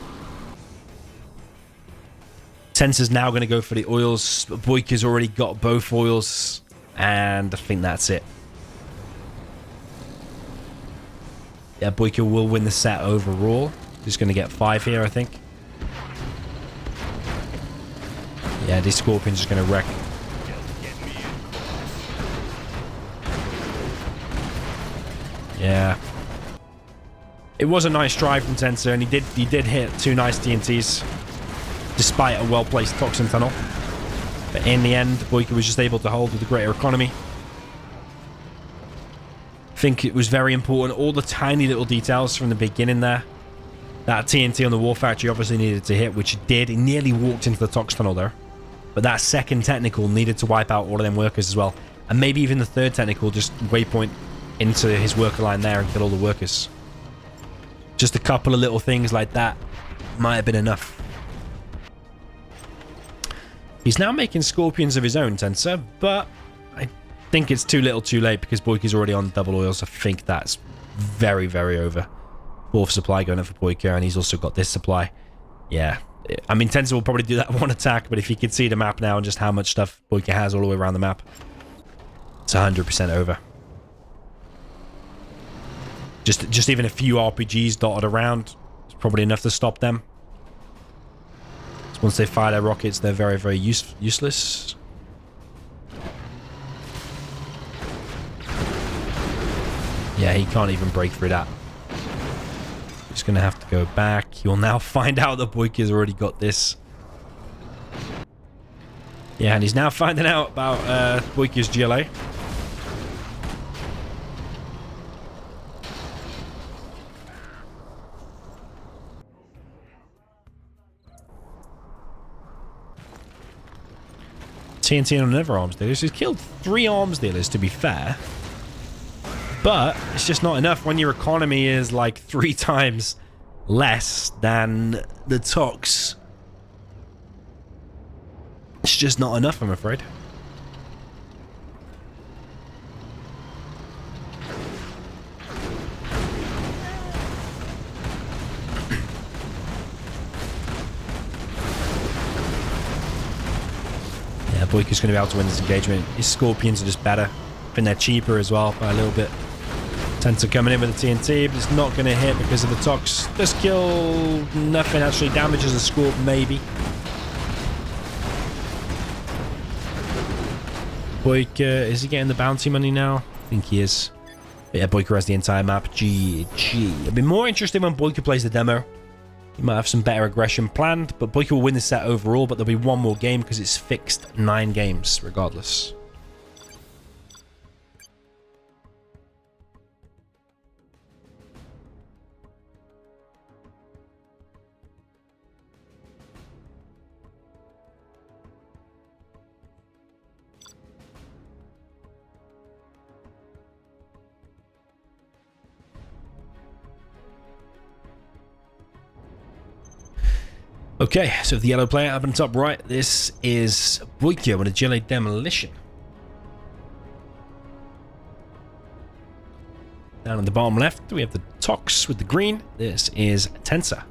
Tensor's now going to go for the oils. BoYcaH's already got both oils. And I think that's it. Yeah, BoYcaH will win the set overall. He's going to get 5 here, I think. Yeah, these Scorpions are going to wreck. Yeah. It was a nice drive from Tensor, and he did hit 2 nice TNTs despite a well-placed toxin tunnel. But in the end, BoYcaH was just able to hold with a greater economy. I think it was very important. All the tiny little details from the beginning there. That TNT on the War Factory obviously needed to hit, which it did. He nearly walked into the tox tunnel there. But that second technical needed to wipe out all of them workers as well. And maybe even the third technical, just waypoint into his worker line there and kill all the workers. Just a couple of little things like that might have been enough. He's now making Scorpions of his own, Tensor, but I think it's too little too late because BoYcaH's already on double oils. I think that's very, very over. 4th supply going up for BoYcaH, and he's also got this supply. Yeah. I mean, Tensor will probably do that one attack, but if you could see the map now and just how much stuff BoYcaH has all the way around the map, it's 100% over. Just even a few RPGs dotted around is probably enough to stop them. So once they fire their rockets, they're very, very useless. Yeah, he can't even break through that. He's going to have to go back. You'll now find out that BoYkaH's already got this. Yeah, and he's now finding out about BoYkaH's GLA. TNT on another arms dealer. He's killed 3 arms dealers, to be fair. But it's just not enough when your economy is like 3 times less than the Tox. It's just not enough, I'm afraid. Yeah, BoYkaH's going to be able to win this engagement. His Scorpions are just better. I think they're cheaper as well by a little bit. Tensor coming in with the TNT, but it's not going to hit because of the Tox. Does kill nothing, actually. Damages the Scorp, maybe. BoYkaH, is he getting the bounty money now? I think he is. But yeah, BoYkaH has the entire map. GG. I'd be more interested when BoYkaH plays the demo. He might have some better aggression planned, but BoYkaH will win the set overall, but there'll be one more game because it's fixed 9 games regardless. Okay, so the yellow player up in the top right, this is BoYkaH with a GLA demolition. Down on the bottom left, we have the Tox with the green. This is Tensor.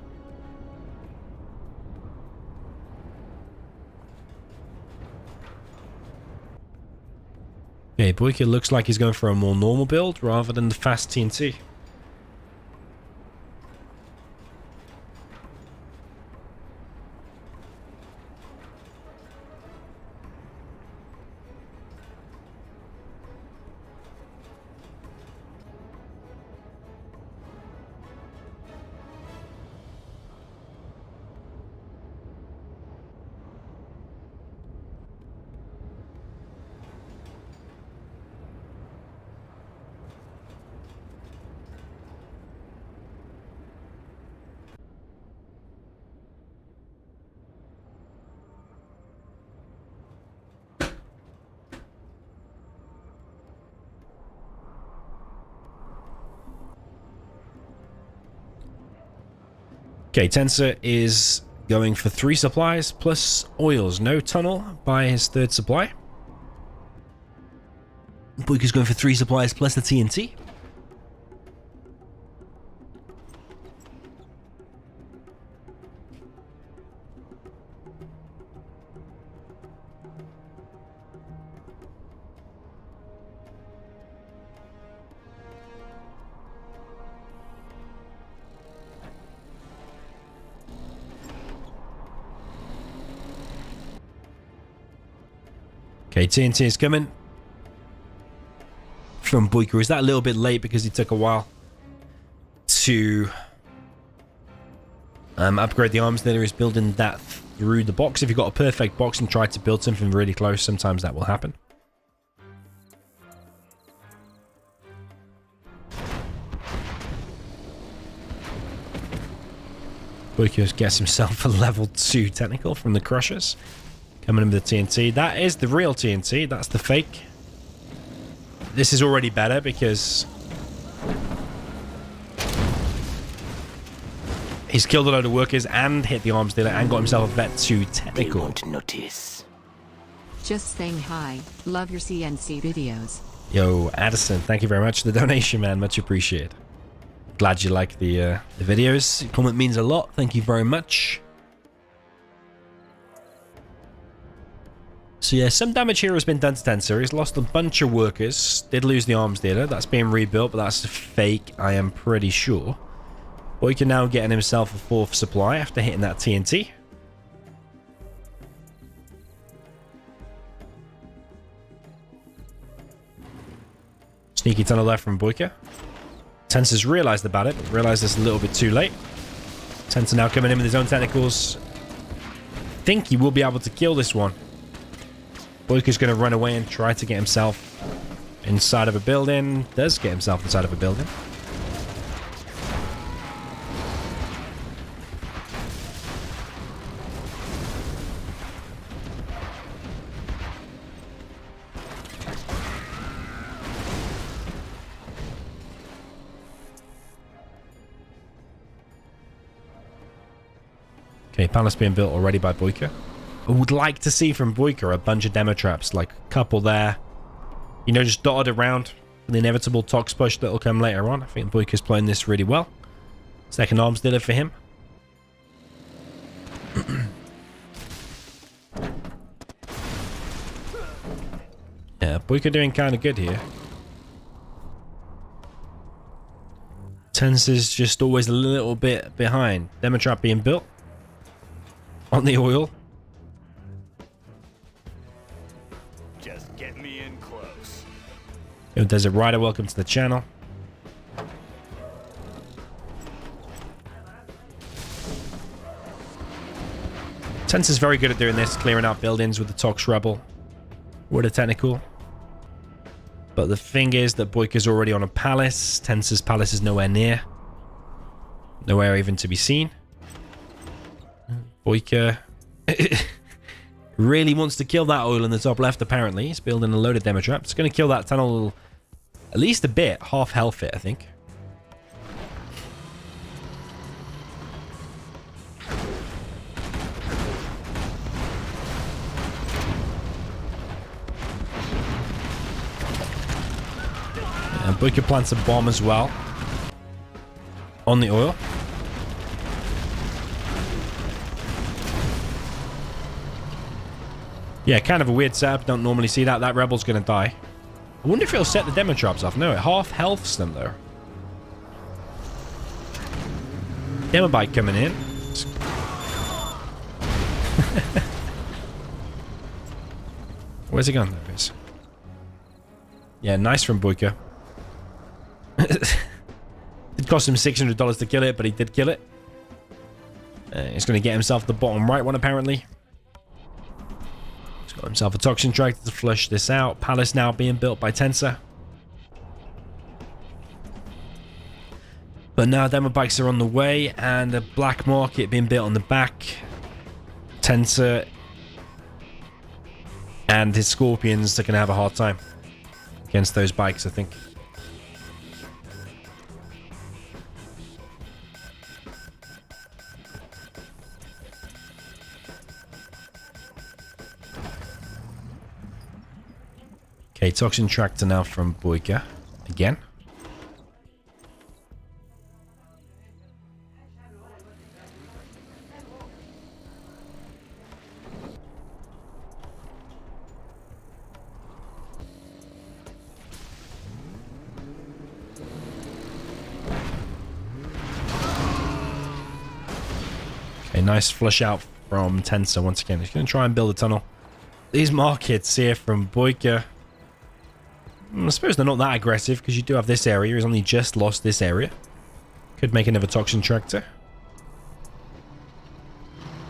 Okay, BoYkaH looks like he's going for a more normal build rather than the fast TNT. Okay, Tensor is going for 3 supplies plus oils. No tunnel by his 3rd supply. BoYkaH's going for 3 supplies plus the TNT. Okay, TNT is coming from BoYkaH. Is that a little bit late because he took a while to upgrade the arms dealer? Is building that through the box. If you've got a perfect box and try to build something really close, sometimes that will happen. BoYkaH gets himself a level 2 technical from the Crushers. Coming in with the TNT. That is the real TNT. That's the fake. This is already better because he's killed a load of workers and hit the arms dealer and got himself a vet 2 technical.
They won't notice.
Just saying hi. Love your CNC videos.
Yo, Addison, thank you very much for the donation, man. Much appreciated. Glad you like the videos. Your comment means a lot. Thank you very much. So yeah, some damage here has been done to Tensor. He's lost a bunch of workers. Did lose the arms dealer. That's being rebuilt, but that's fake, I am pretty sure. BoYcaH now getting himself a 4th supply after hitting that TNT. Sneaky tunnel there from BoYcaH. Tensor's realized about it, but realized it's a little bit too late. Tensor now coming in with his own tentacles. Think he will be able to kill this one. BoYcaH's going to run away and try to get himself inside of a building. Does get himself inside of a building. Okay, palace being built already by BoYcaH. I would like to see from BoYcaH a bunch of demo traps, like a couple there. You know, just dotted around for the inevitable tox push that will come later on. I think BoYcaH's playing this really well. Second arms dealer for him. Yeah, BoYcaH doing kind of good here. Tensor's just always a little bit behind. Demo trap being built on the oil.
Just get me in close.
Yo, Desert Rider, welcome to the channel. Tensor's very good at doing this, clearing out buildings with the Tox Rebel. With a technical. But the thing is that BoYcaH's already on a palace. Tensor's palace is nowhere near. Nowhere even to be seen. BoYcaH really wants to kill that oil in the top left, apparently. He's building a load of demo traps. It's going to kill that tunnel at least a bit. Half health it, I think. And BoYcaH plants a bomb as well on the oil. Yeah, kind of a weird setup. Don't normally see that. That rebel's going to die. I wonder if it'll set the demo traps off. No, it half healths them though. Demo bike coming in. Where's he gone? There it is. Yeah, nice from BoYcaH. It cost him $600 to kill it, but he did kill it. He's going to get himself the bottom right one, apparently. He's got himself a toxin tractor to flush this out. Palace now being built by Tensor. But now demo bikes are on the way, and a black market being built on the back. Tensor and his Scorpions are going to have a hard time against those bikes, I think. Okay, toxin tractor now from BoYcaH again. Okay, nice flush out from Tensor once again. He's going to try and build a tunnel. These markets here from BoYcaH, I suppose they're not that aggressive because you do have this area. He's only just lost this area. Could make another toxin tractor.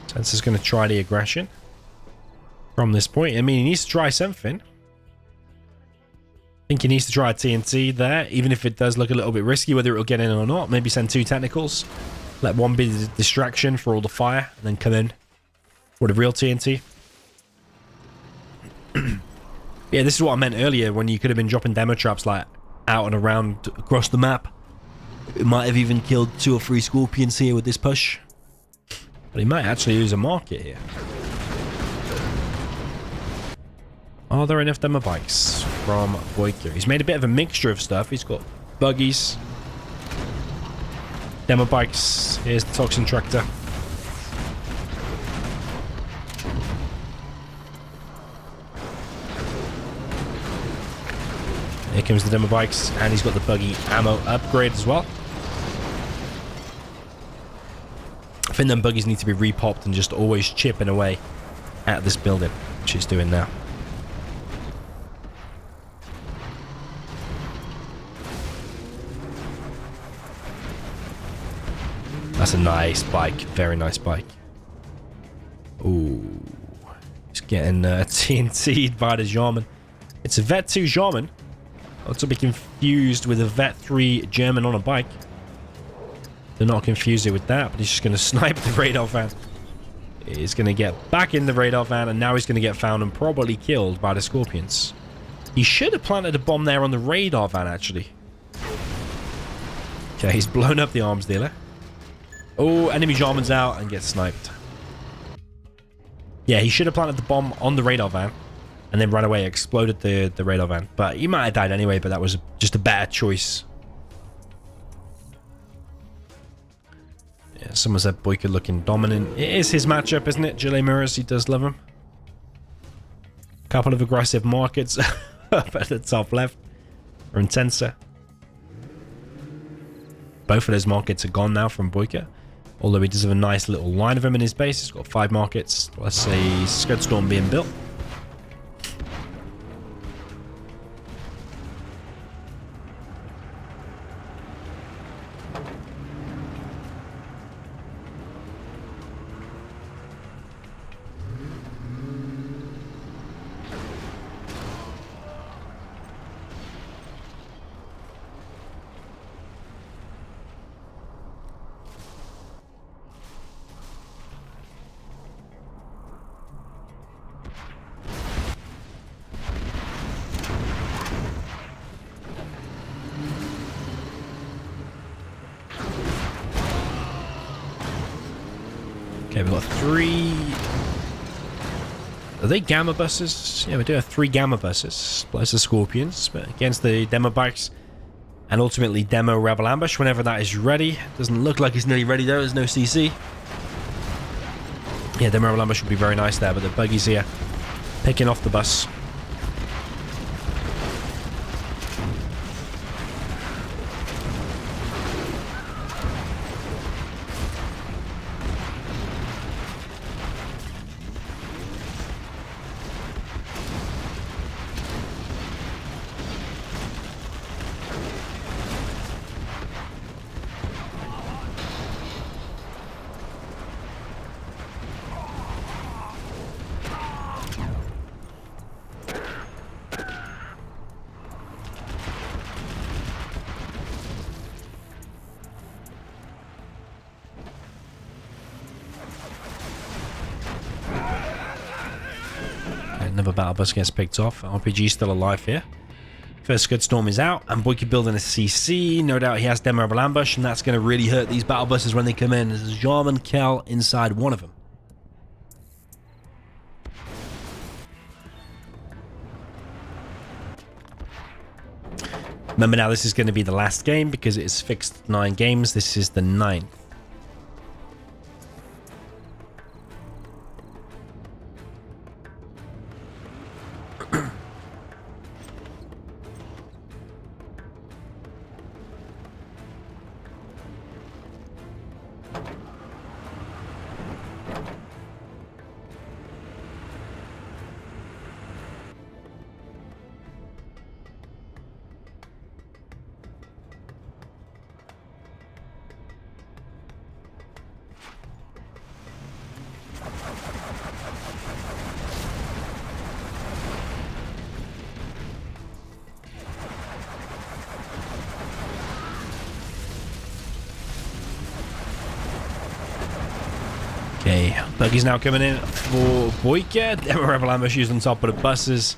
Tensor's going to try the aggression from this point. I mean, he needs to try something. I think he needs to try a TNT there, even if it does look a little bit risky, whether it'll get in or not. Maybe send 2 technicals. Let one be the distraction for all the fire, and then come in with a real TNT. Yeah, this is what I meant earlier, when you could have been dropping demo traps like out and around across the map. It might have even killed 2 or 3 Scorpions here with this push. But he might actually lose a market here. Are there enough demo bikes from BoYcaH? He's made a bit of a mixture of stuff. He's got buggies, demo bikes. Here's the toxin tractor. Here comes the demo bikes, and he's got the buggy ammo upgrade as well. I think them buggies need to be repopped and just always chipping away at this building, which he's doing now. That's a nice bike. Very nice bike. Ooh. He's getting TNT'd by the German. It's a Vet 2 German. Not to be confused with a Vet 3 German on a bike. Do not confuse it with that, but he's just going to snipe the radar van. He's going to get back in the radar van, and now he's going to get found and probably killed by the Scorpions. He should have planted a bomb there on the radar van, actually. Okay, he's blown up the arms dealer. Oh, enemy German's out and gets sniped. Yeah, he should have planted the bomb on the radar van and then right away exploded the radar van. But he might have died anyway, but that was just a bad choice. Yeah, someone said BoYcaH looking dominant. It is his matchup, isn't it? Gillet Mirrors, he does love him. Couple of aggressive markets up at the top left. Or in Tensor. Both of those markets are gone now from BoYcaH. Although he does have a nice little line of them in his base. He's got 5 markets. Let's say Scud Storm being built. Okay, we've got 3... Are they Gamma buses? Yeah, we do have 3 Gamma buses. Plus the Scorpions, but against the Demo bikes. And ultimately Demo Rebel Ambush whenever that is ready. Doesn't look like it's nearly ready though, there's no CC. Yeah, Demo Rebel Ambush would be very nice there, but the buggies here picking off the bus. Another battle bus gets picked off. RPG still alive here. First Scud Storm is out, and BoYcaH building a CC. No doubt he has Demo Rebel Ambush, and that's going to really hurt these battle buses when they come in. There's German Kel inside one of them. Remember now, this is going to be the last game because it is fixed 9 games. This is the 9th. Okay, buggy's now coming in for BoYcaH. Demo Rebel Ambush on top of the buses.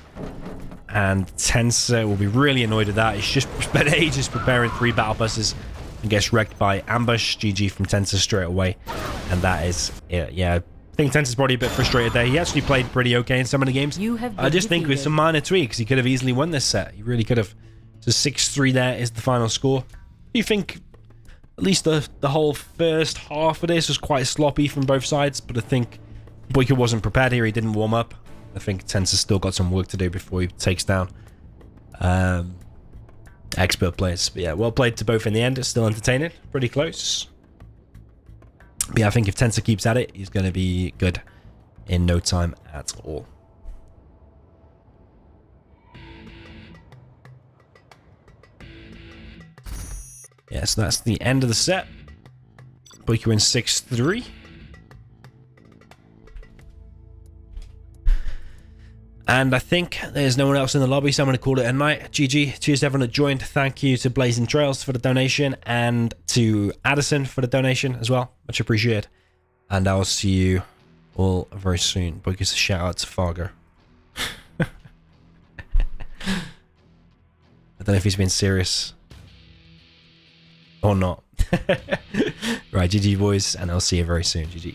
And Tensor will be really annoyed at that. He's just spent ages preparing 3 battle buses and gets wrecked by Ambush. GG from Tensor straight away. And that is it. Yeah, I think Tensor's probably a bit frustrated there. He actually played pretty okay in some of the games. I just think with some minor tweaks, he could have easily won this set. He really could have. So 6-3 there is the final score. Do you think at least the whole first half of this was quite sloppy from both sides, but I think BoYcaH wasn't prepared here. He didn't warm up. I think Tensor's still got some work to do before he takes down expert players. But yeah, well played to both in the end. It's still entertaining. Pretty close. But yeah, I think if Tensor keeps at it, he's going to be good in no time at all. Yeah, so that's the end of the set. BoYcaH wins 6-3. And I think there's no one else in the lobby, so I'm going to call it a night. GG. Cheers to everyone that joined. Thank you to Blazing Trails for the donation and to Addison for the donation as well. Much appreciated. And I'll see you all very soon. BoYcaH's a shout out to Fargo. I don't know if he's been serious or not. Right, GG boys, and I'll see you very soon. GG.